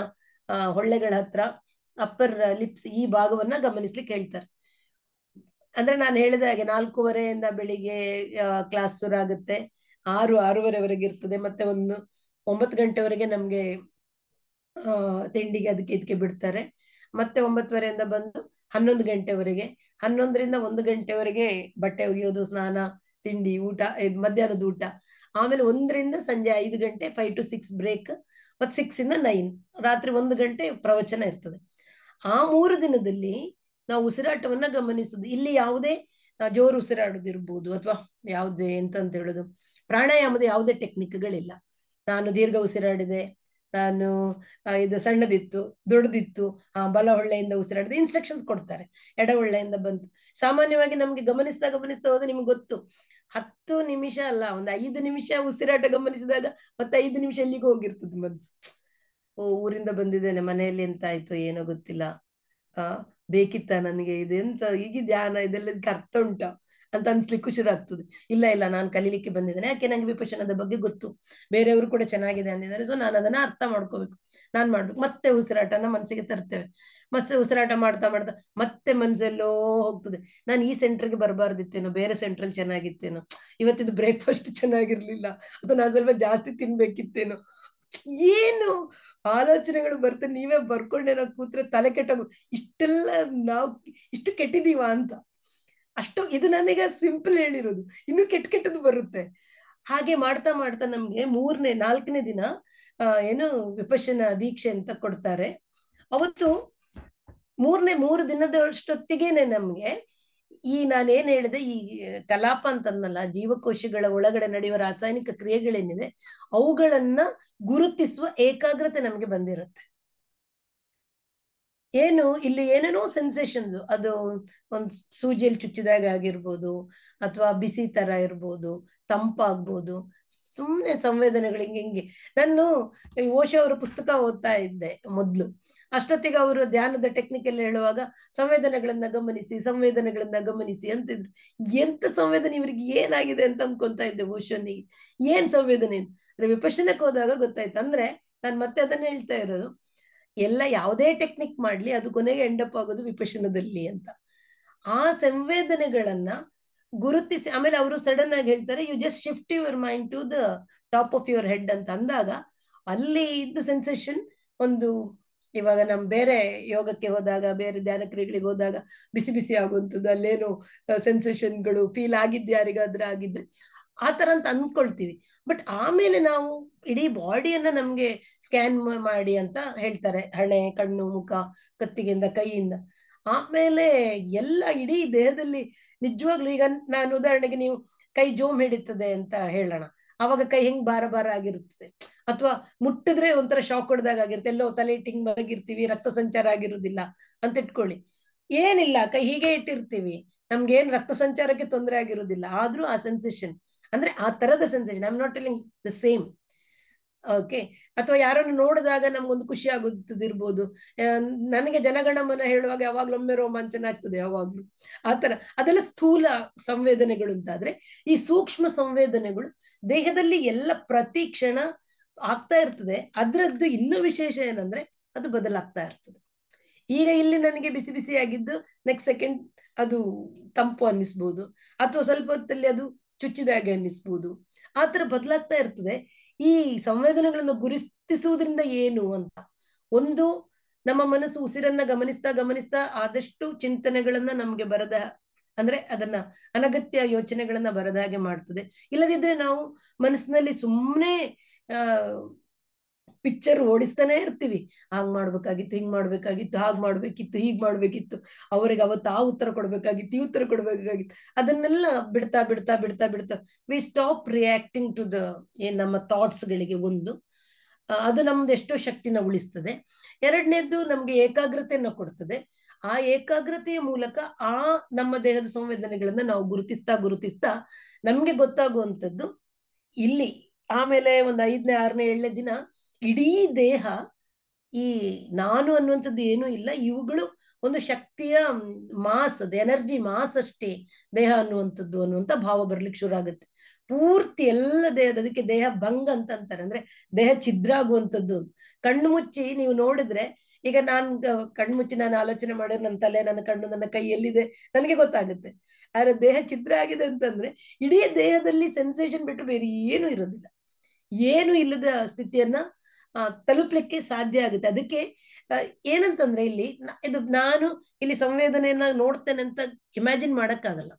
ಹೊಳ್ಳೆಗಳ ಹತ್ರ ಅಪ್ಪರ್ ಲಿಪ್ಸ್ ಈ ಭಾಗವನ್ನ ಗಮನಿಸ್ಲಿಕ್ಕೆ ಹೇಳ್ತಾರೆ. ಅಂದ್ರೆ ನಾನು ಹೇಳಿದ ಹಾಗೆ 4:15 ಬೆಳಿಗ್ಗೆ ಕ್ಲಾಸ್ ಶುರು ಆಗುತ್ತೆ, 6-6:30ವರೆಗೆ ಇರ್ತದೆ. ಮತ್ತೆ ಒಂದು 9 ಗಂಟೆವರೆಗೆ ನಮ್ಗೆ ತಿಂಡಿಗೆ ಅದಕ್ಕೆ ಇದಕ್ಕೆ ಬಿಡ್ತಾರೆ. ಮತ್ತೆ 9:30ಯಿಂದ ಬಂದು 11 ಗಂಟೆವರೆಗೆ, 11ರಿಂದ 1 ಗಂಟೆವರೆಗೆ ಬಟ್ಟೆ ಒಗೆಯೋದು, ಸ್ನಾನ, ತಿಂಡಿ, ಊಟ, ಮಧ್ಯಾಹ್ನದ ಊಟ. ಆಮೇಲೆ 1ರಿಂದ ಸಂಜೆ 5 ಗಂಟೆ 5 to 6 ಬ್ರೇಕ್, ಮತ್ತೆ 6ಇಂದ 9 ರಾತ್ರಿ 1 ಗಂಟೆ ಪ್ರವಚನ ಇರ್ತದೆ. ಆ 3 ದಿನದಲ್ಲಿ ನಾವು ಉಸಿರಾಟವನ್ನ ಗಮನಿಸುದು. ಇಲ್ಲಿ ಯಾವುದೇ ಜೋರು ಉಸಿರಾಡುದಿರ್ಬೋದು ಅಥವಾ ಯಾವುದೇ ಎಂತಂತ ಹೇಳುದು, ಪ್ರಾಣಾಯಾಮದ ಯಾವುದೇ ಟೆಕ್ನಿಕ್ಗಳಿಲ್ಲ. ನಾನು ದೀರ್ಘ ಉಸಿರಾಡಿದೆ, ನಾನು ಇದು ಸಣ್ಣದಿತ್ತು, ದೊಡ್ಡದಿತ್ತು, ಬಲ ಹೊಳ್ಳೆಯಿಂದ ಉಸಿರಾಡಿದೆ, ಇನ್ಸ್ಟ್ರಕ್ಷನ್ಸ್ ಕೊಡ್ತಾರೆ. ಎಡ ಹೊಳ್ಳೆಯಿಂದ ಬಂತು. ಸಾಮಾನ್ಯವಾಗಿ ನಮ್ಗೆ ಗಮನಿಸ್ತಾ ಹೋದ್ರೆ ನಿಮ್ಗೆ ಗೊತ್ತು, 10 ನಿಮಿಷ ಅಲ್ಲ, ಒಂದು 5 ನಿಮಿಷ ಉಸಿರಾಟ ಗಮನಿಸಿದಾಗ ಮತ್ತೆ 5 ನಿಮಿಷ ಎಲ್ಲಿಗೆ ಹೋಗಿರ್ತದೆ ಮನ್ಸು. ಊರಿಂದ ಬಂದಿದ್ದೇನೆ, ಮನೆಯಲ್ಲಿ ಎಂತ ಆಯ್ತು ಏನೋ ಗೊತ್ತಿಲ್ಲ, ಬೇಕಿತ್ತ ನನಗೆ ಇದೆಂತ ಈಗ ಧ್ಯಾನ ಇದೆಲ್ಲದಕ್ಕೆ ಅರ್ಥ ಉಂಟಾ ಅಂತ ಅನ್ಸ್ಲಿಕ್ಕೂ ಶುರು ಆಗ್ತದೆ. ಇಲ್ಲ ನಾನು ಕಲೀಲಿಕ್ಕೆ ಬಂದಿದ್ದೇನೆ, ಯಾಕೆ ನಂಗೆ ವಿಪಶ್ಯನದ ಬಗ್ಗೆ ಗೊತ್ತು, ಬೇರೆಯವರು ಕೂಡ ಚೆನ್ನಾಗಿದೆ ಅಂದಿದ್ದಾರೆ, ಸೊ ನಾನು ಅದನ್ನ ಅರ್ಥ ಮಾಡ್ಕೋಬೇಕು, ನಾನ್ ಮಾಡ್ಬೇಕು. ಮತ್ತೆ ಉಸಿರಾಟನ ಮನಸ್ಸಿಗೆ ತರ್ತೇವೆ. ಮತ್ತೆ ಉಸಿರಾಟ ಮಾಡ್ತಾ ಮತ್ತೆ ಮನ್ಸೆಲ್ಲೋ ಹೋಗ್ತದೆ, ನಾನು ಈ ಸೆಂಟರ್ಗೆ ಬರಬಾರ್ದಿತ್ತೇನೋ, ಬೇರೆ ಸೆಂಟ್ರಲ್ ಚೆನ್ನಾಗಿತ್ತೇನೋ, ಇವತ್ತಿದ್ದು ಬ್ರೇಕ್ಫಾಸ್ಟ್ ಚೆನ್ನಾಗಿರ್ಲಿಲ್ಲ, ಅಥವಾ ನಾನು ಸ್ವಲ್ಪ ಜಾಸ್ತಿ ತಿನ್ಬೇಕಿತ್ತೇನೋ, ಏನು ಆಲೋಚನೆಗಳು ಬರ್ತದೆ. ನೀವೇ ಬರ್ಕೊಂಡೇನೋ ಕೂತ್ರೆ ತಲೆ ಕೆಟ್ಟೋಗ, ಇಷ್ಟೆಲ್ಲ ನಾವು ಇಷ್ಟು ಕೆಟ್ಟಿದೀವ ಅಂತ. ಅಷ್ಟು ಇದು ನನಗೆ ಸಿಂಪಲ್ ಹೇಳಿರೋದು, ಇನ್ನು ಕೆಟ್ಟದ್ದು ಬರುತ್ತೆ. ಹಾಗೆ ಮಾಡ್ತಾ ನಮ್ಗೆ 4ನೇ ದಿನ ಏನು ವಿಪಶ್ಯನ ದೀಕ್ಷೆ ಅಂತ ಕೊಡ್ತಾರೆ. ಅವತ್ತು 3 ದಿನದಷ್ಟೊತ್ತಿಗೇನೆ ನಮ್ಗೆ ಈ ನಾನೇನ್ ಹೇಳಿದೆ, ಈ ಕಲಾಪ ಅಂತಂದಲ್ಲ, ಜೀವಕೋಶಗಳ ಒಳಗಡೆ ನಡೆಯುವ ರಾಸಾಯನಿಕ ಕ್ರಿಯೆಗಳೇನಿದೆ ಅವುಗಳನ್ನ ಗುರುತಿಸುವ ಏಕಾಗ್ರತೆ ನಮ್ಗೆ ಬಂದಿರುತ್ತೆ. ಏನು ಇಲ್ಲಿ ಏನೇನೋ ಸೆನ್ಸೇಷನ್ಸ್, ಅದು ಒಂದು ಸೂಜಿಯಲ್ಲಿ ಚುಚ್ಚಿದಾಗ ಆಗಿರ್ಬೋದು, ಅಥವಾ ಬಿಸಿ ತರ ಇರ್ಬೋದು, ತಂಪಾಗ್ಬೋದು, ಸುಮ್ಮನೆ ಸಂವೇದನೆಗಳು ಹಿಂಗೆ. ನಾನು ಓಶೋ ಅವರ ಪುಸ್ತಕ ಓದ್ತಾ ಇದ್ದೆ ಮೊದ್ಲು. ಅಷ್ಟೊತ್ತಿಗೆ ಅವರು ಧ್ಯಾನದ ಟೆಕ್ನಿಕ್ ಎಲ್ಲ ಹೇಳುವಾಗ ಸಂವೇದನೆಗಳನ್ನ ಗಮನಿಸಿ ಅಂತಿದ್ರು. ಎಂತ ಸಂವೇದನೆ, ಇವ್ರಿಗೆ ಏನಾಗಿದೆ ಅಂತ ಅನ್ಕೊಂತಾ ಇದ್ದೆ ಓಶೋನಿಗೆ. ಏನ್ ಸಂವೇದನೆ ಅಂದ್ರೆ ವಿಪಶ್ಯನಕ್ಕೆ ಹೋದಾಗ ಗೊತ್ತಾಯ್ತು. ಅಂದ್ರೆ ನಾನು ಮತ್ತೆ ಅದನ್ನ ಹೇಳ್ತಾ ಇರೋದು, ಎಲ್ಲ ಯಾವುದೇ ಟೆಕ್ನಿಕ್ ಮಾಡ್ಲಿ ಅದು ಕೊನೆಗೆ ಎಂಡಪ್ ಆಗೋದು ವಿಪಶ್ಯನದಲ್ಲಿ ಅಂತ. ಆ ಸಂವೇದನೆಗಳನ್ನ ಗುರುತಿಸಿ ಆಮೇಲೆ ಅವರು ಸಡನ್ ಆಗಿ ಹೇಳ್ತಾರೆ, you just shift your mind to the top of your head ಅಂತ ಅಂದಾಗ ಅಲ್ಲಿ ಇದ್ದು ಸೆನ್ಸೇಷನ್ ಒಂದು, ಇವಾಗ ನಮ್ ಬೇರೆ ಯೋಗಕ್ಕೆ ಹೋದಾಗ, ಬೇರೆ ಧ್ಯಾನ ಕ್ರಿಯೆಗಳಿಗೆ ಹೋದಾಗ ಬಿಸಿ ಬಿಸಿ ಆಗುವಂಥದ್ದು, ಅಲ್ಲೇನು ಸೆನ್ಸೇಷನ್ಗಳು ಫೀಲ್ ಆಗಿದ್ದು ಯಾರಿಗಾದ್ರೆ ಆಗಿದ್ರೆ ಆ ತರ ಅಂತ ಅನ್ಕೊಳ್ತೀವಿ. ಬಟ್ ಆಮೇಲೆ ನಾವು ಇಡೀ ಬಾಡಿಯನ್ನ ನಮ್ಗೆ ಸ್ಕ್ಯಾನ್ ಮಾಡಿ ಅಂತ ಹೇಳ್ತಾರೆ, ಹಣೆ, ಕಣ್ಣು, ಮುಖ, ಕತ್ತಿಗೆಯಿಂದ, ಕೈಯಿಂದ. ಆಮೇಲೆ ಎಲ್ಲ ಇಡೀ ದೇಹದಲ್ಲಿ ನಿಜವಾಗ್ಲು, ಈಗ ನಾನು ಉದಾಹರಣೆಗೆ ನೀವು ಕೈ ಜೋಮ್ ಹಿಡಿತದೆ ಅಂತ ಹೇಳೋಣ, ಅವಾಗ ಕೈ ಹೆಂಗ್ ಭಾರ ಭಾರ ಆಗಿರ್ತದೆ, ಅಥವಾ ಮುಟ್ಟಿದ್ರೆ ಒಂಥರ ಶಾಕ್ ಹೊಡೆದಾಗ ಆಗಿರುತ್ತೆ, ಎಲ್ಲೋ ತಲೆ ಟಿಂಗ್ ಆಗಿರ್ತೀವಿ, ರಕ್ತ ಸಂಚಾರ ಆಗಿರುವುದಿಲ್ಲ ಅಂತ ಇಟ್ಕೊಳ್ಳಿ. ಏನಿಲ್ಲ, ಕೈ ಹೀಗೆ ಇಟ್ಟಿರ್ತೀವಿ, ನಮ್ಗೇನ್ ರಕ್ತ ಸಂಚಾರಕ್ಕೆ ತೊಂದರೆ ಆಗಿರುವುದಿಲ್ಲ, ಆದ್ರೂ ಆ ಸೆನ್ಸೇಷನ್ ಅಂದ್ರೆ ಆ ತರದ sensation. I am not telling the same. Okay. ಅಥವಾ ಯಾರನ್ನು ನೋಡಿದಾಗ ನಮ್ಗೊಂದು ಖುಷಿ ಆಗುತ್ತಿರ್ಬೋದು. ನನಗೆ ಜನಗಣಮನ ಹೇಳುವಾಗ ಯಾವಾಗ್ಲೂ ಒಮ್ಮೆ ರೋಮಾಂಚನ ಆಗ್ತದೆ ಯಾವಾಗ್ಲೂ. ಆತರ ಅದೆಲ್ಲ ಸ್ಥೂಲ ಸಂವೇದನೆಗಳು ಅಂತಾದ್ರೆ, ಈ ಸೂಕ್ಷ್ಮ ಸಂವೇದನೆಗಳು ದೇಹದಲ್ಲಿ ಎಲ್ಲ ಪ್ರತಿ ಕ್ಷಣ ಆಗ್ತಾ ಇರ್ತದೆ. ಅದ್ರದ್ದು ಇನ್ನೂ ವಿಶೇಷ ಏನಂದ್ರೆ ಅದು ಬದಲಾಗ್ತಾ ಇರ್ತದೆ. ಈಗ ಇಲ್ಲಿ ನನಗೆ ಬಿಸಿ ಬಿಸಿ ಆಗಿದ್ದು ನೆಕ್ಸ್ಟ್ ಸೆಕೆಂಡ್ ಅದು ತಂಪು ಅನ್ನಿಸ್ಬೋದು, ಅಥವಾ ಸ್ವಲ್ಪ ಹೊತ್ತಲ್ಲಿ ಅದು ಚುಚ್ಚಿದಾಗೆ ಅನ್ನಿಸ್ಬೋದು. ಆತರ ಬದಲಾಗ್ತಾ ಇರ್ತದೆ. ಈ ಸಂವೇದನೆಗಳನ್ನು ಗುರುತಿಸುವುದರಿಂದ ಏನು ಅಂತ, ಒಂದು ನಮ್ಮ ಮನಸ್ಸು ಉಸಿರನ್ನ ಗಮನಿಸ್ತಾ ಆದಷ್ಟು ಚಿಂತನೆಗಳನ್ನ ನಮ್ಗೆ ಬರದ, ಅಂದ್ರೆ ಅದನ್ನ ಅನಗತ್ಯ ಯೋಚನೆಗಳನ್ನ ಬರದ ಹಾಗೆ ಮಾಡ್ತದೆ. ಇಲ್ಲದಿದ್ರೆ ನಾವು ಮನಸ್ಸಿನಲ್ಲಿ ಸುಮ್ಮನೆ ಪಿಕ್ಚರ್ ಓಡಿಸ್ತಾನೆ ಇರ್ತೀವಿ. ಹಾಗ್ ಮಾಡ್ಬೇಕಾಗಿತ್ತು, ಹಿಂಗ್ ಮಾಡ್ಬೇಕಾಗಿತ್ತು, ಹಾಗ್ ಮಾಡ್ಬೇಕಿತ್ತು, ಹೀಗ್ ಮಾಡ್ಬೇಕಿತ್ತು, ಅವ್ರಿಗೆ ಅವತ್ತು ಆ ಉತ್ತರ ಕೊಡ್ಬೇಕಾಗಿತ್ತು, ಈ ಉತ್ತರ ಕೊಡ್ಬೇಕಾಗಿತ್ತು. ಅದನ್ನೆಲ್ಲ ಬಿಡ್ತಾ we stop reacting to the ನಮ್ಮ ಥಾಟ್ಸ್ ಗಳಿಗೆ. ಒಂದು ಅದು ನಮ್ದು ಎಷ್ಟೋ ಶಕ್ತಿನ ಉಳಿಸ್ತದೆ. ಎರಡನೇದ್ದು ನಮ್ಗೆ ಏಕಾಗ್ರತೆಯನ್ನ ಕೊಡ್ತದೆ. ಆ ಏಕಾಗ್ರತೆಯ ಮೂಲಕ ಆ ನಮ್ಮ ದೇಹದ ಸಂವೇದನೆಗಳನ್ನ ನಾವು ಗುರುತಿಸ್ತಾ ನಮ್ಗೆ ಗೊತ್ತಾಗುವಂಥದ್ದು ಇಲ್ಲಿ. ಆಮೇಲೆ ಒಂದು 5ನೇ 6ನೇ 7ನೇ ದಿನ ಇಡೀ ದೇಹ, ಈ ನಾನು ಅನ್ನುವಂಥದ್ದು ಏನೂ ಇಲ್ಲ, ಇವುಗಳು ಒಂದು ಶಕ್ತಿಯ ಮಾಸ್, ಅದು ಎನರ್ಜಿ ಮಾಸ್ ಅಷ್ಟೇ ದೇಹ ಅನ್ನುವಂಥ ಭಾವ ಬರ್ಲಿಕ್ಕೆ ಶುರು ಆಗುತ್ತೆ. ಪೂರ್ತಿ ಎಲ್ಲ ದೇಹದ, ಅದಕ್ಕೆ ದೇಹ ಭಂಗ ಅಂತ ಅಂತಾರೆ, ಅಂದ್ರೆ ದೇಹ ಛಿದ್ರ ಆಗುವಂಥದ್ದು. ಕಣ್ಣು ಮುಚ್ಚಿ ನೀವು ನೋಡಿದ್ರೆ, ಈಗ ಕಣ್ಮುಚ್ಚಿ ನಾನು ಆಲೋಚನೆ ಮಾಡಿದ್ರೆ ನನ್ನ ತಲೆ, ನನ್ನ ಕಣ್ಣು, ನನ್ನ ಕೈ ಎಲ್ಲಿದೆ ನನಗೆ ಗೊತ್ತಾಗುತ್ತೆ. ಆದ್ರೆ ದೇಹ ಛಿದ್ರ ಆಗಿದೆ ಅಂತಂದ್ರೆ ಇಡೀ ದೇಹದಲ್ಲಿ ಸೆನ್ಸೇಷನ್ ಬಿಟ್ಟು ಬೇರೆ ಏನೂ ಇರೋದಿಲ್ಲ. ಏನು ಇಲ್ಲದ ಸ್ಥಿತಿಯನ್ನ ತಲುಪಲಿಕ್ಕೆ ಸಾಧ್ಯ ಆಗುತ್ತೆ. ಅದಕ್ಕೆ ಏನಂತಂದ್ರೆ ಇಲ್ಲಿ ಇದು ನಾನು ಇಲ್ಲಿ ಸಂವೇದನೆಯನ್ನ ನೋಡ್ತೇನೆ ಅಂತ ಇಮ್ಯಾಜಿನ್ ಮಾಡಕ್ಕಾಗಲ್ಲ.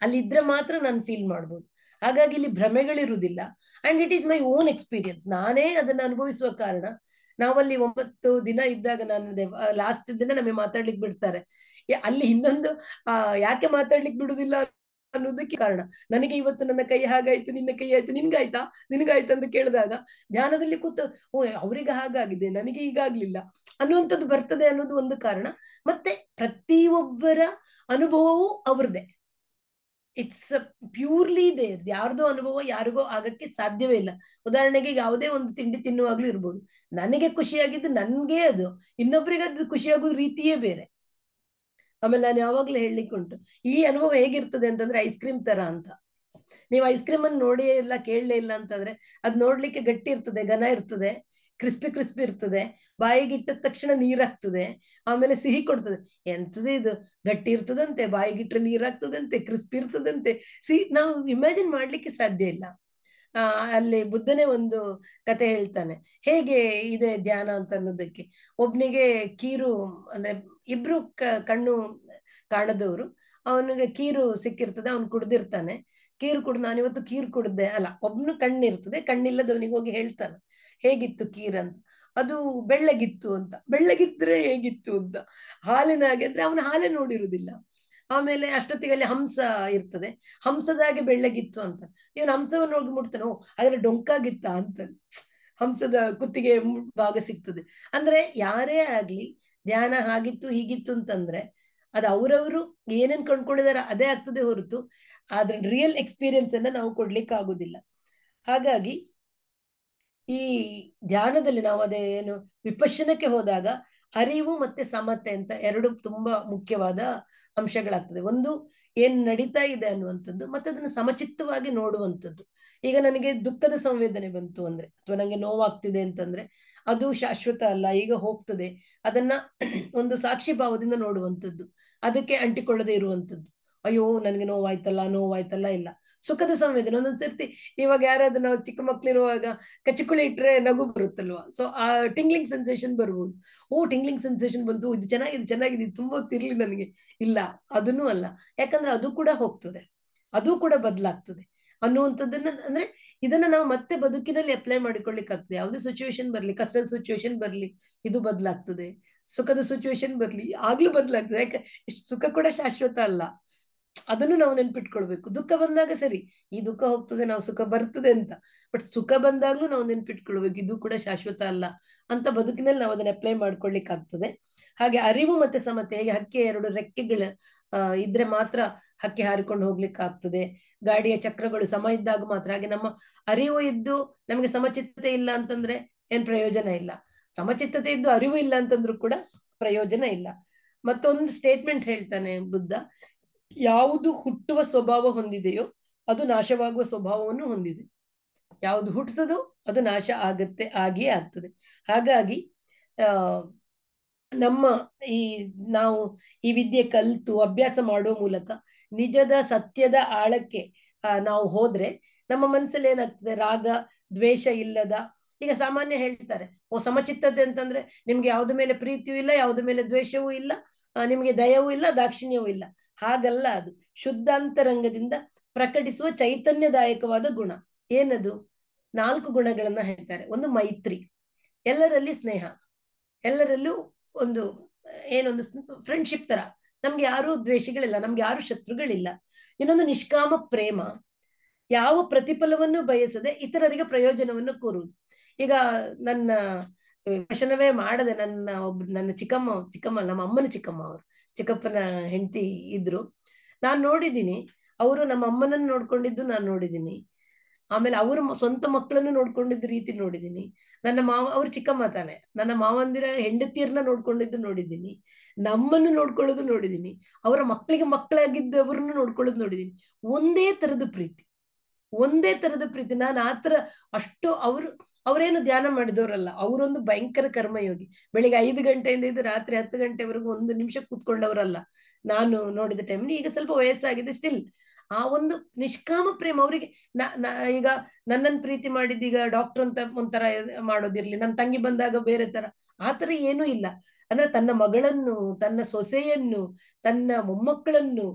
ಅಲ್ಲಿ ಇದ್ರೆ ಮಾತ್ರ ನಾನು ಫೀಲ್ ಮಾಡ್ಬೋದು. ಹಾಗಾಗಿ ಇಲ್ಲಿ ಭ್ರಮೆಗಳಿರುವುದಿಲ್ಲ. And it is my own experience. ನಾನೇ ಅದನ್ನ ಅನುಭವಿಸುವ ಕಾರಣ. ನಾವಲ್ಲಿ 9 ದಿನ ಇದ್ದಾಗ, ನಾನು ಲಾಸ್ಟ್ ದಿನ ನಮಗೆ ಮಾತಾಡ್ಲಿಕ್ಕೆ ಬಿಡ್ತಾರೆ. ಅಲ್ಲಿ ಇನ್ನೊಂದು ಯಾಕೆ ಮಾತಾಡ್ಲಿಕ್ಕೆ ಬಿಡುದಿಲ್ಲ ಅನ್ನೋದಕ್ಕೆ ಕಾರಣ, ನನಗೆ ಇವತ್ತು ನನ್ನ ಕೈ ಹಾಗಾಯ್ತು, ನಿನ್ನ ಕೈ ಆಯ್ತು, ನಿನ್ಗಾಯ್ತು ಅಂತ ಕೇಳಿದಾಗ ಧ್ಯಾನದಲ್ಲಿ ಕೂತ, ಓ ಅವ್ರಿಗೆ ಹಾಗಾಗಿದೆ, ನನಗೆ ಈಗಾಗ್ಲಿಲ್ಲ ಅನ್ನುವಂಥದ್ದು ಬರ್ತದೆ ಅನ್ನೋದು ಒಂದು ಕಾರಣ. ಮತ್ತೆ ಪ್ರತಿಯೊಬ್ಬರ ಅನುಭವವೂ ಅವ್ರದ್ದೇ. It's purely theirs. ಯಾರ್ದೋ ಅನುಭವ ಯಾರಿಗೋ ಆಗಕ್ಕೆ ಸಾಧ್ಯವೇ ಇಲ್ಲ. ಉದಾಹರಣೆಗೆ ಯಾವುದೇ ಒಂದು ತಿಂಡಿ ತಿನ್ನುವಾಗ್ಲೂ ಇರ್ಬೋದು, ನನಗೆ ಖುಷಿಯಾಗಿದ್ದು ನನ್ಗೆ ಅದು, ಇನ್ನೊಬ್ರಿಗೆ ಅದು ಖುಷಿಯಾಗೋದು ರೀತಿಯೇ ಬೇರೆ. ಆಮೇಲೆ ನಾನು ಯಾವಾಗ್ಲೂ ಹೇಳಲಿಕ್ಕೆ ಉಂಟು, ಈ ಅನುಭವ ಹೇಗಿರ್ತದೆ ಅಂತಂದ್ರೆ ಐಸ್ ಕ್ರೀಮ್ ತರ ಅಂತ. ನೀವು ಐಸ್ ಕ್ರೀಮ್ ಅನ್ನು ನೋಡಿಯೇ ಇಲ್ಲ, ಕೇಳಲೇ ಇಲ್ಲ ಅಂತಂದ್ರೆ ಅದ್ ನೋಡ್ಲಿಕ್ಕೆ ಗಟ್ಟಿ ಇರ್ತದೆ, ಘನ ಇರ್ತದೆ, ಕ್ರಿಸ್ಪಿ ಇರ್ತದೆ, ಬಾಯಿಗಿಟ್ಟ ತಕ್ಷಣ ನೀರಾಗ್ತದೆ, ಆಮೇಲೆ ಸಿಹಿ ಕೊಡ್ತದೆ. ಎಂತದೇ ಇದು, ಗಟ್ಟಿ ಇರ್ತದಂತೆ, ಬಾಯಿಗಿಟ್ರೆ ನೀರಾಗ್ತದಂತೆ, ಕ್ರಿಸ್ಪಿ ಇರ್ತದಂತೆ, ನಾವು ಇಮ್ಯಾಜಿನ್ ಮಾಡ್ಲಿಕ್ಕೆ ಸಾಧ್ಯ ಇಲ್ಲ. ಅಲ್ಲಿ ಬುದ್ಧನೇ ಒಂದು ಕತೆ ಹೇಳ್ತಾನೆ, ಹೇಗೆ ಇದೆ ಧ್ಯಾನ ಅಂತ ಅನ್ನೋದಕ್ಕೆ. ಒಬ್ನಿಗೆ ಕೀರು, ಅಂದ್ರೆ ಇಬ್ರು ಕಣ್ಣು ಕಾಣದವರು, ಅವನಿಗೆ ಕೀರು ಸಿಕ್ಕಿರ್ತದೆ, ಅವನು ಕುಡ್ದಿರ್ತಾನೆ. ಕೀರು ಕುಡ್ದು, ನಾನಿವತ್ತು ಕೀರು ಕುಡ್ದೆ ಅಲ್ಲ, ಒಬ್ನು ಕಣ್ಣಿರ್ತದೆ, ಕಣ್ಣಿಲ್ಲದವನಿಗೆ ಹೋಗಿ ಹೇಳ್ತಾನೆ, ಹೇಗಿತ್ತು ಕೀರ್ ಅಂತ. ಅದು ಬೆಳ್ಳಗಿತ್ತು ಅಂತ. ಬೆಳ್ಳಗಿದ್ರೆ ಹೇಗಿತ್ತು ಅಂತ, ಹಾಲಿನ ಹಾಗೆ ಅಂದ್ರೆ ಅವನ ಹಾಲೇ ನೋಡಿರುವುದಿಲ್ಲ. ಆಮೇಲೆ ಅಷ್ಟೊತ್ತಿಗೆ ಅಲ್ಲಿ ಹಂಸ ಇರ್ತದೆ, ಹಂಸದಾಗೆ ಬೆಳ್ಳಗಿತ್ತು ಅಂತ. ಇವನು ಹಂಸವನ್ನು ಹೋಗಿ ಮುಟ್ತಾನೋ, ಹಾಗಾದ್ರೆ ಡೊಂಕಾಗಿತ್ತ ಅಂತ, ಹಂಸದ ಕುತ್ತಿಗೆ ಭಾಗ ಸಿಗ್ತದೆ. ಅಂದ್ರೆ ಯಾರೇ ಆಗ್ಲಿ ಧ್ಯಾನ ಹಾಗಿತ್ತು ಹೀಗಿತ್ತು ಅಂತಂದ್ರೆ ಅದು ಅವ್ರವ್ರು ಏನೇನ್ ಕಂಡ್ಕೊಂಡಿದಾರೆ ಅದೇ ಆಗ್ತದೆ ಹೊರತು ಅದ್ರ ರಿಯಲ್ ಎಕ್ಸ್ಪೀರಿಯನ್ಸ್ ಅನ್ನ ನಾವು ಕೊಡ್ಲಿಕ್ಕೆ ಆಗುದಿಲ್ಲ. ಹಾಗಾಗಿ ಈ ಧ್ಯಾನದಲ್ಲಿ ನಾವು ಅದೇ ಏನು ವಿಪಶ್ಯನಕ್ಕೆ ಹೋದಾಗ ಅರಿವು ಮತ್ತೆ ಸಮತೆ ಅಂತ ಎರಡು ತುಂಬಾ ಮುಖ್ಯವಾದ ಅಂಶಗಳಾಗ್ತದೆ. ಒಂದು ಏನ್ ನಡೀತಾ ಇದೆ ಅನ್ನುವಂಥದ್ದು, ಮತ್ತೆ ಅದನ್ನ ಸಮಚಿತ್ತವಾಗಿ ನೋಡುವಂಥದ್ದು. ಈಗ ನನಗೆ ದುಃಖದ ಸಂವೇದನೆ ಬಂತು ಅಂದ್ರೆ, ಅಥವಾ ನಂಗೆ ನೋವಾಗ್ತಿದೆ ಅಂತಂದ್ರೆ ಅದು ಶಾಶ್ವತ ಅಲ್ಲ, ಈಗ ಹೋಗ್ತದೆ. ಅದನ್ನ ಒಂದು ಸಾಕ್ಷಿ ಭಾವದಿಂದ ನೋಡುವಂಥದ್ದು, ಅದಕ್ಕೆ ಅಂಟಿಕೊಳ್ಳದೆ ಇರುವಂಥದ್ದು. ಅಯ್ಯೋ ನನ್ಗೆ ನೋವಾಯ್ತಲ್ಲ ಇಲ್ಲ. ಸುಖದ ಸಂವೇದನೆ ಒಂದೊಂದ್ಸರ್ತಿ ಇವಾಗ ಯಾರಾದ್ರೂ ನಾವು ಚಿಕ್ಕ ಮಕ್ಳಿರುವಾಗ ಕಚ್ಚಿಕುಳಿ ಇಟ್ರೆ ನಗು ಬರುತ್ತಲ್ವಾ, ಸೊ ಆ ಟಿಂಗ್ಲಿಂಗ್ ಸೆನ್ಸೇಷನ್ ಬರ್ಬೋದು. ಟಿಂಗ್ಲಿಂಗ್ ಸೆನ್ಸೇಷನ್ ಬಂತು, ಇದು ಚೆನ್ನಾಗಿದೆ ತುಂಬಾ ಹೊತ್ತಿರ್ಲಿ ನನಗೆ, ಇಲ್ಲ ಅದನ್ನೂ ಅಲ್ಲ. ಯಾಕಂದ್ರೆ ಅದು ಕೂಡ ಹೋಗ್ತದೆ, ಅದು ಕೂಡ ಬದಲಾಗ್ತದೆ ಅನ್ನುವಂಥದ್ದನ್ನ, ಅಂದ್ರೆ ಇದನ್ನ ನಾವು ಮತ್ತೆ ಬದುಕಿನಲ್ಲಿ ಅಪ್ಲೈ ಮಾಡಿಕೊಳ್ಳಿಕ್ಕಾಗ್ತದೆ. ಯಾವುದೇ ಸಿಚುವೇಶನ್ ಬರ್ಲಿ, ಕಷ್ಟದ ಸಿಚುವೇಶನ್ ಬರ್ಲಿ, ಇದು ಬದಲಾಗ್ತದೆ. ಸುಖದ ಸಿಚುವೇಶನ್ ಬರ್ಲಿ, ಆಗ್ಲೂ ಬದಲಾಗ್ತದೆ. ಯಾಕೆ ಸುಖ ಕೂಡ ಶಾಶ್ವತ ಅಲ್ಲ, ಅದನ್ನು ನಾವು ನೆನ್ಪಿಟ್ಕೊಳ್ಬೇಕು. ದುಃಖ ಬಂದಾಗ ಸರಿ, ಈ ದುಃಖ ಹೋಗ್ತದೆ, ನಾವು ಸುಖ ಬರ್ತದೆ ಅಂತ, ಬಟ್ ಸುಖ ಬಂದಾಗ್ಲೂ ನಾವು ನೆನ್ಪಿಟ್ಕೊಳ್ಬೇಕು, ಇದು ಕೂಡ ಶಾಶ್ವತ ಅಲ್ಲ ಅಂತ ಬದುಕಿನಲ್ಲಿ ನಾವು ಅದನ್ನ ಅಪ್ಲೈ ಮಾಡ್ಕೊಳ್ಲಿಕ್ಕಾಗ್ತದೆ. ಹಾಗೆ ಅರಿವು ಮತ್ತೆ ಸಮತೆ, ಹೇಗೆ ಹಕ್ಕಿ ಎರಡು ರೆಕ್ಕೆಗಳ ಇದ್ರೆ ಮಾತ್ರ ಹಕ್ಕಿ ಹಾರಿಕೊಂಡು ಹೋಗ್ಲಿಕ್ಕಾಗ್ತದೆ. ಗಾಡಿಯ ಚಕ್ರಗಳು ಸಮ ಇದ್ದಾಗ ಮಾತ್ರ. ಹಾಗೆ ನಮ್ಮ ಅರಿವು ಇದ್ದು ನಮಗೆ ಸಮಚಿತ್ತತೆ ಇಲ್ಲ ಅಂತಂದ್ರೆ ಏನ್ ಪ್ರಯೋಜನ ಇಲ್ಲ, ಸಮಚಿತ್ತತೆ ಇದ್ದು ಅರಿವು ಇಲ್ಲ ಅಂತಂದ್ರೂ ಕೂಡ ಪ್ರಯೋಜನ ಇಲ್ಲ. ಮತ್ತೊಂದು ಸ್ಟೇಟ್ಮೆಂಟ್ ಹೇಳ್ತಾನೆ ಬುದ್ಧ, ಯಾವುದು ಹುಟ್ಟುವ ಸ್ವಭಾವ ಹೊಂದಿದೆಯೋ ಅದು ನಾಶವಾಗುವ ಸ್ವಭಾವವನ್ನು ಹೊಂದಿದೆ. ಯಾವುದು ಹುಟ್ಟುತ್ತದೋ ಅದು ನಾಶ ಆಗಿಯೇ ಆಗ್ತದೆ. ಹಾಗಾಗಿ ನಮ್ಮ ನಾವು ಈ ವಿದ್ಯೆ ಕಲಿತು ಅಭ್ಯಾಸ ಮಾಡೋ ಮೂಲಕ ನಿಜದ ಸತ್ಯದ ಆಳಕ್ಕೆ ನಾವು ಹೋದ್ರೆ ನಮ್ಮ ಮನಸ್ಸಲ್ಲಿ ಏನಾಗ್ತದೆ, ರಾಗ ದ್ವೇಷ ಇಲ್ಲದ, ಈಗ ಸಾಮಾನ್ಯ ಹೇಳ್ತಾರೆ ಸಮಚಿತ್ತತೆ ಅಂತಂದ್ರೆ ನಿಮ್ಗೆ ಯಾವ್ದ ಮೇಲೆ ಪ್ರೀತಿಯೂ ಇಲ್ಲ, ಯಾವ್ದ ಮೇಲೆ ದ್ವೇಷವೂ ಇಲ್ಲ, ನಿಮ್ಗೆ ದಯವೂ ಇಲ್ಲ, ದಾಕ್ಷಿಣ್ಯವೂ ಇಲ್ಲ. ಹಾಗಲ್ಲ, ಅದು ಶುದ್ಧಾಂತರಂಗದಿಂದ ಪ್ರಕಟಿಸುವ ಚೈತನ್ಯದಾಯಕವಾದ ಗುಣ. ಏನದು? 4 ಗುಣಗಳನ್ನ ಹೇಳ್ತಾರೆ. ಒಂದು ಮೈತ್ರಿ, ಎಲ್ಲರಲ್ಲಿ ಸ್ನೇಹ, ಎಲ್ಲರಲ್ಲೂ ಒಂದು ಏನೊಂದು ಫ್ರೆಂಡ್ಶಿಪ್ ತರ, ನಮ್ಗೆ ಯಾರು ದ್ವೇಷಗಳಿಲ್ಲ, ನಮ್ಗೆ ಯಾರು ಶತ್ರುಗಳಿಲ್ಲ. ಇನ್ನೊಂದು ನಿಷ್ಕಾಮ ಪ್ರೇಮ, ಯಾವ ಪ್ರತಿಫಲವನ್ನು ಬಯಸದೆ ಇತರರಿಗೆ ಪ್ರಯೋಜನವನ್ನು ಕೋರುವುದು. ಈಗ ನನ್ನ ವಚನವೇ ಮಾಡದೆ ನನ್ನ ಚಿಕ್ಕಮ್ಮ ನಮ್ಮ ಅಮ್ಮನ ಚಿಕ್ಕಮ್ಮ, ಅವರು ಚಿಕ್ಕಪ್ಪನ ಹೆಂಡತಿ ಇದ್ರು, ನಾನ್ ನೋಡಿದ್ದೀನಿ. ಅವರು ನಮ್ಮ ಅಮ್ಮನನ್ನು ನೋಡ್ಕೊಂಡಿದ್ದು ನಾನು ನೋಡಿದ್ದೀನಿ. ಆಮೇಲೆ ಅವರು ಸ್ವಂತ ಮಕ್ಕಳನ್ನು ನೋಡ್ಕೊಂಡಿದ್ದ ರೀತಿ ನೋಡಿದ್ದೀನಿ. ನನ್ನ ಮಾವ, ಅವ್ರು ಚಿಕ್ಕಮ್ಮ ತಾನೆ, ನನ್ನ ಮಾವಂದಿರ ಹೆಂಡತಿಯರನ್ನ ನೋಡ್ಕೊಂಡಿದ್ದು ನೋಡಿದ್ದೀನಿ, ನಮ್ಮನ್ನು ನೋಡ್ಕೊಳ್ಳೋದು ನೋಡಿದ್ದೀನಿ, ಅವರ ಮಕ್ಕಳಿಗೆ ಮಕ್ಕಳಾಗಿದ್ದವ್ರನ್ನ ನೋಡ್ಕೊಳ್ಳೋದು ನೋಡಿದ್ದೀನಿ. ಒಂದೇ ತರದ ಪ್ರೀತಿ. ನಾನು ಆತರ ಅಷ್ಟು ಅವರೇನು ಧ್ಯಾನ ಮಾಡಿದವರಲ್ಲ, ಅವರೊಂದು ಭಯಂಕರ ಕರ್ಮಯೋಗಿ. ಬೆಳಿಗ್ಗೆ 5 ಗಂಟೆಯಿಂದ ಇದ್ದು ರಾತ್ರಿ 10 ಗಂಟೆವರೆಗೂ 1 ನಿಮಿಷ ಕೂತ್ಕೊಂಡವರಲ್ಲ ನಾನು ನೋಡಿದ ಟೈಮ್. ಈಗ ಸ್ವಲ್ಪ ವಯಸ್ಸಾಗಿದೆ, ಸ್ಟಿಲ್ ಆ ಒಂದು ನಿಷ್ಕಾಮ ಪ್ರೇಮ ಅವರಿಗೆ. ಈಗ ನನ್ನನ್ನು ಪ್ರೀತಿ ಮಾಡಿದ್ದೀಗ ಡಾಕ್ಟರ್ ಅಂತ ಒಂಥರ ಮಾಡೋದಿರ್ಲಿ, ನನ್ನ ತಂಗಿ ಬಂದಾಗ ಬೇರೆ ತರ, ಆತರ ಏನೂ ಇಲ್ಲ. ಅಂದ್ರೆ ತನ್ನ ಮಗಳನ್ನು, ತನ್ನ ಸೊಸೆಯನ್ನು, ತನ್ನ ಮೊಮ್ಮಕ್ಕಳನ್ನು,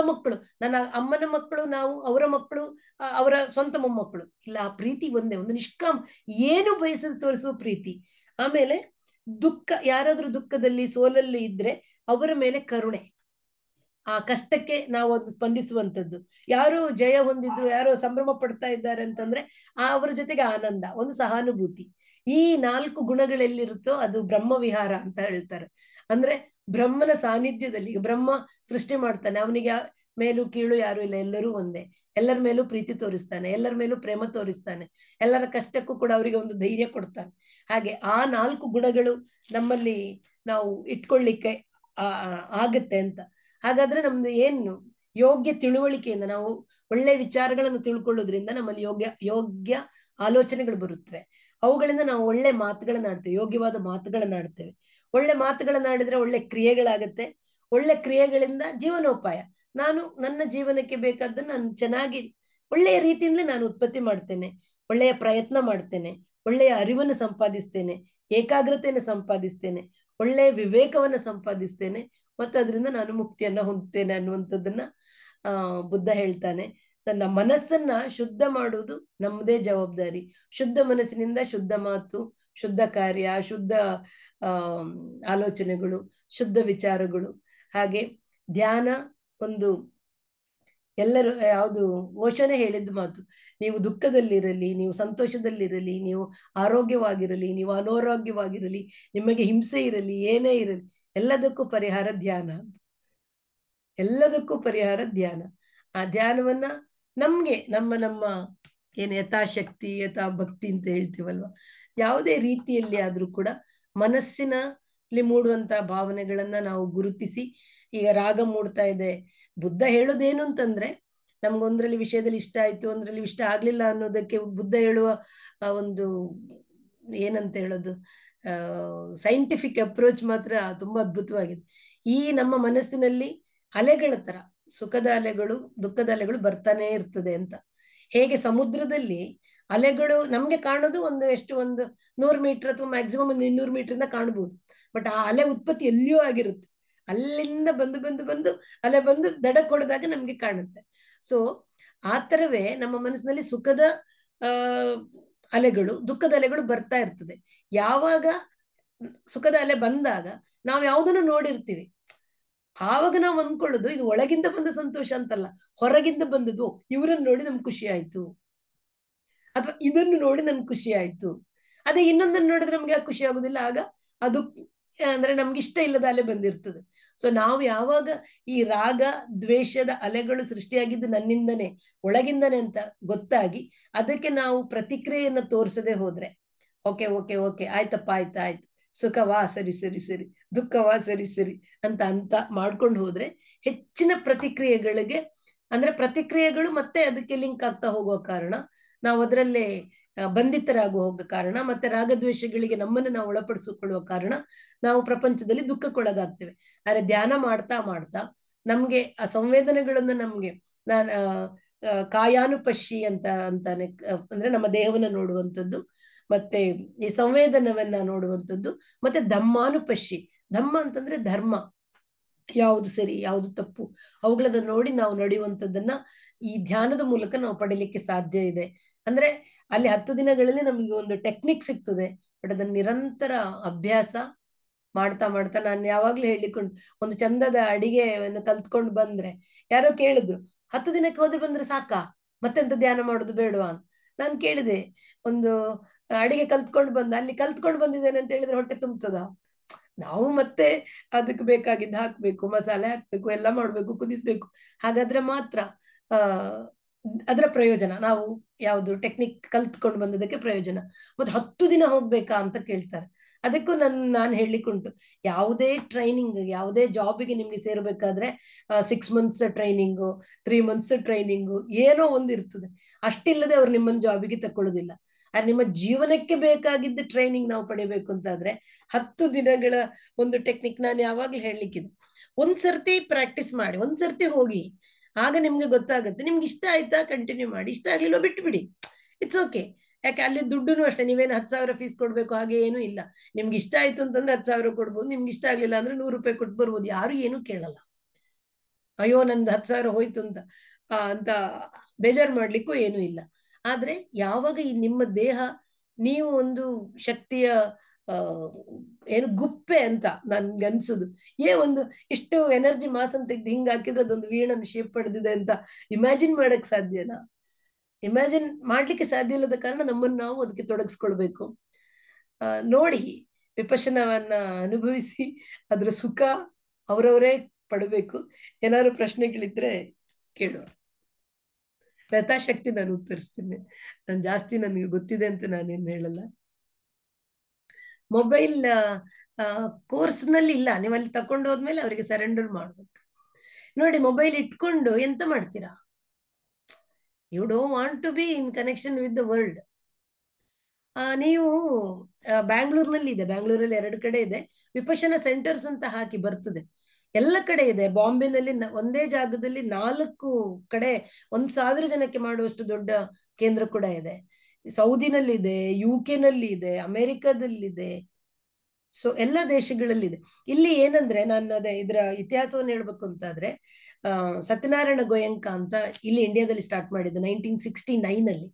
ಮಕ್ಕಳು, ನನ್ನ ಅಮ್ಮನ ಮಕ್ಕಳು, ನಾವು ಅವರ ಮಕ್ಕಳು, ಅವರ ಸ್ವಂತ ಮೊಮ್ಮಕ್ಕಳು ಇಲ್ಲ, ಆ ಪ್ರೀತಿ ಒಂದೇ, ಒಂದು ನಿಷ್ಕಾಮ, ಏನು ಬಯಸಲು ತೋರಿಸುವ ಪ್ರೀತಿ. ಆಮೇಲೆ ದುಃಖ, ಯಾರಾದ್ರೂ ದುಃಖದಲ್ಲಿ ಸೋಲಲ್ಲಿ ಇದ್ರೆ ಅವರ ಮೇಲೆ ಕರುಣೆ, ಆ ಕಷ್ಟಕ್ಕೆ ನಾವು ಒಂದು ಸ್ಪಂದಿಸುವಂಥದ್ದು. ಯಾರು ಜಯ ಹೊಂದಿದ್ರು, ಯಾರೋ ಸಂಭ್ರಮ ಪಡ್ತಾ ಇದ್ದಾರೆ ಅಂತಂದ್ರೆ ಅವರ ಜೊತೆಗೆ ಆನಂದ, ಒಂದು ಸಹಾನುಭೂತಿ. ಈ 4 ಗುಣಗಳೆಲ್ಲಿರುತ್ತೋ ಅದು ಬ್ರಹ್ಮವಿಹಾರ ಅಂತ ಹೇಳ್ತಾರೆ. ಅಂದ್ರೆ ಬ್ರಹ್ಮನ ಸಾನ್ನಿಧ್ಯದಲ್ಲಿ, ಈಗ ಬ್ರಹ್ಮ ಸೃಷ್ಟಿ ಮಾಡ್ತಾನೆ, ಅವನಿಗೆ ಮೇಲೂ ಕೀಳು ಯಾರು ಇಲ್ಲ, ಎಲ್ಲರೂ ಒಂದೇ, ಎಲ್ಲರ ಮೇಲೂ ಪ್ರೀತಿ ತೋರಿಸ್ತಾನೆ, ಎಲ್ಲರ ಮೇಲೂ ಪ್ರೇಮ ತೋರಿಸ್ತಾನೆ, ಎಲ್ಲರ ಕಷ್ಟಕ್ಕೂ ಕೂಡ ಅವರಿಗೆ ಒಂದು ಧೈರ್ಯ ಕೊಡ್ತಾನೆ. ಹಾಗೆ ಆ 4 ಗುಣಗಳು ನಮ್ಮಲ್ಲಿ ನಾವು ಇಟ್ಕೊಳ್ಳಿಕ್ಕೆ ಆಗತ್ತೆ ಅಂತ. ಹಾಗಾದ್ರೆ ನಮ್ದು ಏನು ಯೋಗ್ಯ ತಿಳುವಳಿಕೆಯಿಂದ ನಾವು ಒಳ್ಳೆ ವಿಚಾರಗಳನ್ನು ತಿಳ್ಕೊಳ್ಳೋದ್ರಿಂದ ನಮ್ಮಲ್ಲಿ ಯೋಗ್ಯ ಆಲೋಚನೆಗಳು ಬರುತ್ತವೆ. ಅವುಗಳಿಂದ ನಾವು ಒಳ್ಳೆ ಮಾತುಗಳನ್ನಾಡ್ತೇವೆ, ಯೋಗ್ಯವಾದ ಮಾತುಗಳನ್ನಾಡ್ತೇವೆ. ಒಳ್ಳೆ ಮಾತುಗಳನ್ನಾಡಿದ್ರೆ ಒಳ್ಳೆ ಕ್ರಿಯೆಗಳಾಗತ್ತೆ, ಒಳ್ಳೆ ಕ್ರಿಯೆಗಳಿಂದ ಜೀವನೋಪಾಯ. ನಾನು ನನ್ನ ಜೀವನಕ್ಕೆ ಬೇಕಾದ್ದನ್ನು ನಾನು ಚೆನ್ನಾಗಿ ಒಳ್ಳೆಯ ರೀತಿಯಿಂದಲೇ ನಾನು ಉತ್ಪತ್ತಿ ಮಾಡ್ತೇನೆ, ಒಳ್ಳೆಯ ಪ್ರಯತ್ನ ಮಾಡ್ತೇನೆ, ಒಳ್ಳೆಯ ಅರಿವನ್ನು ಸಂಪಾದಿಸ್ತೇನೆ, ಏಕಾಗ್ರತೆಯನ್ನು ಸಂಪಾದಿಸ್ತೇನೆ, ಒಳ್ಳೆಯ ವಿವೇಕವನ್ನು ಸಂಪಾದಿಸ್ತೇನೆ, ಮತ್ತು ಅದರಿಂದ ನಾನು ಮುಕ್ತಿಯನ್ನ ಹೊಂದುತ್ತೇನೆ ಅನ್ನುವಂಥದ್ದನ್ನ ಬುದ್ಧ ಹೇಳ್ತಾನೆ. ತನ್ನ ಮನಸ್ಸನ್ನ ಶುದ್ಧ ಮಾಡುವುದು ನಮ್ಮದೇ ಜವಾಬ್ದಾರಿ. ಶುದ್ಧ ಮನಸ್ಸಿನಿಂದ ಶುದ್ಧ ಮಾತು, ಶುದ್ಧ ಕಾರ್ಯ, ಶುದ್ಧ ಆಲೋಚನೆಗಳು, ಶುದ್ಧ ವಿಚಾರಗಳು. ಹಾಗೆ ಧ್ಯಾನ ಒಂದು ಎಲ್ಲರೂ ಯಾವುದು ಓಶೋನೇ ಹೇಳಿದ ಮಾತು, ನೀವು ದುಃಖದಲ್ಲಿರಲಿ, ನೀವು ಸಂತೋಷದಲ್ಲಿರಲಿ, ನೀವು ಆರೋಗ್ಯವಾಗಿರಲಿ, ನೀವು ಅನಾರೋಗ್ಯವಾಗಿರಲಿ, ನಿಮಗೆ ಹಿಂಸೆ ಇರಲಿ, ಏನೇ ಇರಲಿ, ಎಲ್ಲದಕ್ಕೂ ಪರಿಹಾರ ಧ್ಯಾನ ಅಂತ. ಎಲ್ಲದಕ್ಕೂ ಪರಿಹಾರ ಧ್ಯಾನ. ಆ ಧ್ಯಾನವನ್ನ ನಮ್ಗೆ ನಮ್ಮ ಏನು ಯಥಾಶಕ್ತಿ ಯಥಾ ಭಕ್ತಿ ಅಂತ ಹೇಳ್ತೀವಲ್ವ, ಯಾವುದೇ ರೀತಿಯಲ್ಲಿ ಆದ್ರೂ ಕೂಡ ಮನಸ್ಸಿನಲ್ಲಿ ಮೂಡುವಂತಹ ಭಾವನೆಗಳನ್ನ ನಾವು ಗುರುತಿಸಿ, ಈಗ ರಾಗ ಮೂಡ್ತಾ ಇದೆ, ಬುದ್ಧ ಹೇಳೋದೇನು ಅಂತಂದ್ರೆ, ನಮ್ಗೊಂದ್ರಲ್ಲಿ ವಿಷಯದಲ್ಲಿ ಇಷ್ಟ ಆಯ್ತು, ಒಂದ್ರಲ್ಲಿ ಇಷ್ಟ ಆಗ್ಲಿಲ್ಲ ಅನ್ನೋದಕ್ಕೆ ಬುದ್ಧ ಹೇಳುವ ಒಂದು ಏನಂತ ಹೇಳೋದು ಸೈಂಟಿಫಿಕ್ ಅಪ್ರೋಚ್ ಮಾತ್ರ ತುಂಬಾ ಅದ್ಭುತವಾಗಿದೆ. ಈ ನಮ್ಮ ಮನಸ್ಸಿನಲ್ಲಿ ಅಲೆಗಳ ತರ ಸುಖದ ಅಲೆಗಳು ದುಃಖದ ಅಲೆಗಳು ಬರ್ತಾನೆ ಇರ್ತದೆ ಅಂತ. ಹೇಗೆ ಸಮುದ್ರದಲ್ಲಿ ಅಲೆಗಳು ನಮ್ಗೆ ಕಾಣೋದು ಒಂದು 100 ಮೀಟರ್ ಅಥವಾ ಮ್ಯಾಕ್ಸಿಮಮ್ ಒಂದು 200 ಮೀಟರ್ ಕಾಣಬಹುದು. ಬಟ್ ಆ ಅಲೆ ಉತ್ಪತ್ತಿ ಎಲ್ಲಿಯೂ ಆಗಿರುತ್ತೆ, ಅಲ್ಲಿಂದ ಬಂದು ಅಲೆ ಬಂದು ದಡಕ್ಕೆ ಹೊಡೆದಾಗ ನಮ್ಗೆ ಕಾಣುತ್ತೆ. ಸೊ ಆ ತರವೇ ನಮ್ಮ ಮನಸ್ಸಿನಲ್ಲಿ ಸುಖದ ಅಲೆಗಳು ದುಃಖದ ಅಲೆಗಳು ಬರ್ತಾ ಇರ್ತದೆ. ಯಾವಾಗ ಸುಖದ ಅಲೆ ಬಂದಾಗ ನಾವು ಯಾವುದನ್ನು ನೋಡಿರ್ತೀವಿ, ಆವಾಗ ನಾವು ಅಂದ್ಕೊಳ್ಳೋದು ಇದು ಒಳಗಿಂದ ಬಂದ ಸಂತೋಷ ಅಂತಲ್ಲ, ಹೊರಗಿಂದ ಬಂದದ್ದು. ಇವರನ್ನು ನೋಡಿ ನಮ್ಗೆ ಖುಷಿ ಆಯ್ತು, ಅಥವಾ ಇದನ್ನು ನೋಡಿ ನನ್ಗೆ ಖುಷಿ ಆಯ್ತು. ಅದೇ ಇನ್ನೊಂದನ್ನು ನೋಡಿದ್ರೆ ನಮ್ಗೆ ಯಾಕೆ ಖುಷಿ ಆಗುದಿಲ್ಲ? ಆಗ ಅದು ಅಂದ್ರೆ ನಮ್ಗೆ ಇಷ್ಟ ಇಲ್ಲದ ಅಲೆ ಬಂದಿರ್ತದೆ. ಸೊ ನಾವು ಯಾವಾಗ ಈ ರಾಗ ದ್ವೇಷದ ಅಲೆಗಳು ಸೃಷ್ಟಿಯಾಗಿದ್ದು ನನ್ನಿಂದನೇ, ಒಳಗಿಂದನೇ ಅಂತ ಗೊತ್ತಾಗಿ ಅದಕ್ಕೆ ನಾವು ಪ್ರತಿಕ್ರಿಯೆಯನ್ನ ತೋರಿಸದೆ ಹೋದ್ರೆ, ಓಕೆ ಓಕೆ ಓಕೆ ಆಯ್ತಪ್ಪ ಆಯ್ತು, ಸುಖವಾ ಸರಿ ಸರಿ ಸರಿ, ದುಃಖವಾ ಸರಿ ಸರಿ ಅಂತ ಮಾಡ್ಕೊಂಡು ಹೋದ್ರೆ ಹೆಚ್ಚಿನ ಪ್ರತಿಕ್ರಿಯೆಗಳಿಗೆ, ಅಂದ್ರೆ ಪ್ರತಿಕ್ರಿಯೆಗಳು ಮತ್ತೆ ಅದಕ್ಕೆ ಲಿಂಕ್ ಆಗ್ತಾ ಹೋಗುವ ಕಾರಣ, ನಾವು ಅದರಲ್ಲೇ ಬಂಧಿತರಾಗುವ ಹೋಗೋ ಕಾರಣ, ಮತ್ತೆ ರಾಗದ್ವೇಷಗಳಿಗೆ ನಮ್ಮನ್ನು ನಾವು ಒಳಪಡಿಸಿಕೊಳ್ಳುವ ಕಾರಣ ನಾವು ಪ್ರಪಂಚದಲ್ಲಿ ದುಃಖಕ್ಕೊಳಗಾಗ್ತೇವೆ. ಆದ್ರೆ ಧ್ಯಾನ ಮಾಡ್ತಾ ಮಾಡ್ತಾ ನಮ್ಗೆ ಆ ಸಂವೇದನೆಗಳನ್ನ ನಮ್ಗೆ ಕಾಯಾನುಪಶಿ ಅಂತಾನೆ, ಅಂದ್ರೆ ನಮ್ಮ ದೇಹವನ್ನ ನೋಡುವಂಥದ್ದು, ಮತ್ತೆ ಈ ಸಂವೇದನವನ್ನ ನೋಡುವಂಥದ್ದು, ಮತ್ತೆ ಧಮ್ಮಾನುಪಶಿ. ಧಮ್ಮ ಅಂತಂದ್ರೆ ಧರ್ಮ, ಯಾವುದು ಸರಿ ಯಾವುದು ತಪ್ಪು ಅವುಗಳನ್ನ ನೋಡಿ ನಾವು ನಡೆಯುವಂಥದ್ದನ್ನ ಈ ಧ್ಯಾನದ ಮೂಲಕ ನಾವು ಪಡೀಲಿಕ್ಕೆ ಸಾಧ್ಯ ಇದೆ. ಅಂದ್ರೆ ಅಲ್ಲಿ 10 ದಿನಗಳಲ್ಲಿ ನಮ್ಗೆ ಒಂದು ಟೆಕ್ನಿಕ್ ಸಿಗ್ತದೆ. ಬಟ್ ಅದನ್ನ ನಿರಂತರ ಅಭ್ಯಾಸ ಮಾಡ್ತಾ ಮಾಡ್ತಾ, ನಾನು ಯಾವಾಗ್ಲೂ ಹೇಳಿಕೊಂಡು ಒಂದು ಚಂದದ ಅಡಿಗೆಯನ್ನು ಕಲ್ತ್ಕೊಂಡು ಬಂದ್ರೆ, ಯಾರೋ ಕೇಳಿದ್ರು 10 ದಿನಕ್ಕೆ ಹೋದ್ರೆ ಬಂದ್ರೆ ಸಾಕಾ, ಮತ್ತೆಂತ ಧ್ಯಾನ ಮಾಡೋದು ಬೇಡವಾ ಅಂತ. ನಾನು ಕೇಳಿದೆ, ಒಂದು ಅಡಿಗೆ ಕಲ್ತ್ಕೊಂಡು ಅಲ್ಲಿ ಕಲ್ತ್ಕೊಂಡು ಬಂದಿದ್ದೇನೆ ಅಂತ ಹೇಳಿದ್ರೆ ಹೊಟ್ಟೆ ತುಂಬ್ತದ? ನಾವು ಮತ್ತೆ ಅದಕ್ಕೆ ಬೇಕಾಗಿದ್ದು ಹಾಕ್ಬೇಕು, ಮಸಾಲೆ ಹಾಕ್ಬೇಕು, ಎಲ್ಲ ಮಾಡ್ಬೇಕು, ಕುದಿಸ್ಬೇಕು. ಹಾಗಾದ್ರೆ ಮಾತ್ರ ಅದರ ಪ್ರಯೋಜನ, ನಾವು ಯಾವುದು ಟೆಕ್ನಿಕ್ ಕಲ್ತ್ಕೊಂಡು ಬಂದದಕ್ಕೆ ಪ್ರಯೋಜನ. ಮತ್ತೆ 10 ದಿನ ಹೋಗ್ಬೇಕಾ ಅಂತ ಕೇಳ್ತಾರೆ. ಅದಕ್ಕೂ ನಾನು ಹೇಳಿಕೊಂಡು, ಯಾವುದೇ ಟ್ರೈನಿಂಗ್, ಯಾವುದೇ ಜಾಬಿಗೆ ನಿಮ್ಗೆ ಸೇರ್ಬೇಕಾದ್ರೆ 6 ಮಂತ್ಸ್ ಟ್ರೈನಿಂಗು, 3 ಮಂತ್ಸ್ ಟ್ರೈನಿಂಗು, ಏನೋ ಒಂದು ಇರ್ತದೆ. ಅಷ್ಟಿಲ್ಲದೆ ಅವ್ರು ನಿಮ್ಮನ್ನು ಜಾಬಿಗೆ ತಕೊಳ್ಳೋದಿಲ್ಲ. ನಿಮ್ಮ ಜೀವನಕ್ಕೆ ಬೇಕಾಗಿದ್ದ ಟ್ರೈನಿಂಗ್ ನಾವು ಪಡಿಬೇಕು ಅಂತಾದ್ರೆ 10 ದಿನಗಳ ಒಂದು ಟೆಕ್ನಿಕ್. ನಾನು ಯಾವಾಗ್ಲೂ ಹೇಳಲಿಕ್ಕಿದೆ, ಒಂದ್ಸರ್ತಿ ಪ್ರಾಕ್ಟೀಸ್ ಮಾಡಿ, ಒಂದ್ಸರ್ತಿ ಹೋಗಿ, ಆಗ ನಿಮ್ಗೆ ಗೊತ್ತಾಗುತ್ತೆ. ನಿಮ್ಗೆ ಇಷ್ಟ ಆಯ್ತಾ ಕಂಟಿನ್ಯೂ ಮಾಡಿ, ಇಷ್ಟ ಆಗ್ಲಿಲ್ಲ ಬಿಟ್ಟು ಬಿಡಿ, ಇಟ್ಸ್ ಓಕೆ. ಯಾಕೆ ಅಲ್ಲಿ ದುಡ್ಡುನು ಅಷ್ಟೇ, ನೀವೇನು 10,000 ಫೀಸ್ ಕೊಡ್ಬೇಕು ಹಾಗೆ ಏನೂ ಇಲ್ಲ. ನಿಮ್ಗೆ ಇಷ್ಟ ಆಯ್ತು ಅಂತಂದ್ರೆ 10,000 ಕೊಡ್ಬೋದು, ನಿಮ್ಗೆ ಇಷ್ಟ ಆಗ್ಲಿಲ್ಲ ಅಂದ್ರೆ 100 ರೂಪಾಯಿ ಕೊಟ್ಟು ಬರ್ಬೋದು. ಯಾರು ಏನು ಕೇಳಲ್ಲ. ಅಯ್ಯೋ ನಂದು 10,000 ಹೋಯ್ತು ಅಂತ ಬೇಜಾರು ಮಾಡ್ಲಿಕ್ಕೂ ಏನೂ ಇಲ್ಲ. ಆದ್ರೆ ಯಾವಾಗ ಈ ನಿಮ್ಮ ದೇಹ, ನೀವು ಒಂದು ಶಕ್ತಿಯ ಏನು ಗುಪ್ಪೆ ಅಂತ ನನ್ಗನ್ಸುದು, ಒಂದು ಇಷ್ಟು ಎನರ್ಜಿ ಮಾಸ್ ಅಂತ ತೆಗ್ದು ಹಿಂಗ್ ಹಾಕಿದ್ರೆ ಅದೊಂದು ವೀಣನ್ನು ಶೇಪ್ ಪಡೆದಿದೆ ಅಂತ ಇಮ್ಯಾಜಿನ್ ಮಾಡಕ್ ಸಾಧ್ಯನಾ? ಇಮ್ಯಾಜಿನ್ ಮಾಡ್ಲಿಕ್ಕೆ ಸಾಧ್ಯ ಇಲ್ಲದ ಕಾರಣ ನಮ್ಮನ್ನು ನಾವು ಅದಕ್ಕೆ ತೊಡಗಿಸ್ಕೊಳ್ಬೇಕು. ನೋಡಿ, ವಿಪಶ್ಯನವನ್ನ ಅನುಭವಿಸಿ ಅದ್ರ ಸುಖ ಅವರವರೇ ಪಡಬೇಕು. ಏನಾದ್ರು ಪ್ರಶ್ನೆಗಳಿದ್ರೆ ಕೇಳುವ. ಯಥಾಶಕ್ತಿ ನಾನು ಉತ್ತರಿಸ್ತೀನಿ. ನಾನು ಜಾಸ್ತಿ ನನಗೆ ಗೊತ್ತಿದೆ ಅಂತ ನಾನೇನು ಹೇಳಲ್ಲ. ಮೊಬೈಲ್ ಕೋರ್ಸ್ನಲ್ಲಿ ಇಲ್ಲ, ನೀವು ಅಲ್ಲಿ ತಕೊಂಡು ಹೋದ್ಮೇಲೆ ಅವರಿಗೆ ಸರೆಂಡರ್ ಮಾಡ್ಬೇಕು. ನೋಡಿ, ಮೊಬೈಲ್ ಇಟ್ಕೊಂಡು ಎಂತ ಮಾಡ್ತೀರಾ? You don't want to be in connection with the world. ನೀವು ಬ್ಯಾಂಗ್ಳೂರ್ನಲ್ಲಿ ಇದೆ, ಬ್ಯಾಂಗ್ಳೂರಲ್ಲಿ 2 ಕಡೆ ಇದೆ ವಿಪಶ್ಯನ ಸೆಂಟರ್ಸ್ ಅಂತ ಹಾಕಿ ಬರ್ತದೆ, ಎಲ್ಲ ಕಡೆ ಇದೆ. ಬಾಂಬೆನಲ್ಲಿ ಒಂದೇ ಜಾಗದಲ್ಲಿ 4 ಕಡೆ 1,000 ಜನಕ್ಕೆ ಮಾಡುವಷ್ಟು ದೊಡ್ಡ ಕೇಂದ್ರ ಕೂಡ ಇದೆ. ಸೌದಿನಲ್ಲಿದೆ, UK ನಲ್ಲಿ ಇದೆ, ಅಮೆರಿಕದಲ್ಲಿದೆ. ಸೊ ಎಲ್ಲ ದೇಶಗಳಲ್ಲಿದೆ. ಇಲ್ಲಿ ಏನಂದ್ರೆ, ನಾನು ಇದರ ಇತಿಹಾಸವನ್ನು ಹೇಳ್ಬೇಕು ಅಂತಾದ್ರೆ, ಸತ್ಯನಾರಾಯಣ ಗೋಯಂಕ ಅಂತ ಇಲ್ಲಿ ಇಂಡಿಯಾದಲ್ಲಿ ಸ್ಟಾರ್ಟ್ ಮಾಡಿದ್ದು 1969 ಅಲ್ಲಿ.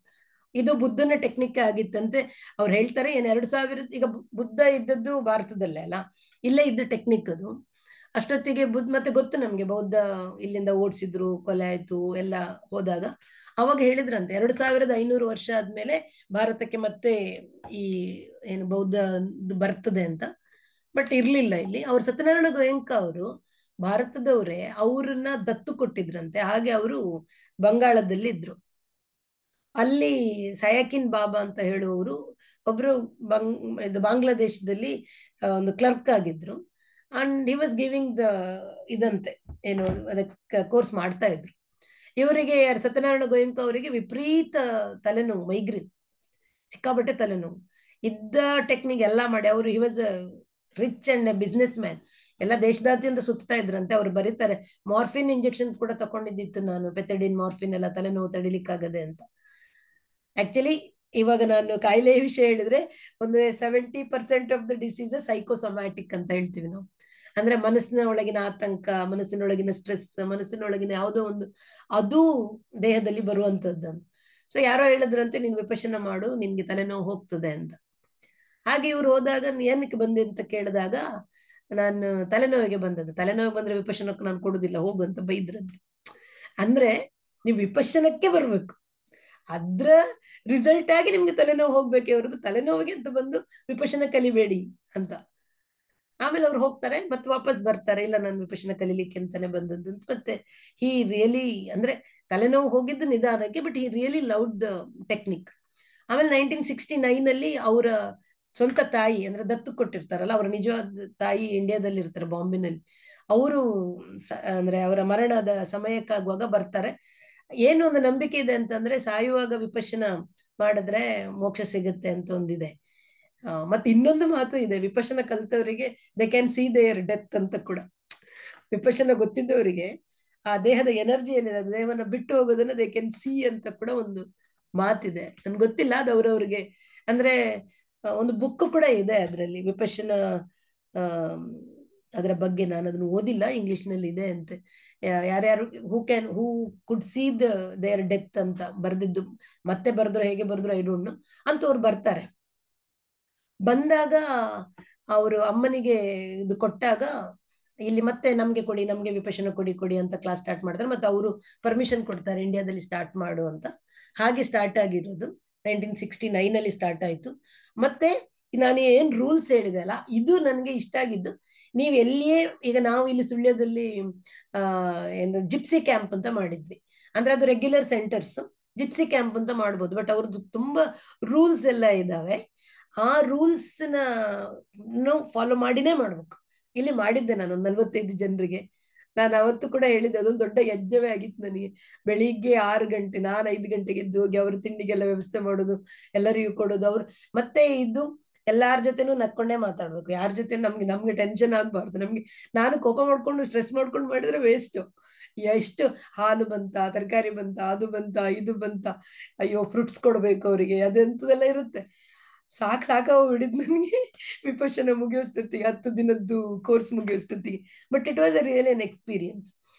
ಇದು ಬುದ್ಧನ ಟೆಕ್ನಿಕ್ ಆಗಿತ್ತಂತೆ. ಅವ್ರು ಹೇಳ್ತಾರೆ 2000, ಈಗ ಬುದ್ಧ ಇದ್ದದ್ದು ಭಾರತದಲ್ಲೇ ಅಲ್ಲ, ಇಲ್ಲೇ ಇದ್ದ ಟೆಕ್ನಿಕ್ ಅದು. ಅಷ್ಟೊತ್ತಿಗೆ ಮತ್ತೆ ಗೊತ್ತು ನಮ್ಗೆ ಬೌದ್ಧ ಇಲ್ಲಿಂದ ಓಡಿಸಿದ್ರು, ಕೊಲೆ ಆಯ್ತು ಎಲ್ಲ ಹೋದಾಗ. ಅವಾಗ ಹೇಳಿದ್ರಂತೆ 2500 ವರ್ಷ ಆದ್ಮೇಲೆ ಭಾರತಕ್ಕೆ ಮತ್ತೆ ಈ ಏನು ಬೌದ್ಧ ಬರ್ತದೆ ಅಂತ. ಬಟ್ ಇರ್ಲಿಲ್ಲ ಇಲ್ಲಿ. ಅವ್ರು ಸತ್ಯನಾರಾಯಣ ಗೋಯಂಕ ಅವರು ಭಾರತದವರೇ, ಅವ್ರನ್ನ ದತ್ತು ಕೊಟ್ಟಿದ್ರಂತೆ. ಹಾಗೆ ಅವರು ಬಂಗಾಳದಲ್ಲಿ ಇದ್ರು. ಅಲ್ಲಿ ಸಯಾಕಿನ್ ಬಾಬಾ ಅಂತ ಹೇಳುವವರು ಒಬ್ರು ಬಾಂಗ್ಲಾದೇಶದಲ್ಲಿ ಒಂದು ಕ್ಲರ್ಕ್ ಆಗಿದ್ರು. And he was giving the ಇದಂತೆ ಏನು ಅದಕ್ಕೆ ಕೋರ್ಸ್ ಮಾಡ್ತಾ ಇದ್ರು. ಇವರಿಗೆ ಸತ್ಯನಾರಾಯಣ ಗೋಯಂಕ ಅವರಿಗೆ ವಿಪರೀತ ತಲೆನೋವು, ಮೈಗ್ರೇನ್, ಸಿಕ್ಕಾಬಟ್ಟೆ ತಲೆನೋವು. ಇದ್ದ ಟೆಕ್ನಿಕ್ ಎಲ್ಲ ಮಾಡಿ ಅವರು he was rich and business man, ಎಲ್ಲ ದೇಶದಾದ್ಯಂತ ಸುತ್ತಾ ಇದ್ರಂತೆ. ಅವ್ರು ಬರೀತಾರೆ ಮಾರ್ಫಿನ್ ಇಂಜೆಕ್ಷನ್ ಕೂಡ ತಗೊಂಡಿದ್ದಿತ್ತು ನಾನು, ಪೆಥೆಡಿನ್ ಮಾರ್ಫಿನ್ ಎಲ್ಲ ತಲೆನೋವು ತಡಿಲಿಕ್ಕಾಗದೆ ಅಂತ. ಆಕ್ಚುಲಿ ಇವಾಗ ನಾನು ಕಾಯಿಲೆ ವಿಷಯ ಹೇಳಿದ್ರೆ ಒಂದು 70% ಆಫ್ ದ ಡಿಸೀಸ್ ಸೈಕೋಸೊಮ್ಯಾಟಿಕ್ ಅಂತ ಹೇಳ್ತೀವಿ ನಾವು. ಅಂದ್ರೆ ಮನಸ್ಸಿನ ಒಳಗಿನ ಆತಂಕ, ಮನಸ್ಸಿನೊಳಗಿನ ಸ್ಟ್ರೆಸ್, ಮನಸ್ಸಿನೊಳಗಿನ ಯಾವುದೋ ಒಂದು ಅದು ದೇಹದಲ್ಲಿ ಬರುವಂತದ್ದು. ಸೊ ಯಾರೋ ಹೇಳಿದ್ರಂತೆ ನೀನ್ ವಿಪಶನ ಮಾಡು, ನಿನ್ಗೆ ತಲೆನೋವು ಹೋಗ್ತದೆ ಅಂತ. ಹಾಗೆ ಇವ್ರು ಹೋದಾಗ ಏನಕ್ಕೆ ಬಂದೆ ಅಂತ ಕೇಳಿದಾಗ ನಾನು ತಲೆನೋವಿಗೆ ಬಂದದ್ದು. ತಲೆನೋವು ಬಂದ್ರೆ ವಿಪಶನಕ್ಕೆ ನಾನು ಕೊಡುದಿಲ್ಲ, ಹೋಗು ಅಂತ ಬೈದ್ರಂತೆ. ಅಂದ್ರೆ ನೀವು ವಿಪಶನಕ್ಕೆ ಬರ್ಬೇಕು, ಅದ್ರ ರಿಸಲ್ಟ್ ಆಗಿ ನಿಮ್ಗೆ ತಲೆನೋವು ಹೋಗ್ಬೇಕೆ ಹೊರತು ತಲೆನೋವಿಗೆ ಅಂತ ಬಂದು ವಿಪಶನ ಕಲಿಬೇಡಿ ಅಂತ. ಆಮೇಲೆ ಅವ್ರು ಹೋಗ್ತಾರೆ, ಮತ್ತೆ ವಾಪಸ್ ಬರ್ತಾರೆ, ಇಲ್ಲ ನಾನು ವಿಪಶನ ಕಲಿಲಿಕ್ಕೆ ಅಂತಾನೆ ಬಂದದ್ದು ಅಂತ. ಮತ್ತೆ ಹಿ ರಿಯಲಿ ಅಂದ್ರೆ ತಲೆನೋವು ಹೋಗಿದ್ದು ನಿಧಾನಕ್ಕೆ, but he really loved the technique. ಆಮೇಲೆ 1969 ಅಲ್ಲಿ ಅವರ ಸ್ವಂತ ತಾಯಿ ಅಂದ್ರೆ ದತ್ತು ಕೊಟ್ಟಿರ್ತಾರಲ್ಲ, ಅವರ ನಿಜವಾದ ತಾಯಿ ಇಂಡಿಯಾದಲ್ಲಿ ಇರ್ತಾರೆ, ಬಾಂಬೆನಲ್ಲಿ. ಅವರು ಅಂದ್ರೆ ಅವರ ಮರಣದ ಸಮಯಕ್ಕಾಗುವಾಗ ಬರ್ತಾರೆ. ಏನು ಒಂದು ನಂಬಿಕೆ ಇದೆ ಅಂತಂದ್ರೆ ಸಾಯುವಾಗ ವಿಪಶನ ಮಾಡಿದ್ರೆ ಮೋಕ್ಷ ಸಿಗುತ್ತೆ ಅಂತ ಒಂದಿದೆ. ಮತ್ತೆ ಇನ್ನೊಂದು ಮಾತು ಇದೆ, ವಿಪಶನ ಕಲ್ತವರಿಗೆ they can see their death ಅಂತ ಕೂಡ. ವಿಪಶನ ಗೊತ್ತಿದ್ದವರಿಗೆ ಆ ದೇಹದ ಎನರ್ಜಿ ಏನಿದೆ, ದೇಹವನ್ನ ಬಿಟ್ಟು ಹೋಗೋದನ್ನ ದೇ ಕ್ಯಾನ್ ಸಿ ಅಂತ ಕೂಡ ಒಂದು ಮಾತಿದೆ. ನನ್ಗೆ ಗೊತ್ತಿಲ್ಲ, ಅದು ಅವ್ರವ್ರಿಗೆ ಅಂದ್ರೆ ಒಂದು ಬುಕ್ ಕೂಡ ಇದೆ ಅದರಲ್ಲಿ ವಿಪಶನ ಅದರ ಬಗ್ಗೆ. ನಾನು ಅದನ್ನು ಓದಿಲ್ಲ, ಇಂಗ್ಲಿಷ್ ನಲ್ಲಿ ಇದೆ ಅಂತೆ. ಯಾರ್ಯಾರು ಹೂ ಕುಡ್ ಸಿ ದೇರ್ ಡೆತ್ ಅಂತ ಬರ್ದಿದ್ದು, ಮತ್ತೆ ಬರ್ದ್ರು ಹೇಗೆ ಬರ್ದ್ರು ಐ ಡೋಂಟ್ ನೋ ಅಂತ. ಅವ್ರು ಬರ್ತಾರೆ, ಬಂದಾಗ ಅವರು ಅಮ್ಮನಿಗೆ ಇದು ಕೊಟ್ಟಾಗ ಇಲ್ಲಿ ಮತ್ತೆ ನಮ್ಗೆ ಕೊಡಿ, ನಮ್ಗೆ ವಿಪಶನ ಕೊಡಿ ಅಂತ ಕ್ಲಾಸ್ ಸ್ಟಾರ್ಟ್ ಮಾಡ್ತಾರೆ. ಮತ್ತೆ ಅವರು ಪರ್ಮಿಷನ್ ಕೊಡ್ತಾರೆ ಇಂಡಿಯಾದಲ್ಲಿ ಸ್ಟಾರ್ಟ್ ಮಾಡು ಅಂತ. ಹಾಗೆ ಸ್ಟಾರ್ಟ್ ಆಗಿರೋದು 1969 ಅಲ್ಲಿ ಸ್ಟಾರ್ಟ್ ಆಯ್ತು. ಮತ್ತೆ ನಾನು ಏನ್ ರೂಲ್ಸ್ ಹೇಳಿದೆ ಅಲ್ಲ, ಇದು ನನ್ಗೆ ಇಷ್ಟ ಆಗಿದ್ದು. ನೀವ್ ಎಲ್ಲಿಯೇ, ಈಗ ನಾವು ಇಲ್ಲಿ ಸುಳ್ಯದಲ್ಲಿ ಏನು ಜಿಪ್ಸಿ ಕ್ಯಾಂಪ್ ಅಂತ ಮಾಡಿದ್ವಿ. ಅಂದ್ರೆ ಅದು ರೆಗ್ಯುಲರ್ ಸೆಂಟರ್ಸ್, ಜಿಪ್ಸಿ ಕ್ಯಾಂಪ್ ಅಂತ ಮಾಡ್ಬೋದು. ಬಟ್ ಅವ್ರದ್ದು ತುಂಬಾ ರೂಲ್ಸ್ ಎಲ್ಲ ಇದಾವೆ. ಆ ರೂಲ್ಸ್ ನ ಫಾಲೋ ಮಾಡಿನೇ ಮಾಡ್ಬೇಕು. ಇಲ್ಲಿ ಮಾಡಿದ್ದೆ ನಾನು 45 ಜನರಿಗೆ. ನಾನು ಅವತ್ತು ಕೂಡ ಹೇಳಿದ್ದೆ, ಅದೊಂದು ದೊಡ್ಡ ಯಜ್ಞವೇ ಆಗಿತ್ತು ನನಗೆ. ಬೆಳಿಗ್ಗೆ 6 ಗಂಟೆ, ನಾನು 5 ಗಂಟೆಗೆ ಎದ್ದು ಹೋಗಿ ಅವ್ರ ತಿಂಡಿಗೆಲ್ಲ ವ್ಯವಸ್ಥೆ ಮಾಡೋದು, ಎಲ್ಲರಿಗೂ ಕೊಡೋದು. ಅವ್ರು ಮತ್ತೆ ಇದು ಎಲ್ಲಾರ ಜೊತೆನೂ ನಕ್ಕೊಂಡೇ ಮಾತಾಡ್ಬೇಕು, ಯಾರ ಜೊತೆ ನಮ್ಗೆ ಟೆನ್ಷನ್ ಆಗ್ಬಾರ್ದು. ನಾನು ಕೋಪ ಮಾಡ್ಕೊಂಡು ಸ್ಟ್ರೆಸ್ ಮಾಡ್ಕೊಂಡು ಮಾಡಿದ್ರೆ ವೇಸ್ಟ್. ಎಷ್ಟು ಹಾಲು ಬಂತ, ತರಕಾರಿ ಬಂತ, ಅದು ಬಂತ, ಇದು ಬಂತ, ಅಯ್ಯೋ ಫ್ರೂಟ್ಸ್ ಕೊಡ್ಬೇಕು ಅವರಿಗೆ, ಅದೆಂತದೆಲ್ಲ ಇರುತ್ತೆ. ಸಾಕಾಗ್ಬಿಡಿದ್ ನನಗೆ ವಿಪಶನ ಮುಗಿಯೋಷ್ಟೊತ್ತಿಗೆ, 10 ದಿನದ್ದು ಕೋರ್ಸ್ ಮುಗಿಯೋಷ್ಟೊತ್ತಿಗೆ. But it was a really an experience.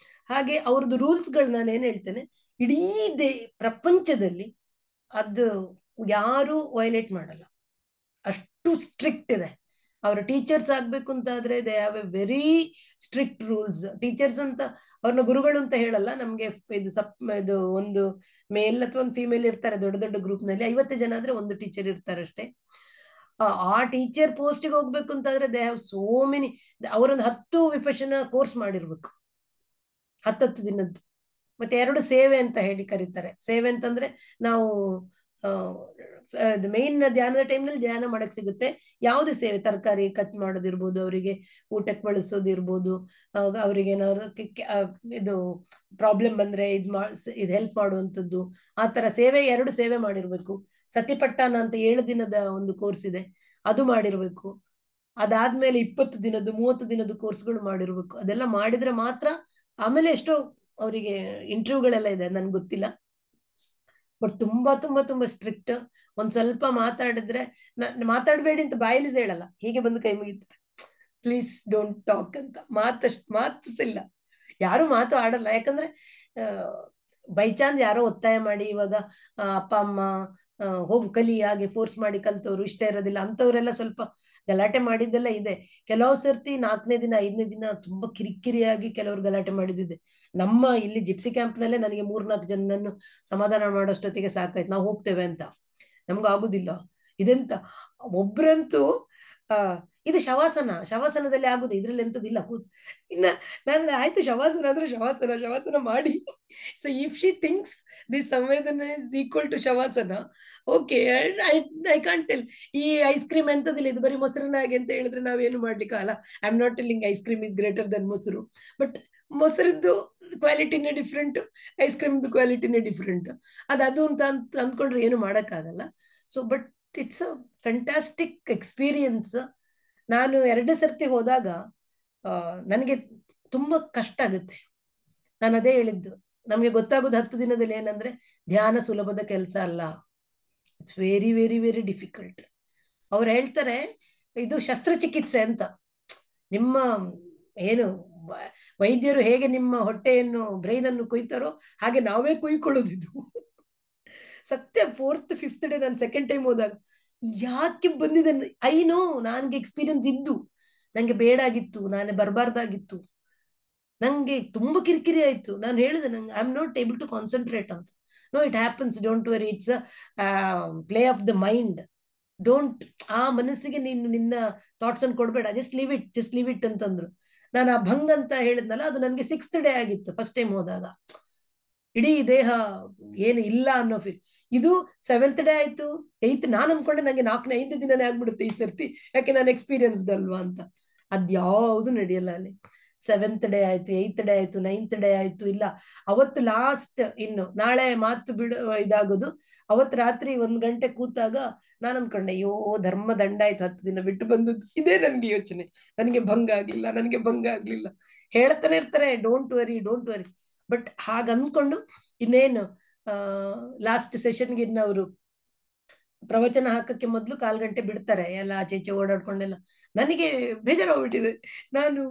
ಹಾಗೆ ಅವ್ರದ್ದು ರೂಲ್ಸ್ಗಳು ನಾನು ಏನ್ ಹೇಳ್ತೇನೆ, ಇಡೀ ಪ್ರಪಂಚದಲ್ಲಿ ಅದು ಯಾರು ವೈಲೇಟ್ ಮಾಡಲ್ಲ, ಅಷ್ಟು ಸ್ಟ್ರಿಕ್ಟ್ ಇದೆ. ಅವ್ರ ಟೀಚರ್ಸ್ ಆಗ್ಬೇಕು ಅಂತ ಆದ್ರೆ they have A very strict rules. Teachers ಅಂತ ಅವ್ರನ್ನ ಗುರುಗಳು ಅಂತ ಹೇಳಲ್ಲ. ನಮ್ಗೆ ಇದು ಒಂದು ಮೇಲ್ ಅಥವಾ ಒಂದು ಫಿಮೇಲ್ ಇರ್ತಾರೆ ದೊಡ್ಡ ದೊಡ್ಡ ಗ್ರೂಪ್ ನಲ್ಲಿ. 50 ಜನ ಆದ್ರೆ ಒಂದು ಟೀಚರ್ ಇರ್ತಾರೆ ಅಷ್ಟೇ. ಆ ಟೀಚರ್ ಪೋಸ್ಟ್ಗೆ ಹೋಗ್ಬೇಕು ಅಂತ ಆದ್ರೆ ದೇ ಹ್ಯಾವ್ ಸೋ ಮೆನಿ. ಅವರೊಂದು 10 ವಿಪಶನ ಕೋರ್ಸ್ ಮಾಡಿರ್ಬೇಕು, 10 ದಿನದ್ದು. ಮತ್ತೆ 2 ಸೇವೆ ಅಂತ ಹೇಳಿ ಕರೀತಾರೆ. ಸೇವೆ ಅಂತಂದ್ರೆ ನಾವು ಮೇನ್ ಧ್ಯಾನದ ಟೈಮ್ನಲ್ಲಿ ಧ್ಯಾನ ಮಾಡಕ್ ಸಿಗುತ್ತೆ. ಯಾವ್ದು ಸೇವೆ, ತರಕಾರಿ ಕಟ್ ಮಾಡೋದಿರ್ಬೋದು, ಅವರಿಗೆ ಊಟಕ್ಕೆ ಬಳಸೋದಿರ್ಬೋದು, ಅವ್ರಿಗೆ ಏನಾದ್ರು ಇದು ಪ್ರಾಬ್ಲಮ್ ಬಂದ್ರೆ ಇದು ಹೆಲ್ಪ್ ಮಾಡುವಂಥದ್ದು, ಆ ತರ ಸೇವೆ 2 ಸೇವೆ ಮಾಡಿರ್ಬೇಕು. ಸತಿಪಟ್ಟಾನ ಅಂತ 7 ದಿನದ ಒಂದು ಕೋರ್ಸ್ ಇದೆ, ಅದು ಮಾಡಿರ್ಬೇಕು. ಅದಾದ್ಮೇಲೆ 20 ದಿನದ್ದು 30 ದಿನದ್ದು ಕೋರ್ಸ್ಗಳು ಮಾಡಿರ್ಬೇಕು. ಅದೆಲ್ಲ ಮಾಡಿದ್ರೆ ಮಾತ್ರ. ಆಮೇಲೆ ಎಷ್ಟೋ ಅವರಿಗೆ ಇಂಟರ್ವ್ಯೂಗಳೆಲ್ಲ ಇದೆ, ನನ್ಗೆ ಗೊತ್ತಿಲ್ಲ. ಬಟ್ ತುಂಬಾ ತುಂಬಾ ತುಂಬಾ ಸ್ಟ್ರಿಕ್ಟ್. ಒಂದ್ ಸ್ವಲ್ಪ ಮಾತಾಡಿದ್ರೆ ಮಾತಾಡ್ಬೇಡಿ ಅಂತ ಬಾಯಲ್ಲಿ ಹೇಳಲ್ಲ, ಹೀಗೆ ಬಂದು ಕೈ ಮುಗಿತಾರೆ, ಪ್ಲೀಸ್ ಡೋಂಟ್ ಟಾಕ್ ಅಂತ. ಮಾತಿಸಿಲ್ಲ, ಯಾರು ಮಾತು ಆಡಲ್ಲ. ಯಾಕಂದ್ರೆ ಬೈ ಚಾನ್ಸ್ ಯಾರೋ ಒತ್ತಾಯ ಮಾಡಿ, ಇವಾಗ ಅಪ್ಪ ಅಮ್ಮ ಹೋಗು ಕಲಿ ಹಾಗೆ ಫೋರ್ಸ್ ಮಾಡಿ ಕಲ್ತವ್ರು ಇಷ್ಟ ಇರೋದಿಲ್ಲ ಅಂತವ್ರೆಲ್ಲ ಸ್ವಲ್ಪ ಗಲಾಟೆ ಮಾಡಿದ್ದೆಲ್ಲ ಇದೆ. ಕೆಲವು ಸರ್ತಿ 4ನೇ ದಿನ 5ನೇ ದಿನ ತುಂಬಾ ಕಿರಿಕಿರಿಯಾಗಿ ಕೆಲವರು ಗಲಾಟೆ ಮಾಡಿದ್ದಿದೆ. ನಮ್ಮ ಇಲ್ಲಿ ಜಿಪ್ಸಿ ಕ್ಯಾಂಪ್ನಲ್ಲೇ ನನಗೆ 3-4 ಜನನನ್ನು ಸಮಾಧಾನ ಮಾಡೋಷ್ಟೊತ್ತಿಗೆ ಸಾಕಾಯ್ತು, ನಾವು ಹೋಗ್ತೇವೆ ಅಂತ. ನಮ್ಗೆ ಆಗುದಿಲ್ಲ ಇದೆಂತ. ಒಬ್ರಂತೂ ಇದು ಶವಾಸನದಲ್ಲಿ ಆಗುದು, ಇದ್ರಲ್ಲಿ ಎಂತದಿಲ್ಲ. ಇನ್ನ ನಾನು ಆಯ್ತು ಶವಾಸನ ಅಂದ್ರೆ ಶವಾಸನ ಮಾಡಿ. So if she thinks this ಸಂವೇದನ ಇಸ್ ಈಕ್ವಲ್ ಟು ಶವಾಸನ, ಓಕೆ, ಐ ಕಾಂಟ್ ಟೆಲ್. ಈ ಐಸ್ ಕ್ರೀಮ್ ಎಂತದಿಲ್ಲ, ಇದು ಬರೀ ಮೊಸರನ್ನಾಗಿ ಅಂತ ಹೇಳಿದ್ರೆ ನಾವೇನು ಮಾಡ್ಲಿಕ್ಕೆ ಅಲ್ಲ. I am not telling ice cream is greater than ಮೊಸರು, ಬಟ್ ಮೊಸರದ್ದು ಕ್ವಾಲಿಟಿನೇ ಡಿಫ್ರೆಂಟ್, ಐಸ್ ಕ್ರೀಮ್ದು ಕ್ವಾಲಿಟಿನೇ ಡಿಫ್ರೆಂಟ್. ಅದು ಅಂತ ಅಂದ್ಕೊಂಡ್ರೆ ಏನು ಮಾಡೋಕ್ಕಾಗಲ್ಲ. So but it's a fantastic experience. ನಾನು 2 ಸರ್ತಿ ಹೋದಾಗ ನನಗೆ ತುಂಬಾ ಕಷ್ಟ ಆಗುತ್ತೆ. ನಾನು ಅದೇ ಹೇಳಿದ್ದು, ನಮ್ಗೆ ಗೊತ್ತಾಗೋದು 10 ದಿನದಲ್ಲಿ ಏನಂದ್ರೆ ಧ್ಯಾನ ಸುಲಭದ ಕೆಲಸ ಅಲ್ಲ. It's very very very difficult. ಅವ್ರು ಹೇಳ್ತಾರೆ ಇದು ಶಸ್ತ್ರಚಿಕಿತ್ಸೆ ಅಂತ. ನಿಮ್ಮ ಏನು ವೈದ್ಯರು ಹೇಗೆ ನಿಮ್ಮ ಹೊಟ್ಟೆಯನ್ನು ಬ್ರೈನ್ ಅನ್ನು ಕೊಯ್ತಾರೋ ಹಾಗೆ ನಾವೇ ಕೊಯ್ಕೊಳ್ಳೋದು ಇದು. ಸತ್ಯ. 4th 5th ಡೇ ನಾನು 2nd ಟೈಮ್ ಹೋದಾಗ ಯಾಕೆ ಬಂದಿದೆ, ಐನೋ ನನ್ಗೆ ಎಕ್ಸ್ಪೀರಿಯನ್ಸ್ ಇದ್ದು ನಂಗೆ ಬೇಡಾಗಿತ್ತು, ನಾನೇ ಬರಬಾರ್ದಾಗಿತ್ತು, ನಂಗೆ ತುಂಬಾ ಕಿರಿಕಿರಿ ಆಯ್ತು. ನಾನು ಹೇಳಿದೆ ನಂಗೆ I am not able to concentrate ಅಂತ. No, it happens, don't worry, it's play of the mind. Don't, ಆ ಮನಸ್ಸಿಗೆ ನೀನು ನಿನ್ನ ಥಾಟ್ಸ್ ಅನ್ನು ಕೊಡ್ಬೇಡ, ಜಸ್ಟ್ ಲೀವ್ ಇಟ್ ಅಂತಂದ್ರು. ನಾನು ಆ ಭಂಗ್ ಅಂತ ಹೇಳಿದ್ನಲ್ಲ, ಅದು ನನಗೆ 6th ಡೇ ಆಗಿತ್ತು ಫಸ್ಟ್ ಟೈಮ್ ಹೋದಾಗ. ಇಡೀ ದೇಹ ಏನು ಇಲ್ಲ ಅನ್ನೋ ಫೀಲ್. ಇದು 7th ಡೇ ಆಯ್ತು, 8th. ನಾನು ಅನ್ಕೊಂಡೆ ನಂಗೆ 4ನೇ 5ನೇ ದಿನನೇ ಆಗ್ಬಿಡುತ್ತೆ ಈ ಸರ್ತಿ, ಯಾಕೆ ನಾನು ಎಕ್ಸ್ಪೀರಿಯನ್ಸ್ಡ್ ಅಲ್ವಾ ಅಂತ. ಅದ್ಯಾವುದು ನಡೆಯಲ್ಲ ಅಲ್ಲಿ. 7th ಡೇ ಆಯ್ತು, 8th ಡೇ ಆಯ್ತು, 9th ಡೇ ಆಯ್ತು. ಇಲ್ಲ, ಅವತ್ತು ಲಾಸ್ಟ್, ಇನ್ನು ನಾಳೆ ಮಾತು ಇದಾಗೋದು. ಅವತ್ತು ರಾತ್ರಿ 1 ಗಂಟೆ ಕೂತಾಗ ನಾನು ಅನ್ಕೊಂಡೆ, ಅಯ್ಯೋ ಧರ್ಮ ದಂಡ ಆಯ್ತು, 10 ದಿನ ಬಿಟ್ಟು ಬಂದದ್ದು. ಇದೇ ನನ್ಗೆ ಯೋಚನೆ, ನನಗೆ ಭಂಗ ಆಗ್ಲಿಲ್ಲ. ಹೇಳ್ತಾನೆ ಇರ್ತಾರೆ ಡೋಂಟ್ ವರಿ. ಬಟ್ ಹಾಗ ಅನ್ಕೊಂಡು ಇನ್ನೇನು ಲಾಸ್ಟ್ ಸೆಷನ್ಗೆ ಇನ್ನವರು ಪ್ರವಚನ ಹಾಕಕ್ಕೆ ಮೊದ್ಲು 1/4 ಗಂಟೆ ಬಿಡ್ತಾರೆ, ಎಲ್ಲ ಆಚೆ ಓಡಾಡ್ಕೊಂಡೆಲ್ಲ. ನನಗೆ ಬೇಜಾರಾಗ್ಬಿಟ್ಟಿದೆ. ನಾನು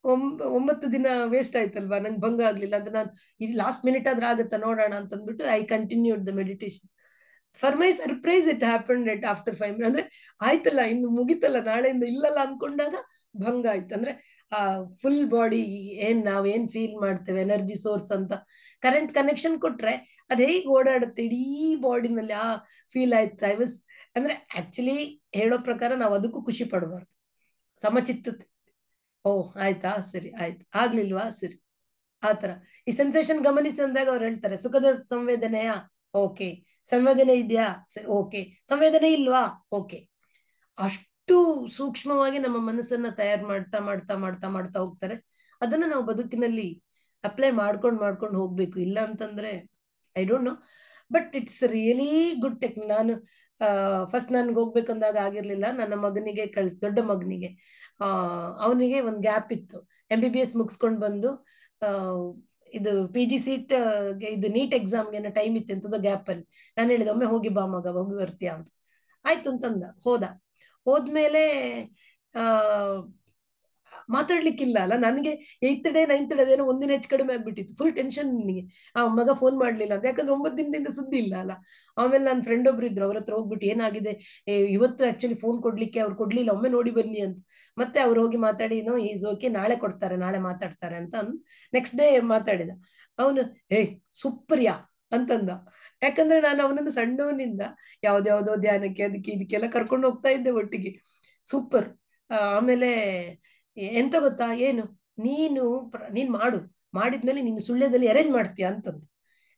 9 ದಿನ ವೇಸ್ಟ್ ಆಯ್ತಲ್ವಾ, ನಂಗೆ ಭಂಗ ಆಗ್ಲಿಲ್ಲ ಅಂತ. ನಾನು ಇಲ್ಲಿ ಲಾಸ್ಟ್ ಮಿನಿಟ್ ಆದ್ರೆ ಆಗುತ್ತಾ ನೋಡೋಣ ಅಂತ ಅಂದ್ಬಿಟ್ಟು I continued the meditation. For my surprise it happened at after 5 minutes. ಅಂದ್ರೆ ಆಯ್ತಲ್ಲ, ಇನ್ನು ಮುಗಿತಲ್ಲ, ನಾಳೆಯಿಂದ ಇಲ್ಲಲ್ಲ ಅನ್ಕೊಂಡಾಗ ಭಂಗ ಆಯ್ತು. ಅಂದ್ರೆ ಫುಲ್ ಬಾಡಿ ನಾವೇನ್ ಫೀಲ್ ಮಾಡ್ತೇವೆ, ಎನರ್ಜಿ ಸೋರ್ಸ್ ಅಂತ ಕರೆಂಟ್ ಕನೆಕ್ಷನ್ ಕೊಟ್ರೆ ಅದ್ ಹೇಗೆ ಓಡಾಡುತ್ತೆ ಇಡೀ ಬಾಡಿನಲ್ಲಿ, ಆ ಫೀಲ್ ಆಯ್ತು. ಐ ವಾಸ್, ಅಂದ್ರೆ ಆಕ್ಚುಲಿ ಹೇಳೋ ಪ್ರಕಾರ ನಾವು ಅದಕ್ಕೂ ಖುಷಿ ಪಡಬಾರ್ದು, ಸಮಚಿತ್ತತೆ. ಓಹ್ ಆಯ್ತಾ, ಸರಿ ಆಯ್ತು, ಆಗ್ಲಿಲ್ವಾ, ಸರಿ, ಆತರ ಈ ಸೆನ್ಸೇಷನ್ ಗಮನಿಸಿ ಅಂದಾಗ ಅವ್ರು ಹೇಳ್ತಾರೆ ಸುಖದ ಸಂವೇದನೆಯ, ಓಕೆ. ಸಂವೇದನೆ ಇದೆಯಾ, ಸರಿ, ಓಕೆ. ಸಂವೇದನೆ ಇಲ್ವಾ, ಓಕೆ. ಅಷ್ಟು ಸೂಕ್ಷ್ಮವಾಗಿ ನಮ್ಮ ಮನಸ್ಸನ್ನ ತಯಾರು ಮಾಡ್ತಾ ಹೋಗ್ತಾರೆ. ಅದನ್ನ ನಾವು ಬದುಕಿನಲ್ಲಿ ಅಪ್ಲೈ ಮಾಡ್ಕೊಂಡು ಹೋಗ್ಬೇಕು. ಇಲ್ಲ ಅಂತಂದ್ರೆ I don't know, but it's really good technique. ನಾನು ಫಸ್ಟ್ ನನ್ಗೆ ಹೋಗ್ಬೇಕಂದಾಗ ಆಗಿರ್ಲಿಲ್ಲ. ನನ್ನ ಮಗನಿಗೆ ದೊಡ್ಡ ಮಗನಿಗೆ ಅವನಿಗೆ ಒಂದು ಗ್ಯಾಪ್ ಇತ್ತು. MBBS ಮುಗಿಸ್ಕೊಂಡು ಬಂದು ಇದು PG ಸೀಟ್ ಇದು ನೀಟ್ ಎಕ್ಸಾಮ್ಗೆ ಏನೋ ಟೈಮ್ ಇತ್ತು ಅಂತದ ಗ್ಯಾಪ್ ಅಲ್ಲಿ. ನಾನು ಹೇಳಿದೆ ಒಮ್ಮೆ ಹೋಗಿ ಬಾ ಮಗ, ಹೋಗಿ ಬರ್ತೀಯಾ ಅಂತ. ಆಯ್ತು ಅಂತಂದ. ಹೋದ್ಮೇಲೆ ಮಾತಾಡ್ಲಿಕ್ಕಿಲ್ಲ ಅಲ್ಲ ನನಗೆ. 8th ಡೇ 9th ಡೇ ಅದೇನೋ 1 ದಿನ ಹೆಚ್ಚು ಕಡಿಮೆ ಆಗ್ಬಿಟ್ಟಿತ್ತು. ಫುಲ್ ಟೆನ್ಷನ್ ನನಗೆ. ಆ ಮಗ ಫೋನ್ ಮಾಡ್ಲಿಲ್ಲ ಅಂತ, ಯಾಕಂದ್ರೆ 9 ದಿನದಿಂದ ಸುದ್ದಿ ಇಲ್ಲ ಅಲ್ಲ. ಆಮೇಲೆ ನನ್ನ ಫ್ರೆಂಡ್ ಒಬ್ರು ಇದ್ರು, ಅವ್ರ ಹತ್ರ ಹೋಗ್ಬಿಟ್ಟು ಏನಾಗಿದೆ, ಇವತ್ತು ಆಕ್ಚುಲಿ ಫೋನ್ ಕೊಡ್ಲಿಕ್ಕೆ ಅವ್ರು ಕೊಡ್ಲಿಲ್ಲ, ಒಮ್ಮೆ ನೋಡಿ ಬನ್ನಿ ಅಂತ. ಮತ್ತೆ ಅವ್ರು ಹೋಗಿ ಮಾತಾಡಿ, ನೋ ಈಸ್ ಓಕೆ, ನಾಳೆ ಕೊಡ್ತಾರೆ, ನಾಳೆ ಮಾತಾಡ್ತಾರೆ ಅಂತ ನೆಕ್ಸ್ಟ್ ಡೇ ಮಾತಾಡಿದ. ಅವನು ಸೂಪರ್ಯಾ ಅಂತಂದ. ಯಾಕಂದ್ರೆ ನಾನು ಅವನನ್ನು ಸಣ್ಣವನಿಂದ ಯಾವ್ದ್ಯಾವ್ದೋ ಧ್ಯಾನಕ್ಕೆ ಇದಕ್ಕೆಲ್ಲ ಕರ್ಕೊಂಡು ಹೋಗ್ತಾ ಇದ್ದೆ ಒಟ್ಟಿಗೆ. ಸೂಪರ್. ಆಮೇಲೆ ಎಂತ ಗೊತ್ತಾ, ಏನು ನೀನು ಮಾಡಿದ್ಮೇಲೆ ನೀನು ಸುಳ್ಯದಲ್ಲಿ ಅರೇಂಜ್ ಮಾಡ್ತೀಯ ಅಂತಂದು.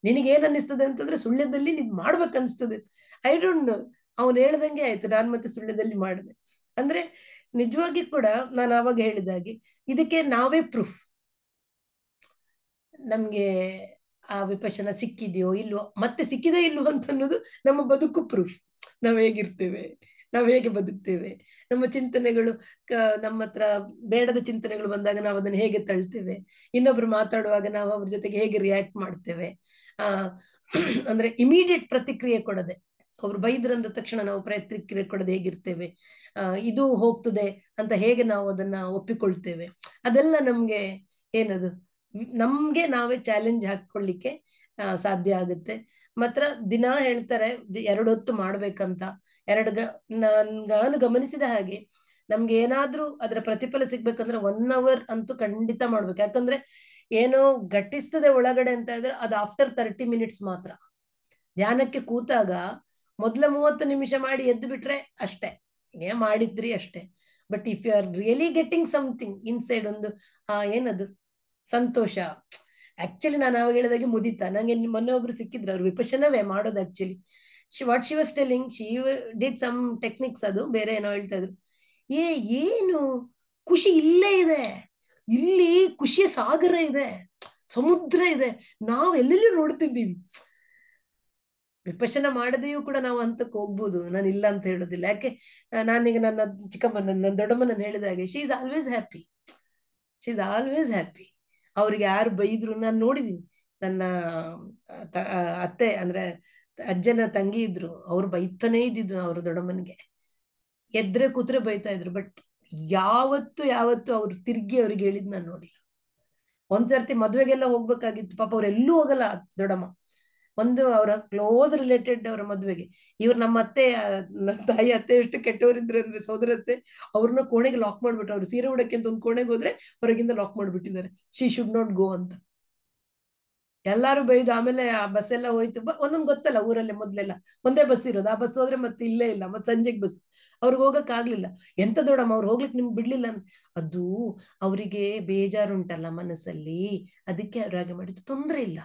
ನಿನಗೆ ಏನ್ ಅನ್ನಿಸ್ತದೆ ಅಂತಂದ್ರೆ ಸುಳ್ಯದಲ್ಲಿ ನೀನ್ ಮಾಡ್ಬೇಕನ್ನಿಸ್ತದೆ. ಐ ಡೋಂಟ್ ನೋ, ಅವನು ಹೇಳ್ದಂಗೆ ಆಯ್ತು. ನಾನು ಮತ್ತೆ ಸುಳ್ಯದಲ್ಲಿ ಮಾಡಿದೆ. ಅಂದ್ರೆ ನಿಜವಾಗಿ ಕೂಡ ನಾನು ಆವಾಗ ಹೇಳಿದಾಗೆ ಇದಕ್ಕೆ ನಾವೇ ಪ್ರೂಫ್. ನಮ್ಗೆ ಆ ವಿಪಶನ ಸಿಕ್ಕಿದೆಯೋ ಇಲ್ವೋ, ಮತ್ತೆ ಸಿಕ್ಕಿದೋ ಇಲ್ವೋ ಅಂತ ಅನ್ನೋದು ನಮ್ಮ ಬದುಕು ಪ್ರೂಫ್. ನಾವ್ ಹೇಗಿರ್ತೇವೆ, ನಾವ್ ಹೇಗೆ ಬದುಕ್ತೇವೆ, ನಮ್ಮ ಚಿಂತನೆಗಳು, ನಮ್ಮ ಹತ್ರ ಬೇಡದ ಚಿಂತನೆಗಳು ಬಂದಾಗ ನಾವು ಅದನ್ನ ಹೇಗೆ ತಳ್ತೇವೆ, ಇನ್ನೊಬ್ರು ಮಾತಾಡುವಾಗ ನಾವು ಅವ್ರ ಜೊತೆಗೆ ಹೇಗೆ ರಿಯಾಕ್ಟ್ ಮಾಡ್ತೇವೆ. ಅಂದ್ರೆ ಇಮಿಡಿಯೇಟ್ ಪ್ರತಿಕ್ರಿಯೆ ಕೊಡದೆ, ಒಬ್ರು ಬೈದ್ರಂದ ತಕ್ಷಣ ನಾವು ಪ್ರತಿಕ್ರಿಯೆ ಕೊಡದೆ ಹೇಗಿರ್ತೇವೆ, ಇದು ಹೋಗ್ತದೆ ಅಂತ ಹೇಗೆ ನಾವು ಅದನ್ನ ಒಪ್ಪಿಕೊಳ್ತೇವೆ, ಅದೆಲ್ಲ ನಮ್ಗೆ ಏನದು ನಮ್ಗೆ ನಾವೇ ಚಾಲೆಂಜ್ ಹಾಕೊಳ್ಳಿಕ್ಕೆ ಸಾಧ್ಯ ಆಗುತ್ತೆ. ಮಾತ್ರ ದಿನ ಹೇಳ್ತಾರೆ 2 ಹೊತ್ತು ಮಾಡ್ಬೇಕಂತ. ನಾನು ಗಮನಿಸಿದ ಹಾಗೆ ನಮ್ಗೆ ಏನಾದ್ರೂ ಅದರ ಪ್ರತಿಫಲ ಸಿಗ್ಬೇಕಂದ್ರೆ 1 hour ಅಂತೂ ಖಂಡಿತ ಮಾಡ್ಬೇಕು. ಯಾಕಂದ್ರೆ ಏನೋ ಘಟಿಸ್ತದೆ ಒಳಗಡೆ ಅಂತ ಇದ್ರೆ ಅದು ಆಫ್ಟರ್ 30 minutes ಮಾತ್ರ. ಧ್ಯಾನಕ್ಕೆ ಕೂತಾಗ ಮೊದ್ಲ 30 ನಿಮಿಷ ಮಾಡಿ ಎದ್ದು ಬಿಟ್ರೆ ಅಷ್ಟೇ, ಮಾಡಿದ್ರಿ ಅಷ್ಟೇ. But if you are really getting something inside, ಒಂದು ಏನದು ಸಂತೋಷ. ಆಕ್ಚುಲಿ ನಾನು ಅವಾಗ ಹೇಳಿದಾಗೆ ಮುದಿತಾ, ನಂಗೆ ಮೊನ್ನೆ ಒಬ್ರು ಸಿಕ್ಕಿದ್ರು, ಅವ್ರು ವಿಪಶನವೇ ಮಾಡೋದು. Actually what she was telling, she did some techniques, ಅದು ಬೇರೆ ಏನೋ ಹೇಳ್ತಾ ಇದ್ರು. ಏನು ಖುಷಿ ಇಲ್ಲೇ ಇದೆ, ಇಲ್ಲಿ ಖುಷಿಯ ಸಾಗರ ಇದೆ, ಸಮುದ್ರ ಇದೆ, ನಾವು ಎಲ್ಲೆಲ್ಲೂ ನೋಡ್ತಿದ್ದೀವಿ. ವಿಪಶನ ಮಾಡದೆಯೂ ಕೂಡ ನಾವು ಹಂತಕ್ಕೆ ಹೋಗ್ಬೋದು, ನಾನು ಇಲ್ಲ ಅಂತ ಹೇಳೋದಿಲ್ಲ. ಯಾಕೆ ನಾನೀಗ ನನ್ನ ಚಿಕ್ಕಮ್ಮನ, ನನ್ನ ದೊಡ್ಡಮ್ಮನ ಹೇಳಿದಾಗೆ, she is always happy, she is always happy. ಅವ್ರಿಗೆ ಯಾರು ಬೈದ್ರು ನಾನು ನೋಡಿದೀನಿ. ನನ್ನ ಅತ್ತೆ ಅಂದ್ರೆ ಅಜ್ಜನ ತಂಗಿ ಇದ್ರು, ಅವ್ರು ಬೈತಾನೇ ಇದ್ದಿದ್ರು ಅವ್ರ ದೊಡ್ಡಮ್ಮನಿಗೆ, ಎದ್ರೆ ಕೂತ್ರೆ ಬೈತಾ ಇದ್ರು. ಬಟ್ ಯಾವತ್ತು ಅವ್ರು ತಿರ್ಗಿ ಅವ್ರಿಗೆ ಹೇಳಿದ್ ನಾನು ನೋಡಿಲ್ಲ. ಒಂದ್ಸರ್ತಿ ಮದ್ವೆಗೆಲ್ಲ ಹೋಗ್ಬೇಕಾಗಿತ್ತು, ಪಾಪ ಅವ್ರೆಲ್ಲೂ ಹೋಗಲ್ಲ ದೊಡ್ಡಮ್ಮ. ಒಂದು ಅವರ ಕ್ಲೋಸ್ ರಿಲೇಟೆಡ್ ಅವರ ಮದ್ವೆಗೆ, ಇವ್ರು ನಮ್ಮ ಅತ್ತೆ, ನನ್ನ ತಾಯಿ ಅತ್ತೆ ಎಷ್ಟು ಕೆಟ್ಟವರಿದ್ರು ಅಂದ್ರೆ ಸೋದರತ್ತೆ, ಅವ್ರನ್ನ ಕೋಣೆಗೆ ಲಾಕ್ ಮಾಡ್ಬಿಟ್ರು. ಅವ್ರು ಸೀರೆ ಉಡಕ್ಕೆ ಅಂತ ಒಂದು ಕೋಣೆಗೆ ಹೋದ್ರೆ ಹೊರಗಿಂದ ಲಾಕ್ ಮಾಡ್ಬಿಟ್ಟಿದ್ದಾರೆ, ಶಿ ಶುಡ್ ನಾಟ್ ಗೋ ಅಂತ. ಎಲ್ಲಾರು ಬೈದು ಆಮೇಲೆ ಆ ಬಸ್ ಎಲ್ಲ ಹೋಯ್ತು. ಒಂದೊಂದು ಗೊತ್ತಲ್ಲ ಊರಲ್ಲೇ, ಮೊದ್ಲೆಲ್ಲ ಒಂದೇ ಬಸ್ ಇರೋದು, ಆ ಬಸ್ ಹೋದ್ರೆ ಮತ್ತೆ ಇಲ್ಲೇ ಇಲ್ಲ, ಮತ್ತೆ ಸಂಜೆಗೆ ಬಸ್. ಅವ್ರಿಗೆ ಹೋಗಕ್ ಆಗ್ಲಿಲ್ಲ. ಎಂತ ದೊಡ್ಡಮ್ಮ ಅವ್ರು ಹೋಗ್ಲಿಕ್ಕೆ ನಿಮ್ಗೆ ಬಿಡ್ಲಿಲ್ಲ. ಅದು ಅವರಿಗೆ ಬೇಜಾರುಂಟಲ್ಲ ಮನಸ್ಸಲ್ಲಿ, ಅದಕ್ಕೆ ಅವ್ರು ಹಾಗೆ ಮಾಡಿದ್ದು, ತೊಂದ್ರೆ ಇಲ್ಲ.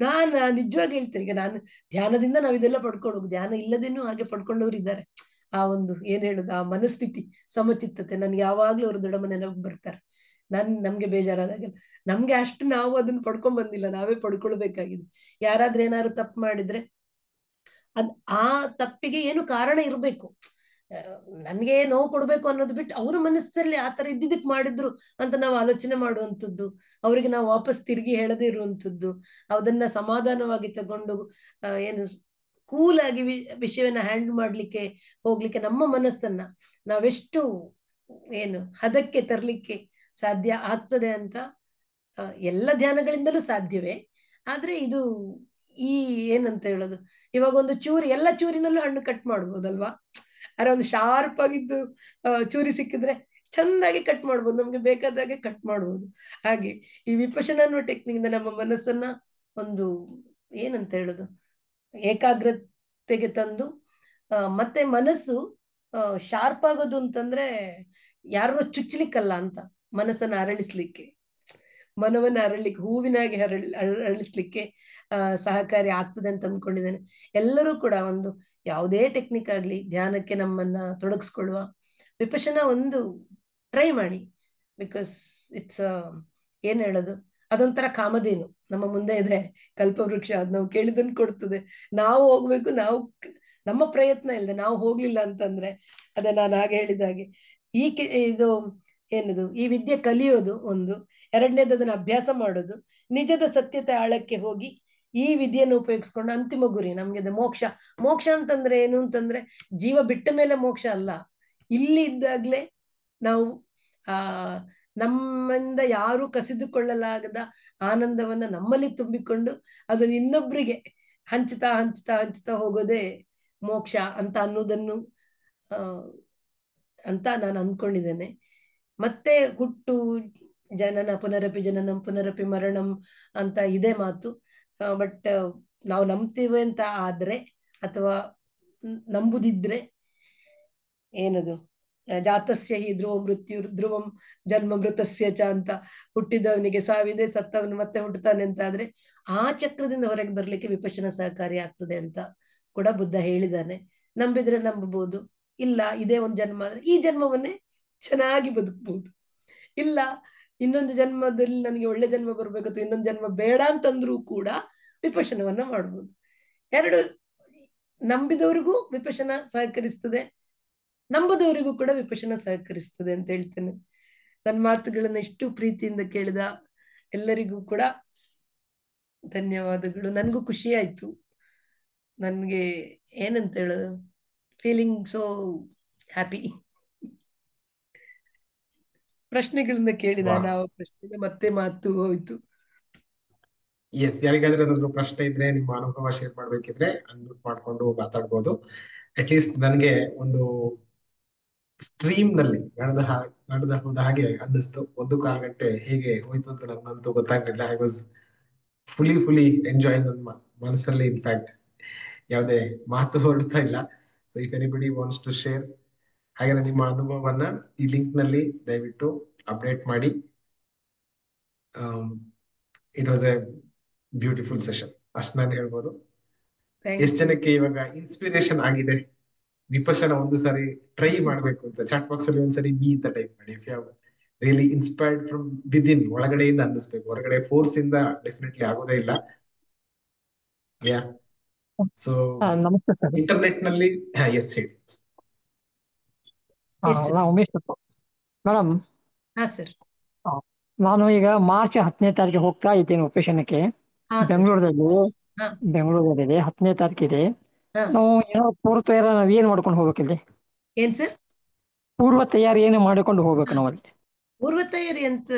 ನಾನು ನಿಜವಾಗಿ ಹೇಳ್ತೇನೆ, ಈಗ ನಾನು ಧ್ಯಾನದಿಂದ ನಾವ್ ಇದೆಲ್ಲ ಪಡ್ಕೊಂಡು, ಧ್ಯಾನ ಇಲ್ಲದೇನು ಹಾಗೆ ಪಡ್ಕೊಂಡವ್ರು ಇದ್ದಾರೆ. ಆ ಒಂದು ಏನ್ ಹೇಳುದು, ಆ ಮನಸ್ಥಿತಿ, ಸಮಚಿತ್ತತೆ, ನನ್ಗೆ ಯಾವಾಗ್ಲೂ ಅವ್ರು ದೊಡ್ಡಮ್ಮ ನೆನಪು ಬರ್ತಾರೆ. ನಮ್ಗೆ ಬೇಜಾರಾದಾಗ, ನಮ್ಗೆ ಅಷ್ಟು ನಾವು ಅದನ್ನ ಪಡ್ಕೊಂಡ್ ಬಂದಿಲ್ಲ, ನಾವೇ ಪಡ್ಕೊಳ್ಬೇಕಾಗಿದೆ. ಯಾರಾದ್ರೂ ಏನಾದ್ರು ತಪ್ಪು ಮಾಡಿದ್ರೆ ಆ ತಪ್ಪಿಗೆ ಏನು ಕಾರಣ ಇರ್ಬೇಕು. ನನ್ಗೆ ನೋವು ಕೊಡ್ಬೇಕು ಅನ್ನೋದು ಬಿಟ್ಟು ಅವ್ರ ಮನಸ್ಸಲ್ಲಿ ಆತರ ಇದ್ದಿದ್ದಕ್ಕೆ ಮಾಡಿದ್ರು ಅಂತ ನಾವು ಆಲೋಚನೆ ಮಾಡುವಂಥದ್ದು, ಅವರಿಗೆ ನಾವು ವಾಪಸ್ ತಿರುಗಿ ಹೇಳದೇ ಇರುವಂಥದ್ದು, ಅದನ್ನ ಸಮಾಧಾನವಾಗಿ ತಗೊಂಡು ಏನು ಕೂಲಾಗಿ ವಿಷಯವನ್ನ ಹ್ಯಾಂಡಲ್ ಮಾಡ್ಲಿಕ್ಕೆ ಹೋಗ್ಲಿಕ್ಕೆ ನಮ್ಮ ಮನಸ್ಸನ್ನ ನಾವೆಷ್ಟು ಏನು ಹದಕ್ಕೆ ತರ್ಲಿಕ್ಕೆ ಸಾಧ್ಯ ಆಗ್ತದೆ ಅಂತ ಎಲ್ಲ ಧ್ಯಾನಗಳಿಂದಲೂ ಸಾಧ್ಯವೇ. ಆದ್ರೆ ಇದು ಏನಂತ ಹೇಳೋದು, ಇವಾಗ ಒಂದು ಚೂರಿ, ಎಲ್ಲ ಚೂರಿನಲ್ಲೂ ಹಣ್ಣು ಕಟ್ ಮಾಡ್ಬೋದಲ್ವಾ? ಅರೆ ಒಂದು ಶಾರ್ಪ್ ಆಗಿದ್ದು ಚೂರಿ ಸಿಕ್ಕಿದ್ರೆ ಚಂದಾಗಿ ಕಟ್ ಮಾಡ್ಬೋದು, ನಮ್ಗೆ ಬೇಕಾದಾಗೆ ಕಟ್ ಮಾಡ್ಬೋದು. ಹಾಗೆ ಈ ವಿಪಶನ ಅನ್ನೋ ಟೆಕ್ನಿಕ್ ಇಂದ ನಮ್ಮ ಮನಸ್ಸನ್ನ ಒಂದು ಏನಂತ ಹೇಳೋದು, ಏಕಾಗ್ರತೆಗೆ ತಂದು, ಮತ್ತೆ ಮನಸ್ಸು ಶಾರ್ಪ್ ಆಗೋದು ಅಂತಂದ್ರೆ ಯಾರನ್ನೋ ಚುಚ್ಚಲಿಕ್ಕಲ್ಲ ಅಂತ, ಮನಸ್ಸನ್ನ ಅರಳಿಸ್ಲಿಕ್ಕೆ, ಮನವನ್ನ ಅರಳಿಕ್ಕೆ, ಹೂವಿನಾಗಿ ಅರಳಿಸ್ಲಿಕ್ಕೆ ಸಹಕಾರಿ ಆಗ್ತದೆ ಅಂತ ಅಂದ್ಕೊಂಡಿದ್ದೇನೆ. ಎಲ್ಲರೂ ಕೂಡ ಒಂದು ಯಾವುದೇ ಟೆಕ್ನಿಕ್ ಆಗ್ಲಿ ಧ್ಯಾನಕ್ಕೆ ನಮ್ಮನ್ನ ತೊಡಗಿಸ್ಕೊಳ್ಳುವ, ವಿಪಶನ ಒಂದು ಟ್ರೈ ಮಾಡಿ. ಬಿಕಾಸ್ ಇಟ್ಸ್ ಏನ್ ಹೇಳೋದು, ಅದೊಂಥರ ಕಾಮಧೇನು ನಮ್ಮ ಮುಂದೆ ಇದೆ, ಕಲ್ಪವೃಕ್ಷ. ಅದು ನಾವು ಕೇಳಿದನ್ನು ಕೊಡ್ತದೆ. ನಾವು ಹೋಗ್ಬೇಕು, ನಾವು ನಮ್ಮ ಪ್ರಯತ್ನ ಇಲ್ಲದೆ ನಾವು ಹೋಗ್ಲಿಲ್ಲ ಅಂತಂದ್ರೆ, ಅದೇ ನಾನು ಹಾಗೆ ಹೇಳಿದಾಗೆ ಇದು ಏನದು, ಈ ವಿದ್ಯೆ ಕಲಿಯೋದು ಒಂದು, ಎರಡನೇದು ಅದನ್ನ ಅಭ್ಯಾಸ ಮಾಡೋದು, ನಿಜದ ಸತ್ಯತೆ ಆಳಕ್ಕೆ ಹೋಗಿ ಈ ವಿದ್ಯೆಯನ್ನು ಉಪಯೋಗಿಸ್ಕೊಂಡು ಅಂತಿಮ ಗುರಿ ನಮ್ಗೆ ಅದು ಮೋಕ್ಷ. ಮೋಕ್ಷ ಅಂತಂದ್ರೆ ಏನು ಅಂತಂದ್ರೆ ಜೀವ ಬಿಟ್ಟ ಮೇಲೆ ಮೋಕ್ಷ ಅಲ್ಲ, ಇಲ್ಲಿ ಇದ್ದಾಗ್ಲೇ ನಾವು ನಮ್ಮಿಂದ ಯಾರು ಕಸಿದುಕೊಳ್ಳಲಾಗದ ಆನಂದವನ್ನ ನಮ್ಮಲ್ಲಿ ತುಂಬಿಕೊಂಡು ಅದನ್ನು ಇನ್ನೊಬ್ರಿಗೆ ಹಂಚ್ತಾ ಹಂಚ್ತಾ ಹಂಚ್ತಾ ಹೋಗೋದೇ ಮೋಕ್ಷ ಅಂತ ಅನ್ನೋದನ್ನು ಅಂತ ನಾನು ಅಂದ್ಕೊಂಡಿದ್ದೇನೆ. ಮತ್ತೆ ಹುಟ್ಟು, ಜನನ ಪುನರಪಿ ಜನನಂ ಪುನರಪಿ ಮರಣಂ ಅಂತ ಇದೆ ಮಾತು. ಬಟ್ ನಾವು ನಂಬ್ತೀವಿ ಅಂತ ಆದ್ರೆ, ಅಥವಾ ನಂಬುದಿದ್ರೆ, ಏನದು ಜಾತಸ್ಯ ಹಿ ಧ್ರುವ ಮೃತ್ಯು ಧ್ರುವಂ ಜನ್ಮ ಮೃತಸ್ಯ ಚ ಅಂತ, ಹುಟ್ಟಿದವನಿಗೆ ಸಾವಿದೆ, ಸತ್ತವನು ಮತ್ತೆ ಹುಟ್ಟುತ್ತಾನೆ ಅಂತ ಆದ್ರೆ ಆ ಚಕ್ರದಿಂದ ಹೊರಗೆ ಬರ್ಲಿಕ್ಕೆ ವಿಪಶನ ಸಹಕಾರಿ ಆಗ್ತದೆ ಅಂತ ಕೂಡ ಬುದ್ಧ ಹೇಳಿದ್ದಾನೆ. ನಂಬಿದ್ರೆ ನಂಬಬಹುದು, ಇಲ್ಲ ಇದೇ ಒಂದು ಜನ್ಮ ಆದ್ರೆ ಈ ಜನ್ಮವನ್ನೇ ಚೆನ್ನಾಗಿ ಬದುಕಬಹುದು, ಇಲ್ಲ ಇನ್ನೊಂದು ಜನ್ಮದಲ್ಲಿ ನನಗೆ ಒಳ್ಳೆ ಜನ್ಮ ಬರ್ಬೇಕು ಅಥವಾ ಇನ್ನೊಂದು ಜನ್ಮ ಬೇಡ ಅಂತಂದ್ರೂ ಕೂಡ ವಿಪಶನವನ್ನ ಮಾಡ್ಬೋದು. ಎರಡು, ನಂಬಿದವರಿಗೂ ವಿಪಶನ ಸಹಕರಿಸ್ತದೆ, ನಂಬದವರಿಗೂ ಕೂಡ ವಿಪಶನ ಸಹಕರಿಸ್ತದೆ ಅಂತ ಹೇಳ್ತೇನೆ. ನನ್ನ ಮಾತುಗಳನ್ನ ಇಷ್ಟು ಪ್ರೀತಿಯಿಂದ ಕೇಳಿದ ಎಲ್ಲರಿಗೂ ಕೂಡ ಧನ್ಯವಾದಗಳು. ನನ್ಗೂ ಖುಷಿ ಆಯ್ತು. ನನ್ಗೆ ಏನಂತ ಹೇಳೋದು, ಫೀಲಿಂಗ್ ಸೋ ಹ್ಯಾಪಿ. ಪ್ರಶ್ನೆಗಳನ್ನ ಕೇಳಿದ ನಾವು ಪ್ರಶ್ನೆ ಮತ್ತೆ ಮಾತು ಹೋಯ್ತು. ಎಸ್, ಯಾರಿಗಾದ್ರೆ ಏನಾದ್ರು ಪ್ರಶ್ನೆ ಇದ್ರೆ, ನಿಮ್ಮ ಅನುಭವ ಶೇರ್ ಮಾಡ್ಬೇಕಿದ್ರೆ ಅನ್ಮ್ಯೂಟ್ ಮಾಡ್ಕೊಂಡು ಮಾತಾಡ್ಬೋದು. ಅಟ್ಲೀಸ್ಟ್ ನನಗೆ ಒಂದು ಸ್ಟ್ರೀಮ್ ನಲ್ಲಿ ನಡೆದ ಹೋದ ಹಾಗೆ ಅನ್ನಿಸ್ತು. 1 ಕಾಲ್ ಗಂಟೆ ಹೇಗೆ ಹೋಯ್ತು ಅಂತ ನನಗಂತೂ ಗೊತ್ತಾಗ್ಲಿಲ್ಲ. I was fully enjoy. ನನ್ನ ಮನಸ್ಸಲ್ಲಿ ಇನ್ಫ್ಯಾಕ್ಟ್ ಯಾವುದೇ ಮಾತು ಹೊರಡ್ತಾ ಇಲ್ಲ. So if anybody wants to share, ಹಾಗೆ ನಿಮ್ಮ ಅನುಭವವನ್ನ ಈ ಲಿಂಕ್ ನಲ್ಲಿ ದಯವಿಟ್ಟು ಅಪ್ಡೇಟ್ ಮಾಡಿ. It was a beautiful session, ಅಷ್ಟು ನಾನು ಹೇಳ್ಬೋದು. ಎಷ್ಟು ಜನಕ್ಕೆ ಇವಾಗ ಇನ್ಸ್ಪಿರೇಷನ್ ಆಗಿದೆ ವಿಪಶನ ಒಂದು ಸಾರಿ ಟ್ರೈ ಮಾಡ್ಬೇಕು ಅಂತ ಚಾಟ್ ಬಾಕ್ಸ್ ಅಲ್ಲಿ ಒಂದ್ಸರಿ ಬಿ ಅಂತ ಟೈಪ್ ಮಾಡಿ. If you have really inspired from within, ಒಳಗಡೆಯಿಂದ ಅನ್ನಿಸ್ಬೇಕು, ಹೊರಗಡೆ ಫೋರ್ಸ್ ಇಂದ ಡೆಫಿನೆಟ್ಲಿ ಆಗೋದೇ ಇಲ್ಲ. ಯಾ ಸೊ ನಮಸ್ತೆ ಸರ್. ಇಂಟರ್ನೆಟ್ ನಲ್ಲಿ ಎಸ್ ಹೇಳಿ. ನಾ ಉಮೇಶ್ ಮೇಡಮ್. ಹಾ ಸರ್. ನಾನು ಈಗ ಮಾರ್ಚ್ 10ನೇ ತಾರೀಕು ಹೋಗ್ತಾ ಇದ್ದೇನೆ ಉಪೇಶನಕ್ಕೆ. ಹಾ ಸರ್. ಬೆಂಗಳೂರಲ್ಲಿದೆ 10ನೇ ತಾರೀಕಿದೆ. ಹಾ. ನಾವು ಏನೋ ಪೂರ್ವ ತಯಾರಿ ನಾವ್ ಏನ್ ಮಾಡ್ಕೊಂಡು ಹೋಗ್ಬೇಕಿಲ್ಲಿ? ಏನ್ ಸರ್? ಪೂರ್ವ ತಯಾರಿ ಏನು ಮಾಡಿಕೊಂಡು ಹೋಗ್ಬೇಕು ನಾವು ಅಲ್ಲಿ? ಪೂರ್ವ ತಯಾರಿ ಅಂತ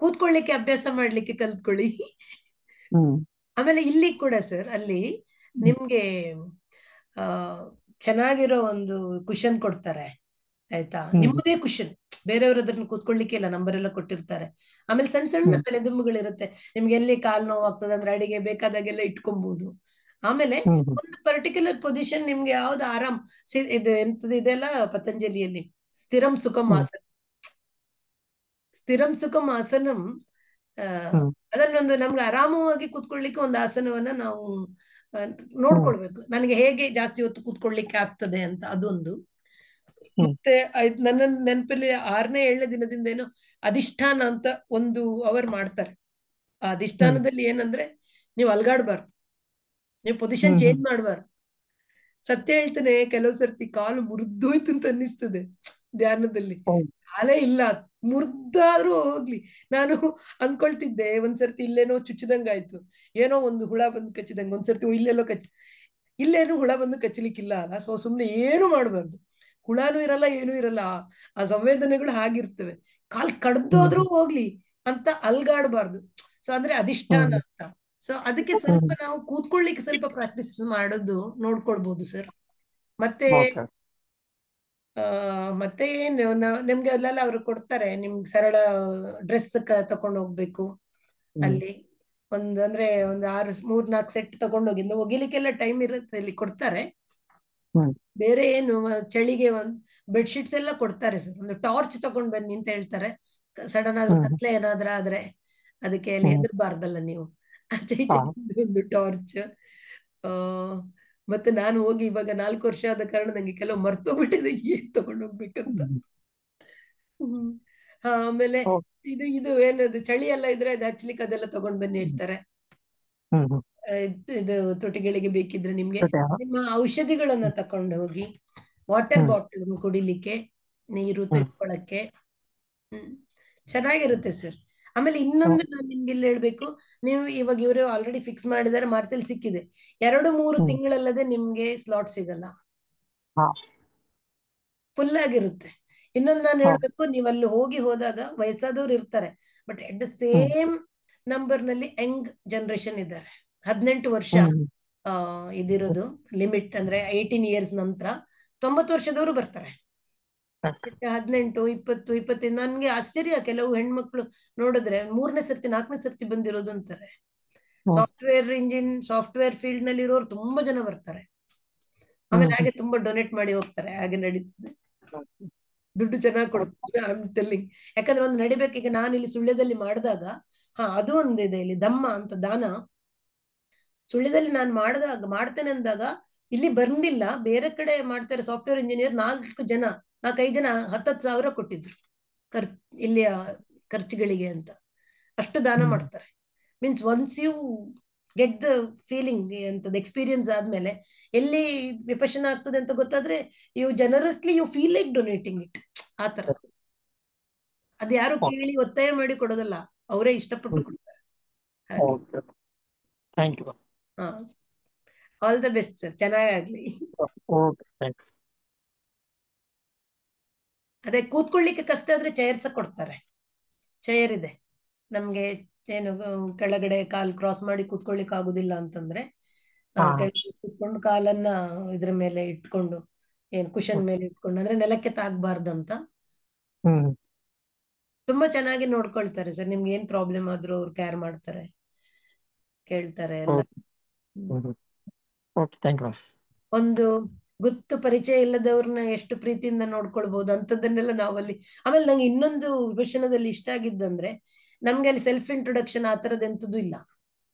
ಕೂತ್ಕೊಳ್ಳಿಕ್ಕೆ ಅಭ್ಯಾಸ ಮಾಡ್ಲಿಕ್ಕೆ ಕಲ್ತ್ಕೊಳ್ಳಿ. ಆಮೇಲೆ ಇಲ್ಲಿ ಕೂಡ ಸರ್, ಅಲ್ಲಿ ನಿಮ್ಗೆ ಚೆನ್ನಾಗಿರೋ ಒಂದು ಕುಶನ್ ಕೊಡ್ತಾರೆ, ಆಯ್ತಾ? ನಿಮ್ಮದೇ ಕುಶನ್, ಬೇರೆಯವ್ರ ಅದನ್ನ ಕೂತ್ಕೊಳ್ಳಿಕ್ಕೆ ಇಲ್ಲ, ನಂಬರ್ ಎಲ್ಲ ಕೊಟ್ಟಿರ್ತಾರೆ. ಆಮೇಲೆ ಸಣ್ಣ ಸಣ್ಣ ತಲೆದುಂಬುಗಳಿರುತ್ತೆ. ನಿಮ್ಗೆ ಎಲ್ಲಿ ಕಾಲ್ ನೋವು ಆಗ್ತದೆ ಅಂದ್ರೆ ಅಡಿಗೆ ಬೇಕಾದಾಗೆಲ್ಲ ಇಟ್ಕೊಬಹುದು. ಆಮೇಲೆ ಒಂದು ಪರ್ಟಿಕ್ಯುಲರ್ ಪೊಸಿಷನ್ ನಿಮ್ಗೆ ಯಾವ್ದು ಆರಾಮ್, ಇದು ಎಂತದ ಇದೆಲ್ಲ ಪತಂಜಲಿಯಲ್ಲಿ ಸ್ಥಿರಂ ಸುಖಂ ಆಸನ. ಸ್ಥಿರಂ ಸುಖಂ ಆಸನಂ, ಅದನ್ನೊಂದು ನಮ್ಗೆ ಆರಾಮವಾಗಿ ಕೂತ್ಕೊಳ್ಳಿಕ್ಕೆ ಒಂದು ಆಸನವನ್ನ ನಾವು ನೋಡ್ಕೊಳ್ಬೇಕು. ನನಗೆ ಹೇಗೆ ಜಾಸ್ತಿ ಹೊತ್ತು ಕೂತ್ಕೊಳ್ಳಿಕ್ಕೆ ಆಗ್ತದೆ ಅಂತ ಅದೊಂದು. ಮತ್ತೆ ನನ್ನ ನೆನಪಲ್ಲಿ 6ನೇ 7ನೇ ದಿನದಿಂದ ಏನೋ ಅಧಿಷ್ಠಾನ ಅಂತ 1 ಅವರ್ ಮಾಡ್ತಾರೆ. ಆ ಅಧಿಷ್ಠಾನದಲ್ಲಿ ಏನಂದ್ರೆ ನೀವು ಅಲ್ಗಾಡ್ಬಾರ್ದು, ನೀವು ಪೊಸಿಷನ್ ಚೇಂಜ್ ಮಾಡ್ಬಾರ್ದು. ಸತ್ಯ ಹೇಳ್ತೇನೆ, ಕೆಲವು ಸರ್ತಿ ಕಾಲು ಮುರಿದೋಯ್ತು ಅಂತ ಅನ್ನಿಸ್ತದೆ ಧ್ಯಾನದಲ್ಲಿ. ಕಾಲೇ ಇಲ್ಲ, ಮುರ್ದಾದ್ರೂ ಹೋಗ್ಲಿ. ನಾನು ಅನ್ಕೊಳ್ತಿದ್ದೆ ಒಂದ್ಸರ್ತಿ ಇಲ್ಲೇನೋ ಚುಚ್ಚಿದಂಗಾಯ್ತು, ಏನೋ ಒಂದು ಹುಳ ಬಂದು ಕಚ್ಚಿದಂಗ, ಒಂದ್ಸರ್ತಿ ಇಲ್ಲೆಲ್ಲೋ ಇಲ್ಲೇನು ಹುಳ ಬಂದು ಕಚ್ಚಲಿಕ್ಕಿಲ್ಲ ಅಲ್ಲ. ಸೊ ಸುಮ್ನೆ ಏನು ಮಾಡ್ಬಾರ್ದು, ಹುಳಾನು ಇರಲ್ಲ ಏನೂ ಇರಲ್ಲ, ಆ ಸಂವೇದನೆಗಳು ಹಾಗಿರ್ತವೆ. ಕಾಲ್ ಕಡ್ದೋದ್ರೂ ಹೋಗ್ಲಿ ಅಂತ ಅಲ್ಗಾಡ್ಬಾರ್ದು. ಸೊ ಅಂದ್ರೆ ಅಧಿಷ್ಠಾನ ಅಂತ. ಸೊ ಅದಕ್ಕೆ ಸ್ವಲ್ಪ ನಾವು ಕೂತ್ಕೊಳ್ಳಿಕ್ಕೆ ಸ್ವಲ್ಪ ಪ್ರಾಕ್ಟೀಸ್ ಮಾಡೋದು ನೋಡ್ಕೊಳ್ಬಹುದು ಸರ್. ಮತ್ತೆ ಮತ್ತೆ ಏನು ನಿಮ್ಗೆ ಅಲ್ಲೆಲ್ಲ ಅವ್ರು ಕೊಡ್ತಾರೆ, ನಿಮ್ಗೆ ಸರಳ ಡ್ರೆಸ್ ತಕೊಂಡ್ ಹೋಗ್ಬೇಕು. ಅಲ್ಲಿ ಅಂದ್ರೆ ಒಂದು 3-4 ಸೆಟ್ ತಗೊಂಡೋಗಿ ಒಗಿಲಿಕ್ಕೆಲ್ಲ ಟೈಮ್ ಇರುತ್ತೆ, ಅಲ್ಲಿ ಕೊಡ್ತಾರೆ. ಬೇರೆ ಏನು ಚಳಿಗೆ ಬೆಡ್ಶೀಟ್ಸ್ ಎಲ್ಲ ಕೊಡ್ತಾರೆ ಸರ್. ಒಂದು ಟಾರ್ಚ್ ತಗೊಂಡ್ ಬನ್ನಿ ಅಂತ ಹೇಳ್ತಾರೆ. ಸಡನ್ ಆದ್ರೂ ಕತ್ಲೆ ಏನಾದ್ರ ಆದ್ರೆ ಅದಕ್ಕೆ ಅಲ್ಲಿ ಹೆದರ್ಬಾರ್ದಲ್ಲ ನೀವು, ಒಂದು ಟಾರ್ಚ್. ಮತ್ತೆ ನಾನು ಹೋಗಿ ಇವಾಗ 4 ವರ್ಷ ಆದ ಕಾರಣ ನಂಗೆ ಕೆಲವು ಮರ್ತೋಗ್ಬಿಟ್ಟಿದೆ ಏನ್ ತಗೊಂಡ್ ಹೋಗ್ಬೇಕಂತ. ಆಮೇಲೆ ಇದು ಏನದು ಚಳಿ ಎಲ್ಲ ಇದ್ರೆ ಅದು ಹಚ್ಲಿಕ್ಕೆ ಅದೆಲ್ಲ ತಗೊಂಡ್ ಬನ್ನಿ ಹೇಳ್ತಾರೆ. ಇದು ತೊಟಿಗಳಿಗೆ ಬೇಕಿದ್ರೆ ನಿಮ್ಗೆ ನಿಮ್ಮ ಔಷಧಿಗಳನ್ನ ತಕೊಂಡು ಹೋಗಿ, ವಾಟರ್ ಬಾಟಲ್ ಕುಡಿಲಿಕ್ಕೆ, ನೀರು ತೆಕ್ಕೊಳಕ್ಕೆ. ಚೆನ್ನಾಗಿರುತ್ತೆ ಸರ್. ಆಮೇಲೆ ಇನ್ನೊಂದು ನಾನು ನಿಮ್ಗೆ ಇಲ್ಲಿ ಹೇಳ್ಬೇಕು, ನೀವು ಇವಾಗ ಇವರು ಆಲ್ರೆಡಿ ಫಿಕ್ಸ್ ಮಾಡಿದ್ದಾರೆ, ಮಾರ್ಚಲ್ಲಿ ಸಿಕ್ಕಿದೆ. 2-3 ತಿಂಗಳಲ್ಲದೆ ನಿಮ್ಗೆ ಸ್ಲಾಟ್ ಸಿಗಲ್ಲ, ಫುಲ್ ಆಗಿರುತ್ತೆ. ಇನ್ನೊಂದು ನಾನು ಹೇಳ್ಬೇಕು, ನೀವು ಅಲ್ಲಿ ಹೋದಾಗ ವಯಸ್ಸಾದವ್ರು ಇರ್ತಾರೆ, but at the same number ನಲ್ಲಿ ಯಂಗ್ ಜನರೇಷನ್ ಇದ್ದಾರೆ. 18 ವರ್ಷ ಇದಿರೋದು ಲಿಮಿಟ್, ಅಂದ್ರೆ 18 ಇಯರ್ಸ್ ನಂತರ 90 ವರ್ಷದವರು ಬರ್ತಾರೆ. 18, 20, 25. ನನ್ಗೆ ಆಶ್ಚರ್ಯ, ಕೆಲವು ಹೆಣ್ಮಕ್ಳು ನೋಡಿದ್ರೆ 3ನೇ ಸರ್ತಿ 4ನೇ ಸರ್ತಿ ಬಂದಿರೋದು ಅಂತಾರೆ. ಸಾಫ್ಟ್ವೇರ್ ಫೀಲ್ಡ್ ನಲ್ಲಿ ಇರೋರು ತುಂಬಾ ಜನ ಬರ್ತಾರೆ. ಆಮೇಲೆ ಹಾಗೆ ತುಂಬಾ ಡೊನೇಟ್ ಮಾಡಿ ಹೋಗ್ತಾರೆ, ಹಾಗೆ ನಡೀತದೆ. ದುಡ್ಡು ಚೆನ್ನಾಗಿ ಕೊಡ್ತಾರೆ, ಐ ಆಮ್ ಟೆಲ್ಲಿಂಗ್. ಯಾಕಂದ್ರೆ ಒಂದು ನಡಿಬೇಕು. ಈಗ ನಾನು ಇಲ್ಲಿ ಸುಳ್ಯದಲ್ಲಿ ಮಾಡಿದಾಗ, ಅದು ಒಂದಿದೆ ಇಲ್ಲಿ ದಮ್ಮ ಅಂತ ದಾನ. ಸುಳ್ಯದಲ್ಲಿ ನಾನು ಮಾಡ್ತೇನೆ ಅಂದಾಗ ಇಲ್ಲಿ ಬಂದಿಲ್ಲ, ಬೇರೆ ಕಡೆ ಮಾಡ್ತಾರೆ. ಸಾಫ್ಟ್ವೇರ್ ಇಂಜಿನಿಯರ್ 4 ಜನ 4-5 ಜನ 10,000 ಕೊಟ್ಟಿದ್ರು ಇಲ್ಲಿಯ ಖರ್ಚುಗಳಿಗೆ ಅಂತ. ಅಷ್ಟು ದಾನ ಮಾಡ್ತಾರೆ. Means once you get the feeling ಅಂತದ ಎಕ್ಸ್ಪೀರಿಯನ್ಸ್ ಆದ್ಮೇಲೆ, ಎಲ್ಲಿ ವಿಪಶನ ಆಗ್ತದೆ ಅಂತ ಗೊತ್ತಾದ್ರೆ you generously you feel like donating it. ಆತರ ಅದು ಯಾರು ಕೇಳಿ ಒತ್ತಾಯ ಮಾಡಿ ಕೊಡೋದಲ್ಲ, ಅವರೇ ಇಷ್ಟಪಟ್ಟು ಕೊಡ್ತಾರೆ. ಆಲ್ ದ ಬೆಸ್ಟ್ ಸರ್, ಚೆನ್ನಾಗಾಗ್ಲಿ. ಅದೇ ಕೂತ್ಕೊಳ್ಳಿಕ್ಕೆ ಕಷ್ಟ ಆದ್ರೆ ಚೇರ್ಸ್ ಕೊಡ್ತಾರೆ, ಚೇರ್ ಇದೆ ನಮ್ಗೆ. ಏನು ಕೆಳಗಡೆ ಕಾಲ್ ಕ್ರಾಸ್ ಮಾಡಿ ಕೂತ್ಕೊಳ್ಳಿಕ್ ಆಗುದಿಲ್ಲ ಅಂತಂದ್ರೆ ಕೆಳಗಡೆ ಕೂತ್ಕೊಂಡು ಕಾಲನ್ನ ಇದ್ರ ಮೇಲೆ ಇಟ್ಕೊಂಡು ಏನ್ ಕುಶನ್ ಮೇಲೆ ಇಟ್ಕೊಂಡು, ಅಂದ್ರೆ ನೆಲಕ್ಕೆ ತಾಗ್ಬಾರ್ದಂತ. ಹ್ಮ್ ತುಂಬಾ ಚೆನ್ನಾಗಿ ನೋಡ್ಕೊಳ್ತಾರೆ ಸರ್. ನಿಮ್ಗೆ ಏನ್ ಪ್ರಾಬ್ಲಮ್ ಆದ್ರೂ ಅವ್ರು ಕೇರ್ ಮಾಡ್ತಾರೆ, ಕೇಳ್ತಾರೆ ಎಲ್ಲ. Okay okay thank you ma'am. ಒಂದು ಗೊತ್ತು ಪರಿಚಯ ಇಲ್ಲದವ್ರನ್ನ ಎಷ್ಟು ಪ್ರೀತಿಯಿಂದ ನೋಡ್ಕೊಳ್ಬಹುದು ಅಂತದನ್ನೆಲ್ಲ ನಾವಲ್ಲಿ. ಆಮೇಲೆ ನಂಗೆ ಇನ್ನೊಂದು ವಿಭಾಷಣದಲ್ಲಿ ಇಷ್ಟ ಆಗಿದ್ದಂದ್ರೆ, ನಮ್ಗೆ ಅಲ್ಲಿ ಸೆಲ್ಫ್ ಇಂಟ್ರೊಡಕ್ಷನ್ ಆ ತರದ್ ಎಂತದೂ ಇಲ್ಲ.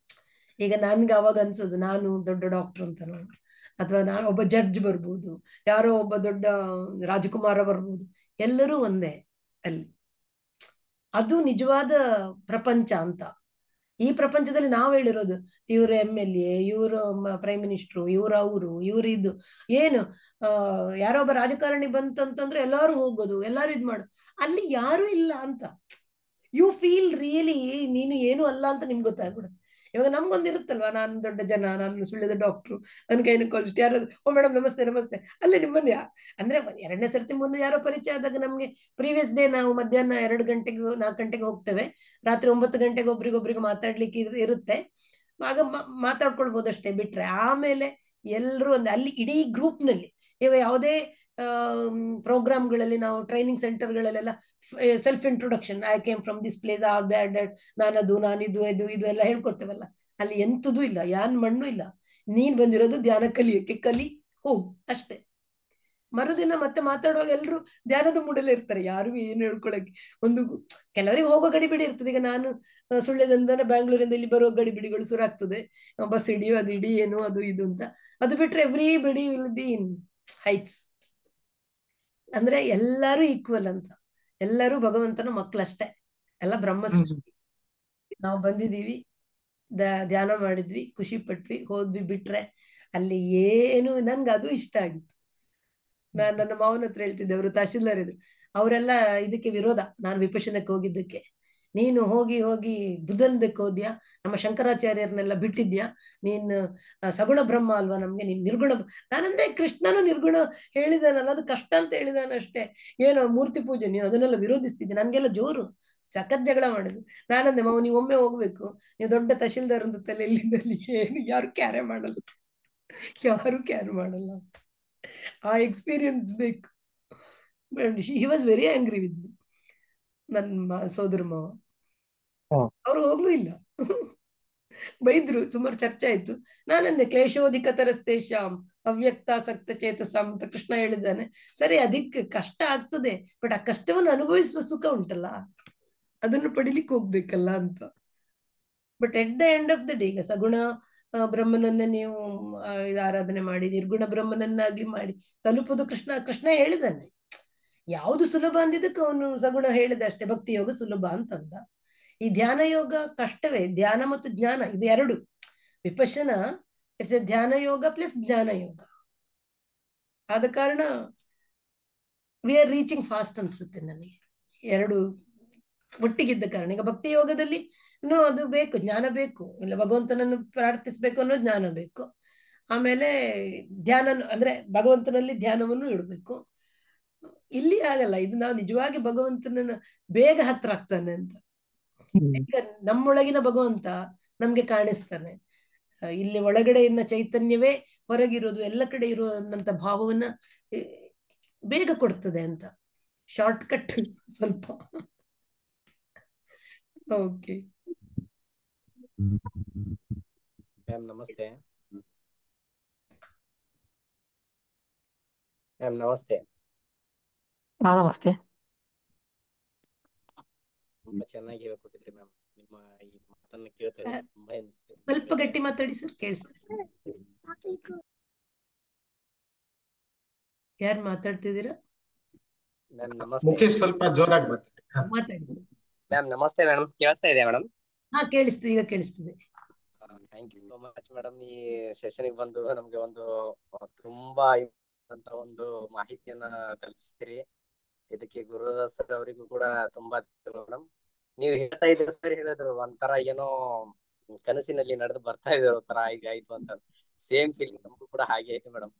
ಈಗ ನನ್ಗೆ ಅವಾಗ ಅನ್ಸೋದು ನಾನು ದೊಡ್ಡ ಡಾಕ್ಟರ್ ಅಂತ, ನಾನು ಅಥವಾ ನಾನು ಒಬ್ಬ ಜಡ್ಜ್ ಬರ್ಬೋದು, ಯಾರೋ ಒಬ್ಬ ದೊಡ್ಡ ರಾಜಕುಮಾರ ಬರ್ಬೋದು, ಎಲ್ಲರೂ ಒಂದೇ ಅಲ್ಲಿ. ಅದು ನಿಜವಾದ ಪ್ರಪಂಚ ಅಂತ. ಈ ಪ್ರಪಂಚದಲ್ಲಿ ನಾವು ಹೇಳಿರೋದು ಇವರು MLA, ಇವರು ಪ್ರೈಮ್ ಮಿನಿಸ್ಟ್ರು, ಇವರು ಇದು ಏನು ಯಾರೋ ಒಬ್ಬ ರಾಜಕಾರಣಿ ಬಂತಂತಂದ್ರೆ ಎಲ್ಲಾರು ಹೋಗೋದು, ಎಲ್ಲಾರು ಇದ್ ಮಾಡೋದು. ಅಲ್ಲಿ ಯಾರು ಇಲ್ಲ ಅಂತ ಯು ಫೀಲ್ ರಿಯಲಿ ನೀನು ಏನು ಅಲ್ಲ ಅಂತ ನಿಮ್ಗೆ ಗೊತ್ತಾಗ್ಬಿಡುತ್ತೆ. ಇವಾಗ ನಮ್ಗೊಂದಿರುತ್ತಲ್ವಾ, ನಾನು ದೊಡ್ಡ ಜನ, ನಾನು ಸುಳ್ಳಿದ ಡಾಕ್ಟ್ರು, ನನ್ ಗೈನಕಾಲಜಿಸ್ಟ್, ಯಾರು ಓ ಮೇಡಮ್ ನಮಸ್ತೆ ನಮಸ್ತೆ, ಅಲ್ಲೇ ನಿಮ್ಮನ್ನ ಅಂದ್ರೆ 2ನೇ ಸರ್ತಿ ಮುಂದೆ ಯಾರೋ ಪರಿಚಯ ಆದಾಗ ನಮ್ಗೆ ಪ್ರೀವಿಯಸ್ ಡೇ ನಾವು ಮಧ್ಯಾಹ್ನ 2 ಗಂಟೆಗೆ 4 ಗಂಟೆಗೆ ಹೋಗ್ತೇವೆ, ರಾತ್ರಿ 9 ಗಂಟೆಗೆ ಒಬ್ರಿಗೊಬ್ರಿಗೆ ಮಾತಾಡ್ಲಿಕ್ಕೆ ಇರುತ್ತೆ, ಆಗ ಮಾತಾಡ್ಕೊಳ್ಬೋದು ಅಷ್ಟೇ. ಬಿಟ್ರೆ ಆಮೇಲೆ ಎಲ್ಲರೂ ಒಂದು ಅಲ್ಲಿ ಇಡೀ ಗ್ರೂಪ್ ನಲ್ಲಿ. ಈಗ ಯಾವುದೇ ಪ್ರೋಗ್ರಾಮ್ಗಳಲ್ಲಿ ನಾವು ಟ್ರೈನಿಂಗ್ ಸೆಂಟರ್ಗಳಲ್ಲೆಲ್ಲ self introduction, I came from this place, ನಾನದು ನಾನಿದು ಇದು ಎಲ್ಲ ಹೇಳ್ಕೊಡ್ತೇವಲ್ಲ, ಅಲ್ಲಿ ಎಂತದೂ ಇಲ್ಲ, ಯಾನ್ ಮಣ್ಣು ಇಲ್ಲ. ನೀನ್ ಬಂದಿರೋದು ಧ್ಯಾನ ಕಲಿಯಕ್ಕೆ, ಕಲಿ ಹೋಗು ಅಷ್ಟೇ. ಮರುದಿನ ಮತ್ತೆ ಮಾತಾಡುವಾಗ ಎಲ್ಲರೂ ಧ್ಯಾನದ ಮೂಡಲ್ಲೇ ಇರ್ತಾರೆ, ಯಾರು ಏನು ಹೇಳ್ಕೊಳಕ್ಕೆ. ಒಂದು ಕೆಲವರಿಗೆ ಹೋಗೋ ಗಡಿಬಿಡಿ ಇರ್ತದೆ. ಈಗ ನಾನು ಸುಳ್ಳ್ಯದಿಂದ ಬ್ಯಾಂಗ್ಳೂರಿಂದ ಇಲ್ಲಿ ಬರೋ ಗಡಿಬಿಡಿಗಳು ಶುರು ಆಗ್ತದೆ, ಬಸ್ ಹಿಡಿಯೋ ಅದು ಇಡೀ ಏನು ಅದು ಇದು ಅಂತ. ಅದು ಬಿಟ್ರೆ everybody will be in heights. ಅಂದ್ರೆ ಎಲ್ಲರೂ ಈಕ್ವಲ್ ಅಂತ, ಎಲ್ಲರೂ ಭಗವಂತನ ಮಕ್ಕಳಷ್ಟೇ, ಎಲ್ಲ ಬ್ರಹ್ಮ ಸೃಷ್ಟಿ. ನಾವು ಬಂದಿದೀವಿ, ಧ್ಯಾನ ಮಾಡಿದ್ವಿ, ಖುಷಿ ಪಟ್ವಿ, ಹೋದ್ವಿ, ಬಿಟ್ರೆ ಅಲ್ಲಿ ಏನು. ನನ್ಗೆ ಅದು ಇಷ್ಟ ಆಗಿತ್ತು. ನಾನ್ ನನ್ನ ಮಾವನ ಹತ್ರ ಹೇಳ್ತಿದ್ದೆ, ಅವರು ತಹಶೀಲ್ದಾರ್ ಇದ್ರು, ಅವರೆಲ್ಲ ಇದಕ್ಕೆ ವಿರೋಧ, ನಾನು ವಿಪಶನಕ್ಕೆ ಹೋಗಿದ್ದಕ್ಕೆ. ನೀನು ಹೋಗಿ ಬುದ್ಧಂದಕ್ಕೆ ಹೋದ್ಯಾ, ನಮ್ಮ ಶಂಕರಾಚಾರ್ಯರನ್ನೆಲ್ಲ ಬಿಟ್ಟಿದ್ಯಾ, ನೀನ್ ಸಗುಣ ಬ್ರಹ್ಮ ಅಲ್ವಾ ನಮ್ಗೆ, ನೀನ್ ನಿರ್ಗುಣ. ನಾನಂದೆ ಕೃಷ್ಣನು ನಿರ್ಗುಣ ಹೇಳಿದಾನಲ್ಲ, ಅದು ಕಷ್ಟ ಅಂತ ಹೇಳಿದಾನ ಅಷ್ಟೇ, ಏನೋ ಮೂರ್ತಿ ಪೂಜೆ ನೀನು ಅದನ್ನೆಲ್ಲ ವಿರೋಧಿಸ್ತಿದ್ದೆ. ನನ್ಗೆಲ್ಲ ಜೋರು ಸಖತ್ ಜಗಳ ಮಾಡಿದ್ರು. ನಾನಂದೆ ಮಾವು ನೀವು ಒಮ್ಮೆ ಹೋಗ್ಬೇಕು, ನೀವು ದೊಡ್ಡ ತಹಶೀಲ್ದಾರ್ ಅಂತ ತಲೆಯಲ್ಲಿದ್ದಲ್ಲಿ ಏನು ಯಾರು ಕ್ಯಾರೆ ಮಾಡಲ್ಲ, ಯಾರು ಕ್ಯಾರ್ ಮಾಡಲ್ಲ. ಆ ಎಕ್ಸ್ಪೀರಿಯನ್ಸ್ ಬೇಕು. He was very angry with ಮಿ, ನನ್ನ ಸೋದರ ಮಾವ. ಅವ್ರು ಹೋಗ್ಲೂ ಇಲ್ಲ, ಬೈದ್ರು, ಸುಮಾರು ಚರ್ಚೆ ಆಯ್ತು. ನಾನಂದೆ ಕ್ಲೇಶೋಧಿಕ ತರಸ್ತೇಶಾಂ ಅವ್ಯಕ್ತಾಸಕ್ತ ಚೇತಸಾಂ ಅಂತ ಕೃಷ್ಣ ಹೇಳಿದ್ದಾನೆ. ಸರಿ, ಅದಕ್ಕೆ ಕಷ್ಟ ಆಗ್ತದೆ, ಬಟ್ ಆ ಕಷ್ಟವನ್ನು ಅನುಭವಿಸುವ ಸುಖ ಉಂಟಲ್ಲ, ಅದನ್ನು ಪಡಿಲಿಕ್ಕೆ ಹೋಗ್ಬೇಕಲ್ಲ ಅಂತ. But at the end of the day, ಈಗ ಸಗುಣ ಬ್ರಹ್ಮನನ್ನ ನೀವು ಆರಾಧನೆ ಮಾಡಿ, ನಿರ್ಗುಣ ಬ್ರಹ್ಮನನ್ನಾಗ್ಲಿ ಮಾಡಿ ತಲುಪುದು ಕೃಷ್ಣ ಹೇಳಿದಾನೆ. ಯಾವುದು ಸುಲಭ ಅಂದಿದ್ದಕ್ಕೆ ಅವನು ಸಗುಣ ಹೇಳಿದ ಅಷ್ಟೇ, ಭಕ್ತಿ ಯೋಗ ಸುಲಭ ಅಂತಂದ. ಈ ಧ್ಯಾನ ಯೋಗ ಕಷ್ಟವೇ, ಧ್ಯಾನ ಮತ್ತು ಜ್ಞಾನ ಇದು ಎರಡು. ವಿಪಶ್ಯನ ಇಟ್ಸ್ ಎ ಧ್ಯಾನ ಯೋಗ ಪ್ಲಸ್ ಜ್ಞಾನ ಯೋಗ. ಆದ ಕಾರಣ ವಿ ಆರ್ ರೀಚಿಂಗ್ ಫಾಸ್ಟ್ ಅನ್ಸುತ್ತೆ ನನಗೆ, ಎರಡು ಒಟ್ಟಿಗಿದ್ದ ಕಾರಣ. ಈಗ ಭಕ್ತಿ ಯೋಗದಲ್ಲಿ ಅದು ಬೇಕು, ಜ್ಞಾನ ಬೇಕು, ಇಲ್ಲ ಭಗವಂತನನ್ನು ಪ್ರಾರ್ಥಿಸ್ಬೇಕು ಅನ್ನೋ ಜ್ಞಾನ ಬೇಕು. ಆಮೇಲೆ ಧ್ಯಾನ ಅಂದ್ರೆ ಭಗವಂತನಲ್ಲಿ ಧ್ಯಾನವನ್ನು ಇಡಬೇಕು. ಇಲ್ಲಿ ಆಗಲ್ಲ, ಇದು ನಾವು ನಿಜವಾಗಿ ಭಗವಂತನನ್ನ ಬೇಗ ಹತ್ರ ಆಗ್ತಾನೆ ಅಂತ. ನಮ್ಮೊಳಗಿನ ಭಗವಂತ ನಮ್ಗೆ ಕಾಣಿಸ್ತಾನೆ, ಇಲ್ಲಿ ಒಳಗಡೆಯಿಂದ ಚೈತನ್ಯವೇ ಹೊರಗಿರೋದು, ಎಲ್ಲ ಕಡೆ ಇರುವಂತ ಭಾವವನ್ನ ಬೇಗ ಕೊಡ್ತದೆ ಅಂತ. ಶಾರ್ಟ್ ಕಟ್ ಸ್ವಲ್ಪ. ಓಕೆ ಮ್ಯಾಮ್ ನಮಸ್ತೆ. ಮ್ಯಾಮ್ ನಮಸ್ತೆ. ನಮಸ್ತೆ. ತುಂಬಾ ಚೆನ್ನಾಗಿ ಹೇಳ್ಕೊಟ್ಟಿದ್ರಿ ಮ್ಯಾಮ್. ನಿಮ್ಮ ಈ ಮಾತನ್ನ ಕೇಳ್ತಾರೆ ತುಂಬಾ ಸ್ವಲ್ಪ ಗಟ್ಟಿ ಮಾತಾಡಿ ಸರ್, ಕೇಳಿಸ್ತಾರೆ. ಯಾರು ಮಾತಾಡ್ತಿದ್ದೀರಾ? ಮ್ಯಾಮ್ ನಮಸ್ತೆ. ಮುಖೇಶ್ ಸ್ವಲ್ಪ ಜೋರಾಗಿ ಮಾತಾಡಿ ಸರ್. ಮ್ಯಾಮ್ ನಮಸ್ತೆ ಮೇಡಮ್, ಕೇಳಿಸ್ತಾ ಇದೆಯಾ ಮೇಡಮ್? ಹಾ ಕೇಳಿಸ್ತಿದೆ, ಈಗ ಕೇಳಿಸ್ತಿದೆ. Thank you so much madam. ಈ ಸೆಷನ್ಗೆ ಬಂದು ನಮ್ಗೆ ಒಂದು ತುಂಬಾ ಅಂತ ಒಂದು ಮಾಹಿತಿಯನ್ನ ತಲುಪಿಸ್ತೀರಿ. ಇದಕ್ಕೆ ಗುರುದಾಸ್ ಸರ್ ಅವರಿಗೂ ಕೂಡ ತುಂಬಾ ಮೇಡಮ್. ನೀವು ಹೇಳ್ತಾ ಇದ್ದೀರಿ ಸರ್, ಹೇಳಿದ್ರು ಒಂಥರ ಏನೋ ಕನಸಿನಲ್ಲಿ ನಡೆದು ಬರ್ತಾ ಇದ್ರು ಒಂಥರ ಈಗ ಆಯ್ತು ಅಂತ. ಸೇಮ್ ಫೀಲಿಂಗ್ ನಮಗೂ ಕೂಡ ಹಾಗೆ ಆಯ್ತು ಮೇಡಮ್.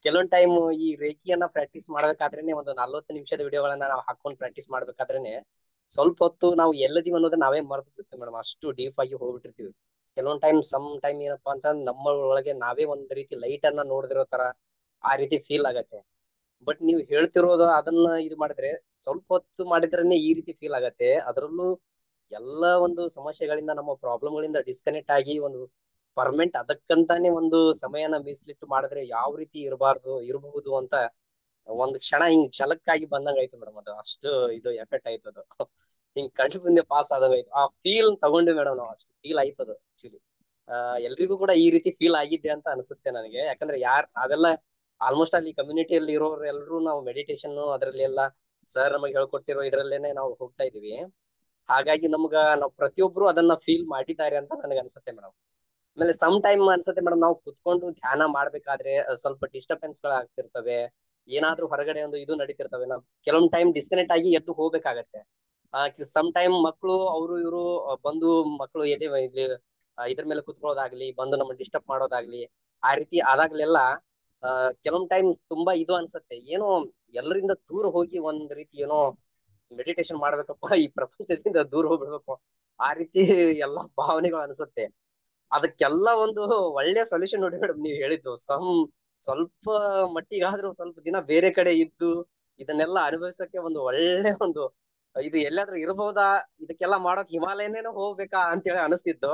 ಕೆಲವೊಂದ್ ಟೈಮ್ ಈ ರೇಖಿಯನ್ನ ಪ್ರಾಕ್ಟೀಸ್ ಮಾಡ್ಬೇಕಾದ್ರೇನೆ ಒಂದು 40 ನಿಮಿಷದ ವಿಡಿಯೋಗಳನ್ನ ನಾವು ಹಾಕೊಂಡು ಪ್ರಾಕ್ಟೀಸ್ ಮಾಡ್ಬೇಕಾದ್ರೇನೆ ಸ್ವಲ್ಪ ಹೊತ್ತು ನಾವು ಎಲ್ಲದೀವಿ ಅನ್ನೋದನ್ನ ನಾವೇ ಮರ್ತು ಬಿಡ್ತೀವಿ ಮೇಡಮ್, ಅಷ್ಟು ಡೀಪ್ ಆಗಿ ಹೋಗ್ಬಿಟ್ಟಿರ್ತೀವಿ. ಕೆಲವೊಂದ್ ಟೈಮ್ ಟೈಮ್ ಏನಪ್ಪಾ ಅಂತಂದ್ರೆ ನಮ್ಮ ಒಳಗೆ ನಾವೇ ಒಂದ್ ರೀತಿ ಲೈಟ್ ಅನ್ನ ನೋಡಿದಿರೋ ತರ ಆ ರೀತಿ ಫೀಲ್ ಆಗತ್ತೆ. ಬಟ್ ನೀವು ಹೇಳ್ತಿರೋದು ಅದನ್ನ ಇದು ಮಾಡಿದ್ರೆ ಸ್ವಲ್ಪ ಹೊತ್ತು ಮಾಡಿದ್ರೇನೆ ಈ ರೀತಿ ಫೀಲ್ ಆಗತ್ತೆ. ಅದರಲ್ಲೂ ಎಲ್ಲ ಒಂದು ಸಮಸ್ಯೆಗಳಿಂದ ನಮ್ಮ ಪ್ರಾಬ್ಲಮ್ಗಳಿಂದ ಡಿಸ್ಕನೆಕ್ಟ್ ಆಗಿ ಒಂದು ಪರ್ಮನೆಂಟ್ ಅದಕ್ಕಂತಾನೆ ಒಂದು ಸಮಯನ ಮೀಸಲಿಟ್ಟು ಮಾಡಿದ್ರೆ ಯಾವ ರೀತಿ ಇರಬಹುದು ಅಂತ ಒಂದ್ ಕ್ಷಣ ಹಿಂಗ್ ಝಲಕ್ಕಾಗಿ ಬಂದಂಗ ಆಯ್ತು ಮೇಡಮ್. ಅದು ಅಷ್ಟು ಇದು ಎಫೆಕ್ಟ್ ಆಯ್ತದು. ಹಿಂಗ್ ಕಣ್ಣು ಮುಂದೆ ಪಾಸ್ ಆದಂಗ ಆಯ್ತು. ಆ ಫೀಲ್ ತಗೊಂಡು ಮೇಡಮ್ ನಾವು ಅಷ್ಟು ಫೀಲ್ ಆಯ್ತದು ಆಕ್ಚುಲಿ. ಎಲ್ರಿಗೂ ಕೂಡ ಈ ರೀತಿ ಫೀಲ್ ಆಗಿದ್ದೆ ಅಂತ ಅನ್ಸುತ್ತೆ ನನಗೆ. ಯಾಕಂದ್ರೆ ನಾವೆಲ್ಲ ಆಲ್ಮೋಸ್ಟ್ ಅಲ್ಲಿ ಕಮ್ಯುನಿಟಿಯಲ್ಲಿ ಇರೋರು ಎಲ್ಲರೂ ನಾವು ಮೆಡಿಟೇಷನ್ ಅದರಲ್ಲಿ ಎಲ್ಲ ಸರ್ ನಮಗೆ ಹೇಳ್ಕೊಟ್ಟಿರೋ ಇದ್ರಲ್ಲೇನೆ ನಾವು ಹೋಗ್ತಾ ಇದೀವಿ. ಹಾಗಾಗಿ ನಾವು ಪ್ರತಿಯೊಬ್ರು ಅದನ್ನ ಫೀಲ್ ಮಾಡಿದ್ದಾರೆ ಅಂತ ನನಗೆ ಅನ್ಸುತ್ತೆ ಮೇಡಮ್. ಆಮೇಲೆ ಸಮ್ ಟೈಮ್ ಅನ್ಸುತ್ತೆ ಮೇಡಮ್, ನಾವು ಕುತ್ಕೊಂಡು ಧ್ಯಾನ ಮಾಡ್ಬೇಕಾದ್ರೆ ಸ್ವಲ್ಪ ಡಿಸ್ಟರ್ಬೆನ್ಸ್ ಗಳು ಆಗ್ತಿರ್ತವೆ. ಏನಾದ್ರೂ ಹೊರಗಡೆ ಒಂದು ಇದು ನಡೀತಿರ್ತವೆ. ನಾವು ಕೆಲವೊಂದ್ ಟೈಮ್ ಡಿಸ್ಕನೆಕ್ಟ್ ಆಗಿ ಎದ್ದು ಹೋಗ್ಬೇಕಾಗತ್ತೆ. ಸಮ್ ಟೈಮ್ ಮಕ್ಕಳು ಅವರು ಇವರು ಬಂದು ಮಕ್ಕಳು ಇದ್ರ ಮೇಲೆ ಕುತ್ಕೊಳ್ಳೋದಾಗ್ಲಿ, ಬಂದು ನಮ್ಮನ್ನ ಡಿಸ್ಟರ್ಬ್ ಮಾಡೋದಾಗ್ಲಿ, ಆ ರೀತಿ ಆದಾಗ್ಲೆಲ್ಲ ಕೆಲವೊಂದ್ ಟೈಮ್ ತುಂಬಾ ಇದು ಅನ್ಸತ್ತೆ, ಏನೋ ಎಲ್ಲರಿಂದ ದೂರ ಹೋಗಿ ಒಂದ್ ರೀತಿ ಏನೋ ಮೆಡಿಟೇಷನ್ ಮಾಡ್ಬೇಕಪ್ಪ, ಈ ಪ್ರಪಂಚದಿಂದ ದೂರ ಹೋಗ್ಬಿಡ್ಬೇಕು, ಆ ರೀತಿ ಎಲ್ಲಾ ಭಾವನೆಗಳು ಅನ್ಸುತ್ತೆ. ಅದಕ್ಕೆಲ್ಲ ಒಂದು ಒಳ್ಳೆ ಸೊಲ್ಯೂಷನ್ ನೋಡಿ ಮೇಡಮ್ ನೀವ್ ಹೇಳಿದ್ದು. ಸ್ವಲ್ಪ ಮಟ್ಟಿಗಾದ್ರೂ ಸ್ವಲ್ಪ ದಿನ ಬೇರೆ ಕಡೆ ಇದ್ದು ಇದನ್ನೆಲ್ಲ ಅನುಭವಿಸಕ್ಕೆ ಒಂದು ಒಳ್ಳೆ ಒಂದು ಇದು ಎಲ್ಲಾದ್ರೂ ಇರಬಹುದಾ, ಇದಕ್ಕೆಲ್ಲ ಮಾಡೋಕ್ ಹಿಮಾಲಯನೇನೋ ಹೋಗ್ಬೇಕಾ ಅಂತೇಳಿ ಅನಿಸ್ತಿತ್ತು.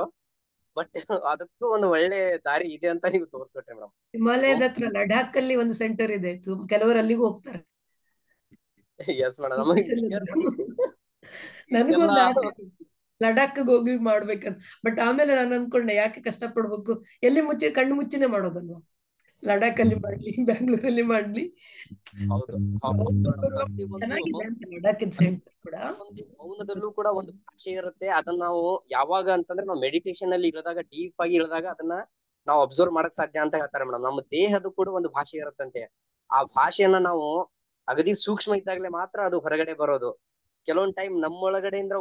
ಬಟ್ ಅದಕ್ಕೂ ಒಂದು ಒಳ್ಳೆ ದಾರಿ ಇದೆ ಅಂತ ನೀವು ತೋರಿಸ್ಕೊಟ್ರಿ ಮೇಡಮ್. ಹಿಮಾಲಯದ ಹತ್ರ ಲಡಾಖ್ ಅಲ್ಲಿ ಒಂದು ಸೆಂಟರ್ ಇದೆ, ಕೆಲವರು ಅಲ್ಲಿಗೂ ಹೋಗ್ತಾರೆ. ಎಸ್ ಮೇಡಮ್, ನನಗೂ ಒಂದು ಆಸೆ ಲಡಾಖ್ ಹೋಗಿ ಮಾಡ್ಬೇಕಂತ. ಬಟ್ ಆಮೇಲೆ ನಾನು ಅನ್ಕೊಂಡೆ, ಯಾಕೆ ಕಷ್ಟಪಡ್ಬೇಕು, ಎಲ್ಲಿ ಕಣ್ಣು ಮುಚ್ಚಿನೇ ಮಾಡೋದಲ್ವಾ. ಲಡಾಖ್ ಅಲ್ಲಿ ಮಾಡ್ಲಿ, ಬ್ಯಾಂಗ್ಳೂರಲ್ಲಿ ಮಾಡ್ಲಿ, ಚೆನ್ನಾಗಿದೆ ಅಂತ ಲಡಾಖಿನ ಸೆಂಟರ್ ಕೂಡ. ಮೌನದಲ್ಲೂ ಕೂಡ ಒಂದು ಭಾಷೆ ಇರುತ್ತೆ. ಅದನ್ನ ನಾವು ಯಾವಾಗ ಅಂತಂದ್ರೆ ನಾವು ಮೆಡಿಟೇಷನ್ ಅಲ್ಲಿ ಇಳಿದಾಗ, ಡೀಪ್ ಆಗಿ ಇಳಿದಾಗ ಅದನ್ನ ನಾವು ಅಬ್ಸರ್ವ್ ಮಾಡಕ್ ಸಾಧ್ಯ ಅಂತ ಹೇಳ್ತಾರೆ ಮೇಡಮ್. ನಮ್ಮ ದೇಹದ ಕೂಡ ಒಂದು ಭಾಷೆ ಇರುತ್ತಂತೆ. ಆ ಭಾಷೆಯನ್ನ ನಾವು ಅಗದಿ ಸೂಕ್ಷ್ಮ ಇದ್ದಾಗಲೇ ಮಾತ್ರ ಅದು ಹೊರಗಡೆ ಬರೋದು. ಕೆಲವೊಂದ್ ಟೈಮ್ ನಮ್ಮೊಳಗಡೆಯಿಂದ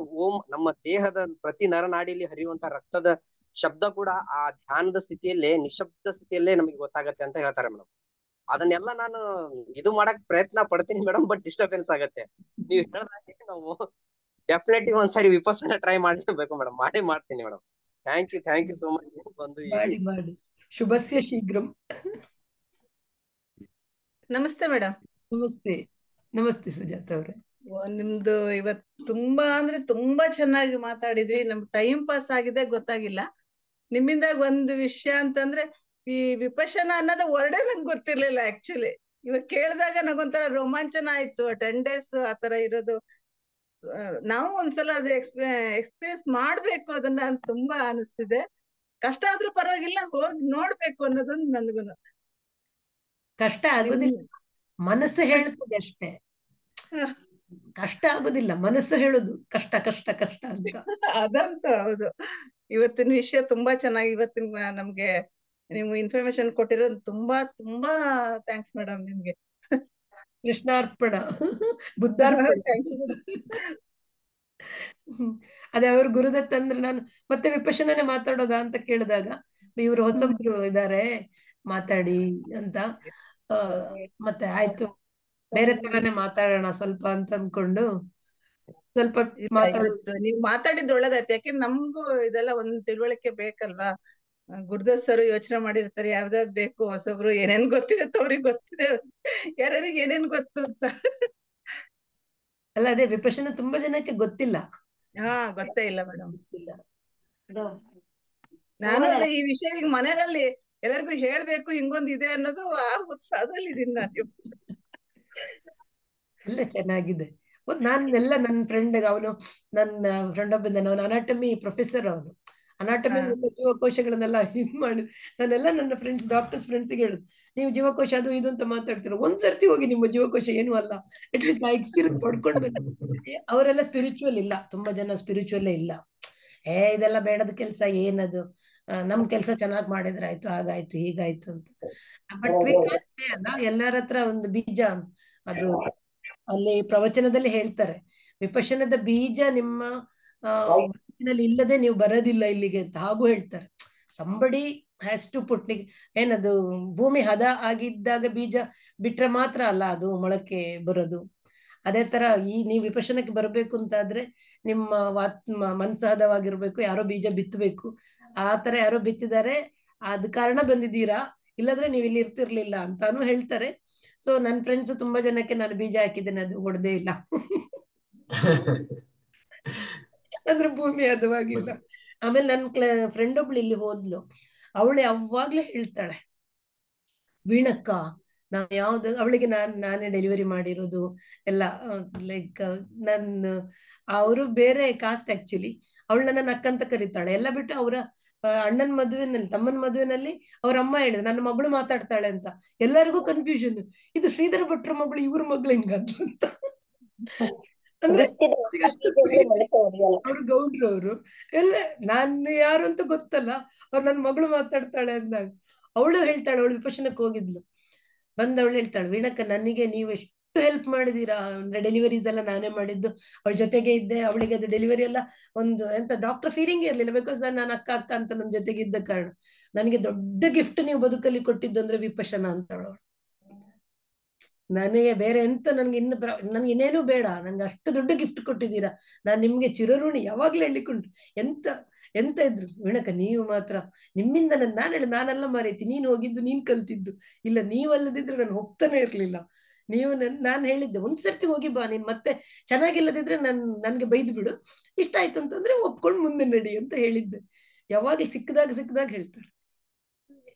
ನಮ್ಮ ದೇಹದ ಪ್ರತಿ ನರನಾಡಿಯಲ್ಲಿ ಹರಿಯುವಂತ ರಕ್ತದ ಶಬ್ದ ಕೂಡ ಆ ಧ್ಯಾನದ ಸ್ಥಿತಿಯಲ್ಲೇ, ನಿಶಬ್ದ ಸ್ಥಿತಿಯಲ್ಲೇ ನಮಗೆ ಗೊತ್ತಾಗತ್ತೆ ಅಂತ ಹೇಳ್ತಾರೆ ಮೇಡಮ್. ಅದನ್ನೆಲ್ಲ ನಾನು ಇದು ಮಾಡಕ್ ಪ್ರಯತ್ನ ಪಡ್ತೀನಿ ಮೇಡಮ್, ಬಟ್ ಡಿಸ್ಟರ್ಬೆನ್ಸ್ ಆಗತ್ತೆ. ನೀವ್ ಹೇಳ್ದಾಗೆ ನಾವು ಡೆಫಿನೆಟ್ಲಿ ಒಂದ್ಸರಿ ವಿಪಸ್ಸನ ಟ್ರೈ ಮಾಡ್ಬೇಕು ಮೇಡಮ್, ಮಾಡ್ತೀನಿ madam. Thank you so much ಬಂದು. ಮಾಡಿ ಶುಭಸ್ಯ ಶೀಘ್ರಂ. ನಮಸ್ತೆ ಮೇಡಮ್. ನಮಸ್ತೆ ಸುಜಾತ ಅವ್ರೆ. ನಿಮ್ದು ಇವತ್ ತುಂಬಾ ಅಂದ್ರೆ ತುಂಬಾ ಚೆನ್ನಾಗಿ ಮಾತಾಡಿದ್ವಿ. ನಮ್ಗೆ ಟೈಮ್ ಪಾಸ್ ಆಗಿದೆ ಗೊತ್ತಾಗಿಲ್ಲ. ನಿಮ್ಮಿಂದ ಒಂದು ವಿಷಯ ಅಂತಂದ್ರೆ, ಈ ವಿಪಶ್ಯನ ಅನ್ನೋದು ವರ್ಡೇ ನಂಗೆ ಗೊತ್ತಿರ್ಲಿಲ್ಲ ಆಕ್ಚುಲಿ. ಇವಾಗ ಕೇಳಿದಾಗ ನಂಗೊಂಥರ ರೋಮಾಂಚನ ಆಯ್ತು. 10 days ಆತರ ಇರೋದು, ನಾವು ಒಂದ್ಸಲ ಅದು ಎಕ್ಸ್ಪೀರಿಯನ್ಸ್ ಮಾಡ್ಬೇಕು ಅದನ್ನ ಅಂತ ತುಂಬಾ ಅನಿಸ್ತಿದೆ. ಕಷ್ಟ ಆದ್ರೂ ಪರವಾಗಿಲ್ಲ, ಹೋಗಿ ನೋಡ್ಬೇಕು ಅನ್ನೋದೊಂದು ನನ್ಗುನು. ಕಷ್ಟ ಆಗೋದಿಲ್ಲ, ಮನಸ್ಸು ಹೇಳ್ತದೆ ಅಷ್ಟೇ. ಕಷ್ಟ ಆಗೋದಿಲ್ಲ, ಮನಸ್ಸು ಹೇಳುದು ಕಷ್ಟ ಕಷ್ಟ ಕಷ್ಟ ಅಂತ. ಅದಂತೂ ಹೌದು. ಇವತ್ತಿನ ವಿಷಯ ತುಂಬಾ ಚೆನ್ನಾಗಿ, ಇವತ್ತಿನ ನಮ್ಗೆ ನೀವು ಇನ್ಫಾರ್ಮೇಶನ್ ಕೊಟ್ಟಿರೋದು ತುಂಬಾ ತುಂಬಾ ಥ್ಯಾಂಕ್ಸ್ ಮೇಡಮ್ ನಿಮ್ಗೆ. ಕೃಷ್ಣಾರ್ಪಣ, ಬುದ್ಧಾರ್ಪಣ. ಅದೇ ಅವ್ರು ಗುರುದತ್ ಅಂದ್ರೆ, ನಾನು ಮತ್ತೆ ವಿಪಶ್ಯನೇ ಮಾತಾಡೋದಾ ಅಂತ ಕೇಳಿದಾಗ, ಇವ್ರು ಹೊಸಬ್ರು ಇದಾರೆ ಮಾತಾಡಿ ಅಂತ, ಮತ್ತೆ ಆಯ್ತು ಬೇರೆ ತರನೇ ಮಾತಾಡೋಣ ಸ್ವಲ್ಪ ಅಂತ ಅನ್ಕೊಂಡು ಸ್ವಲ್ಪ ಇವತ್ತು ನೀವು ಮಾತಾಡಿದ್ದು ಒಳ್ಳೇದಾಯ್ತು. ಯಾಕೆಂದ್ರೆ ನಮ್ಗೂ ಇದೆಲ್ಲ ಒಂದ್ ತಿಳುವಳಿಕೆ ಬೇಕಲ್ವಾ. ಗುರುದತ್ ಸರ್ ಯೋಚನೆ ಮಾಡಿರ್ತಾರೆ ಯಾವ್ದಾದ್ ಬೇಕು, ಹೊಸಬ್ರು ಏನೇನ್ ಗೊತ್ತಿದೆ ಅವ್ರಿಗೆ ಗೊತ್ತಿದೆ, ಯಾರ್ಯಾರಿಗೆ ಏನೇನ್ ಗೊತ್ತು ಅಂತ. ಅಲ್ಲ, ಅದೇ ವಿಪಶ್ಯನ ತುಂಬಾ ಜನಕ್ಕೆ ಗೊತ್ತಿಲ್ಲ. ಗೊತ್ತೇ ಇಲ್ಲ ಮೇಡಮ್. ನಾನು ಅದೇ ಈ ವಿಷಯ ಈಗ ಮನೆಯಲ್ಲಿ ಎಲ್ಲರಿಗೂ ಹೇಳ್ಬೇಕು, ಹಿಂಗೊಂದ್ ಇದೆ ಅನ್ನೋದು ಆ ಉತ್ಸಾಹದಲ್ಲಿ ಇದೀನಿ ನಾನು. ಎಲ್ಲ ಚೆನ್ನಾಗಿದೆ. ನಾನೆಲ್ಲ ನನ್ನ ಅವನು ನನ್ನ ಫ್ರೆಂಡ್ ಒಬ್ಬಿದ್ದಾನೆ, ಅವನು ಅನಾಟಮಿ ಪ್ರೊಫೆಸರ್. ಅವನು ಅನಾಟಮಿ ಜೀವಕೋಶಗಳನ್ನೆಲ್ಲ ಇದು ಮಾಡಿ, ನಾನೆಲ್ಲ ನನ್ನ ಡಾಕ್ಟರ್ಸ್ ಫ್ರೆಂಡ್ಸ್ಗೆ ಹೇಳುದು, ನೀವು ಜೀವಕೋಶ ಅದು ಇದು ಅಂತ ಮಾತಾಡ್ತೀರ, ಒಂದ್ಸರ್ತಿ ಹೋಗಿ ನಿಮ್ಮ ಜೀವಕೋಶ ಏನು ಅಲ್ಲ, ಅಟ್ಲೀಸ್ಟ್ ಆ ಎಕ್ಸ್ಪೀರಿಯನ್ಸ್ ಪಡ್ಕೊಳ್ಬೇಕು. ಅವರೆಲ್ಲ ಸ್ಪಿರಿಚುವಲ್ ಇಲ್ಲ, ತುಂಬಾ ಜನ ಸ್ಪಿರಿಚುವಲ್ಲೇ ಇಲ್ಲ. ಇದೆಲ್ಲ ಬೇಡದ ಕೆಲ್ಸ, ಏನದು, ನಮ್ ಕೆಲ್ಸ ಚೆನ್ನಾಗ್ ಮಾಡಿದ್ರೆ ಆಯ್ತು, ಹಾಗಾಯ್ತು ಹೀಗಾಯ್ತು ಅಂತ. ಬಟ್ ಎಲ್ಲರ ಹತ್ರ ಒಂದು ಬೀಜ, ಅದು ಅಲ್ಲಿ ಪ್ರವಚನದಲ್ಲಿ ಹೇಳ್ತಾರೆ, ವಿಪಶ್ಯನದ ಬೀಜ ನಿಮ್ಮ ಇಲ್ಲದೆ ನೀವು ಬರೋದಿಲ್ಲ ಇಲ್ಲಿಗೆ ಅಂತ ಹಾಗೂ ಹೇಳ್ತಾರೆ. ಸಂಬಡಿ ಹ್ಯಾಸ್ ಟು ಪುಟ್, ಏನದು ಭೂಮಿ ಹದ ಆಗಿದ್ದಾಗ ಬೀಜ ಬಿಟ್ರೆ ಮಾತ್ರ ಅಲ್ಲ ಅದು ಮೊಳಕೆ ಬರೋದು. ಅದೇ ತರ ನೀವು ವಿಪಶ್ಯನಕ್ಕೆ ಬರಬೇಕು ಅಂತಾದ್ರೆ ನಿಮ್ಮ ಮನಸ್ಸು ಹದವಾಗಿರ್ಬೇಕು, ಯಾರೋ ಬೀಜ ಬಿತ್ತಬೇಕು, ಆ ತರ ಯಾರೋ ಬಿತ್ತಿದ್ದಾರೆ, ಆದ ಕಾರಣ ಬಂದಿದ್ದೀರಾ, ಇಲ್ಲದ್ರೆ ನೀವು ಇಲ್ಲಿ ಇರ್ತಿರ್ಲಿಲ್ಲ ಅಂತಾನು ಹೇಳ್ತಾರೆ. ಸೊ ನನ್ನ ಫ್ರೆಂಡ್ಸ್ ತುಂಬಾ ಜನಕ್ಕೆ ನಾನು ಬೀಜ ಹಾಕಿದ್ದೇನೆ, ಅದು ಒಡೆದೇ ಇಲ್ಲ. ಅಂದ್ರೆ ಭೂಮಿ ಹದವಾಗಿಲ್ಲ. ಆಮೇಲೆ ನನ್ನ ಫ್ರೆಂಡ್ ಒಬ್ಳು ಇಲ್ಲಿ ಹೋದ್ಲು, ಅವಳು ಯಾವಾಗ್ಲೂ ಹೇಳ್ತಾಳೆ, ವೀಣಕ್ಕ ನಾನು ಯಾವ್ದು, ಅವಳಿಗೆ ನಾನೇ ಡೆಲಿವರಿ ಮಾಡಿರೋದು ಎಲ್ಲ, ಲೈಕ್ ನನ್ನ ಅವರು ಬೇರೆ ಕಾಸ್ಟ್ ಆಕ್ಚುಲಿ, ಅವಳನ್ನ ನನ್ನ ಅಕ್ಕ ಅಂತ ಕರೀತಾಳೆ. ಎಲ್ಲ ಬಿಟ್ಟು ಅವರ ಅಣ್ಣನ ಮದುವೆನಲ್ಲಿ, ತಮ್ಮನ ಮದುವೆನಲ್ಲಿ ಅವ್ರ ಅಮ್ಮ ಹೇಳಿದ್ರು ನನ್ನ ಮಗಳು ಮಾತಾಡ್ತಾಳೆ ಅಂತ. ಎಲ್ಲರಿಗೂ ಕನ್ಫ್ಯೂಷನ್, ಇದು ಶ್ರೀಧರ ಭಟ್ರ ಮಗಳು ಇವ್ರ ಮಗಳು ಹಿಂಗಂತ. ಅಂದ್ರೆ ಅವ್ರಿಗೆ ಅಷ್ಟು ಪ್ರೀತಿ. ಅವ್ರು ಗೌಡ್ರವ್ರು ಎಲ್ಲ, ನಾನು ಯಾರು ಅಂತ ಗೊತ್ತಲ್ಲ, ಅವ್ರು ನನ್ನ ಮಗಳು ಮಾತಾಡ್ತಾಳೆ ಅಂದಾಗ ಅವಳು ಹೇಳ್ತಾಳೆ, ಅವಳು ವಿಪಶನಕ್ಕೆ ಹೋಗಿದ್ಲು, ಬಂದವಳು ಹೇಳ್ತಾಳೆ, ವೀಣಕ್ಕ ನನಗೆ ನೀವು ಎಷ್ಟು ಹೆಲ್ಪ್ ಮಾಡಿದೀರಾ, ಅಂದ್ರೆ ಡೆಲಿವರೀಸ್ ಎಲ್ಲ ನಾನೇ ಮಾಡಿದ್ದು, ಅವಳ ಜೊತೆಗೆ ಇದ್ದೆ, ಅವಳಿಗೆ ಅದು ಡೆಲಿವರಿ ಎಲ್ಲ ಒಂದು ಎಂತ ಡಾಕ್ಟರ್ ಫೀಲಿಂಗ್ ಇರ್ಲಿಲ್ಲ, ಬಿಕಾಸ್ ನಾನು ಅಕ್ಕ ಅಕ್ಕ ಅಂತ ನನ್ನ ಜೊತೆಗೆ ಇದ್ದ ಕಾರಣ. ನನಗೆ ದೊಡ್ಡ ಗಿಫ್ಟ್ ನೀವು ಬದುಕಲ್ಲಿ ಕೊಟ್ಟಿದ್ದು ಅಂದ್ರೆ ವಿಪಶನ ಅಂತವಳು. ನನಗೆ ಬೇರೆ ಎಂತ ನನ್ಗೆ ನನ್ಗೆ ಇನ್ನೇನು ಬೇಡ, ನಂಗೆ ಅಷ್ಟು ದೊಡ್ಡ ಗಿಫ್ಟ್ ಕೊಟ್ಟಿದ್ದೀರಾ, ನಾನ್ ನಿಮ್ಗೆ ಚಿರಋಣಿ, ಯಾವಾಗ್ಲೂ ಹೇಳಿಕೊಂಡು. ಎಂತ ಇದ್ರು, ವೀಣಕ್ಕ ನೀವು ಮಾತ್ರ ನಿಮ್ಮಿಂದ ನಾನು ಹೇಳಿ, ನಾನೆಲ್ಲ ಮರೀತಿ, ನೀನ್ ಹೋಗಿದ್ದು ನೀನ್ ಕಲ್ತಿದ್ದು, ಇಲ್ಲ ನೀವಲ್ಲದಿದ್ರೆ ನಾನು ಹೋಗ್ತಾನೆ ಇರ್ಲಿಲ್ಲ. ನೀವು ನಾನು ಹೇಳಿದ್ದೆ ಒಂದ್ಸರ್ತಿ ಹೋಗಿ ಬಾ, ನೀನ್ ಮತ್ತೆ ಚೆನ್ನಾಗಿಲ್ಲದಿದ್ರೆ ನನ್ಗೆ ಬೈದು ಬಿಡು, ಇಷ್ಟ ಆಯ್ತು ಅಂತಂದ್ರೆ ಒಪ್ಕೊಂಡು ಮುಂದೆ ನಡಿ ಅಂತ ಹೇಳಿದ್ದೆ. ಯಾವಾಗ ಸಿಕ್ಕದಾಗ ಹೇಳ್ತಾಳೆ.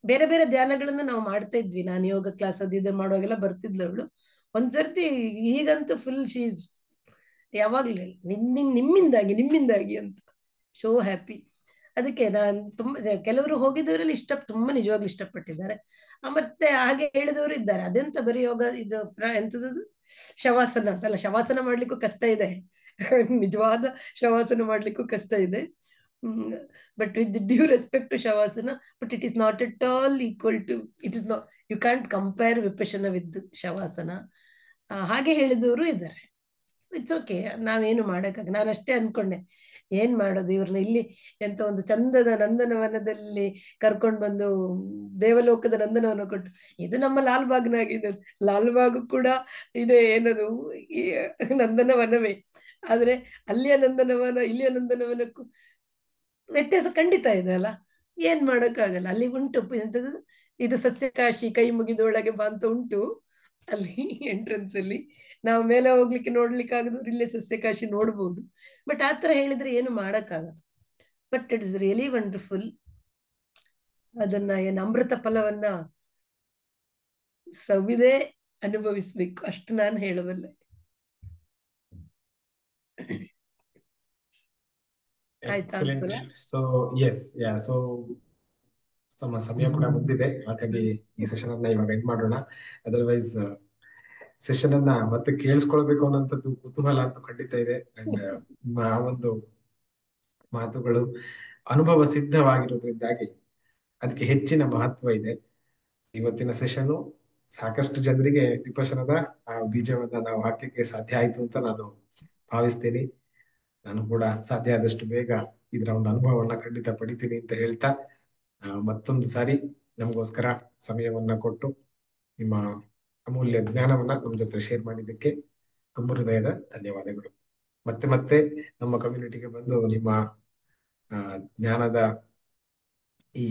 ಬೇರೆ ಬೇರೆ ಧ್ಯಾನಗಳನ್ನ ನಾವು ಮಾಡ್ತಾ ಇದ್ವಿ, ನಾನು ಯೋಗ ಕ್ಲಾಸ್ ಅದು ಮಾಡುವಾಗೆಲ್ಲ ಬರ್ತಿದ್ಲು ಅವಳು. ಒಂದ್ಸರ್ತಿ ಈಗಂತೂ ಫುಲ್ ಶೀಸ್ ಯಾವಾಗ್ಲೂ ನಿಮ್ಮಿಂದಾಗಿ ಅಂತ ಸೋ ಹ್ಯಾಪಿ. ಅದಕ್ಕೆ ನಾನು ತುಂಬಾ ಕೆಲವರು ಹೋಗಿದ್ದವರಲ್ಲಿ ತುಂಬಾ ನಿಜವಾಗ್ಲೂ ಇಷ್ಟಪಟ್ಟಿದ್ದಾರೆ. ಮತ್ತೆ ಹಾಗೆ ಹೇಳಿದವರು ಇದ್ದಾರೆ, ಅದೆಂತ ಬರೀ ಯೋಗ ಇದು ಎಂತದ್ದು ಶವಾಸನ ಅಂತಲ್ಲ, ಶವಾಸನ ಮಾಡ್ಲಿಕ್ಕೂ ಕಷ್ಟ ಇದೆ, ನಿಜವಾದ ಶವಾಸನ ಮಾಡ್ಲಿಕ್ಕೂ ಕಷ್ಟ ಇದೆ. But with the due respect to Shavasana, but it is not at all equal to, it is not, you can't compare Vipassana with Shavasana. ಹಾಗೆ ಹೇಳಿದವರು ಇದ್ದಾರೆ. ಇಟ್ಸ್ ಓಕೆ, ನಾವೇನು ಮಾಡಕ್ಕಾಗ, ನಾನು ಅಷ್ಟೇ ಅನ್ಕೊಂಡೆ, ಏನ್ ಮಾಡೋದು ಇವ್ರನ್ನ ಇಲ್ಲಿ ಎಂತ ಒಂದು ಚಂದದ ನಂದನವನದಲ್ಲಿ ಕರ್ಕೊಂಡು ಬಂದು ದೇವಲೋಕದ ನಂದನವನ ಕೊಟ್ಟು, ಇದು ನಮ್ಮ ಲಾಲ್ಬಾಗ್ನಾಗಿದೆ, ಲಾಲ್ಬಾಗ್ ಕೂಡ ಇದೆ ಏನದು ಈ ನಂದನವನವೇ, ಆದ್ರೆ ಅಲ್ಲಿಯ ನಂದನವನ ಇಲ್ಲಿಯ ನಂದನವನಕ್ಕೂ ವ್ಯತ್ಯಾಸ ಖಂಡಿತ ಇದೆ ಅಲ್ಲ, ಏನ್ ಮಾಡಕ್ಕಾಗಲ್ಲ. ಅಲ್ಲಿ ಉಂಟು ಎಂತದ್ದು ಇದು ಸಸ್ಯಕಾಶಿ, ಕೈ ಮುಗಿದೊಳಗೆ ಬಾ ಅಂತ ಉಂಟು ಅಲ್ಲಿ ಎಂಟ್ರೆನ್ಸ್ ಅಲ್ಲಿ. ನಾವು ಮೇಲೆ ಹೋಗ್ಲಿಕ್ಕೆ ನೋಡ್ಲಿಕ್ಕೆ ಆಗದವ್ರು ಇಲ್ಲೇ ಸಸ್ಯಕಾಶಿ ನೋಡ್ಬೋದು. ಬಟ್ ಆತರ ಹೇಳಿದ್ರೆ ಏನು ಮಾಡಕ್ಕಾಗಲ್ಲ. But it is really wonderful. ಅದನ್ನ ಏನು ಅಮೃತ ಫಲವನ್ನ ಸವಿದೇ ಅನುಭವಿಸ್ಬೇಕು, ಅಷ್ಟು ನಾನು ಹೇಳಬಲ್ಲೆ. ಆಯ್ತಾ? ಸೊ ಎಸ್, ಸೊ ನಮ್ಮ ಸಮಯ ಕೂಡ ಮುಗ್ದಿದೆ, ಹಾಗಾಗಿ ಈ ಸೆಷನ್ ಅನ್ನ ಇವಾಗ ಎಂಡ್ ಮಾಡೋಣ. ಅದರ್ವೈಸ್ ಸೆಷನ್ ಅನ್ನ ಮತ್ತೆ ಕೇಳಿಸ್ಕೊಳ್ಬೇಕು ಅನ್ನೋಂಥದ್ದು ಕುತೂಹಲ ಅಂತೂ ಖಂಡಿತ ಇದೆ. ಅಂಡ್ ಆ ಒಂದು ಮಾತುಗಳು ಅನುಭವ ಸಿದ್ಧವಾಗಿರೋದ್ರಿಂದಾಗಿ ಅದಕ್ಕೆ ಹೆಚ್ಚಿನ ಮಹತ್ವ ಇದೆ. ಇವತ್ತಿನ ಸೆಷನ್ ಸಾಕಷ್ಟು ಜನರಿಗೆ ವಿಪಶನದ ಆ ಬೀಜವನ್ನ ನಾವು ಹಾಕ್ಲಿಕ್ಕೆ ಸಾಧ್ಯ ಆಯ್ತು ಅಂತ ನಾನು ಭಾವಿಸ್ತೀನಿ. ನಾನು ಕೂಡ ಸಾಧ್ಯ ಆದಷ್ಟು ಬೇಗ ಇದರ ಒಂದು ಅನುಭವವನ್ನ ಖಂಡಿತ ಪಡಿತೀನಿ ಅಂತ ಹೇಳ್ತಾ, ಮತ್ತೊಂದು ಸಾರಿ ನಮಗೋಸ್ಕರ ಸಮಯವನ್ನ ಕೊಟ್ಟು ನಿಮ್ಮ ಅಮೂಲ್ಯ ಜ್ಞಾನವನ್ನ ನಮ್ಮ ಜೊತೆ ಶೇರ್ ಮಾಡಿದ್ದಕ್ಕೆ ತುಂಬ ಹೃದಯದ ಧನ್ಯವಾದಗಳು. ಮತ್ತೆ ನಮ್ಮ ಕಮ್ಯುನಿಟಿಗೆ ಬಂದು ನಿಮ್ಮ ಜ್ಞಾನದ ಈ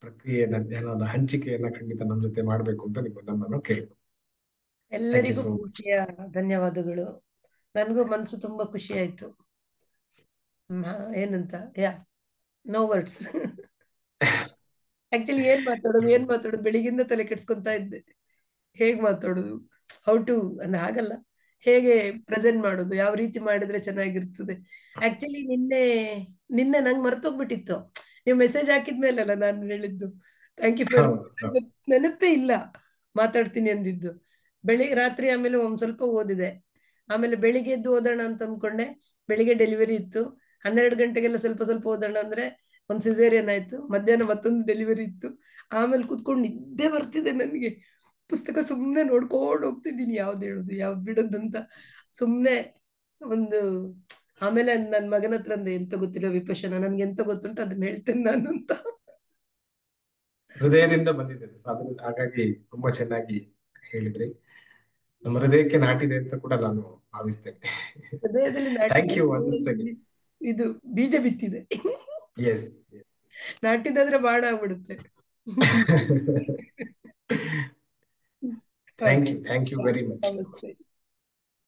ಪ್ರಕ್ರಿಯೆಯನ್ನ, ಜ್ಞಾನದ ಹಂಚಿಕೆಯನ್ನ ಖಂಡಿತ ನಮ್ಮ ಜೊತೆ ಮಾಡ್ಬೇಕು ಅಂತ ನಮ್ಮನ್ನು ಕೇಳ್ಬೋದು. ಎಲ್ಲರಿಗೂ ಪ್ರೀತಿಯ ಧನ್ಯವಾದಗಳು. ನನಗೂ ಮನಸ್ಸು ತುಂಬಾ ಖುಷಿ ಆಯ್ತು. ಏನಂತ ನೋ ವರ್ಡ್ಸ್. ಆಕ್ಚುಲಿ ಏನ್ ಮಾತಾಡೋದು ಬೆಳಿಗ್ಗಿಂದ ತಲೆ ಕೆಡ್ಸ್ಕೊಂತ ಇದ್ದೆ, ಹೇಗ್ ಮಾತಾಡೋದು, ಹೌ ಟು ಹಾಗಲ್ಲ, ಹೇಗೆ ಪ್ರೆಸೆಂಟ್ ಮಾಡೋದು, ಯಾವ ರೀತಿ ಮಾಡಿದ್ರೆ ಚೆನ್ನಾಗಿರ್ತದೆ. ಆಕ್ಚುಲಿ ನಿನ್ನೆ ನಂಗೆ ಮರ್ತೋಗ್ಬಿಟ್ಟಿತ್ತು, ನೀವು ಮೆಸೇಜ್ ಹಾಕಿದ್ಮೇಲಲ್ಲ ನಾನು ಹೇಳಿದ್ದು ಥ್ಯಾಂಕ್ ಯು ಫಾರ್, ನೆನಪೇ ಇಲ್ಲ ಮಾತಾಡ್ತೀನಿ ಅಂದಿದ್ದು. ರಾತ್ರಿ ಆಮೇಲೆ ಒಂದ್ ಸ್ವಲ್ಪ ಓದಿದೆ, ಆಮೇಲೆ ಬೆಳಿಗ್ಗೆ ಎದ್ದು ಓದೋಣ ಅಂತ ಅಂದ್ಕೊಂಡೆ. ಬೆಳಿಗ್ಗೆ ಡೆಲಿವರಿ ಇತ್ತು, 12 ಗಂಟೆಗೆಲ್ಲ ಸ್ವಲ್ಪ ಓದೋಣ ಅಂದ್ರೆ ಒಂದ್ ಸಿಸೇರಿಯನ್ ಆಯ್ತು. ಮಧ್ಯಾಹ್ನ ಮತ್ತೊಂದು ಡೆಲಿವರಿ ಇತ್ತು. ಆಮೇಲೆ ಕುತ್ಕೊಂಡು ನಿದ್ದೆ ಬರ್ತಿದೆ ನನಗೆ. ಪುಸ್ತಕ ಸುಮ್ನೆ ನೋಡ್ಕೊಂಡು ಹೋಗ್ತಿದ್ದೀನಿ, ಯಾವ್ದು ಹೇಳುದು ಯಾವ್ದು ಬಿಡೋದು ಅಂತ ಸುಮ್ನೆ ಒಂದು. ಆಮೇಲೆ ನನ್ ಮಗನ ಹತ್ರ ಅಂದೆ, ಎಂತ ಗೊತ್ತಿಲ್ಲ ವಿಪಶನ, ನನ್ಗೆ ಎಂತ ಗೊತ್ತುಂಟು ಅದನ್ನ ಹೇಳ್ತೇನೆ ನಾನು ಅಂತ. ಹೃದಯದಿಂದ ಬಂದಿದೆ ಅದನ್ನ, ಹಾಗಾಗಿ ತುಂಬಾ ಚೆನ್ನಾಗಿ ಹೇಳಿದ್ರಿ. ನಮ್ಮ ಹೃದಯಕ್ಕೆ ನಾಟಿದೆ ಅಂತ ಕೂಡ ನಾನು ಭಾವಿಸ್ತೇನೆ. ಹೃದಯದಲ್ಲಿ ಇದು ಬೀಜ ಬಿತ್ತಿದೆ. ಎಸ್, ನಾಟಿದಾದ್ರೆ ಬಾಣ ಆಗ್ಬಿಡುತ್ತೆ. Thank you very much. ನಮಸ್ತೆ.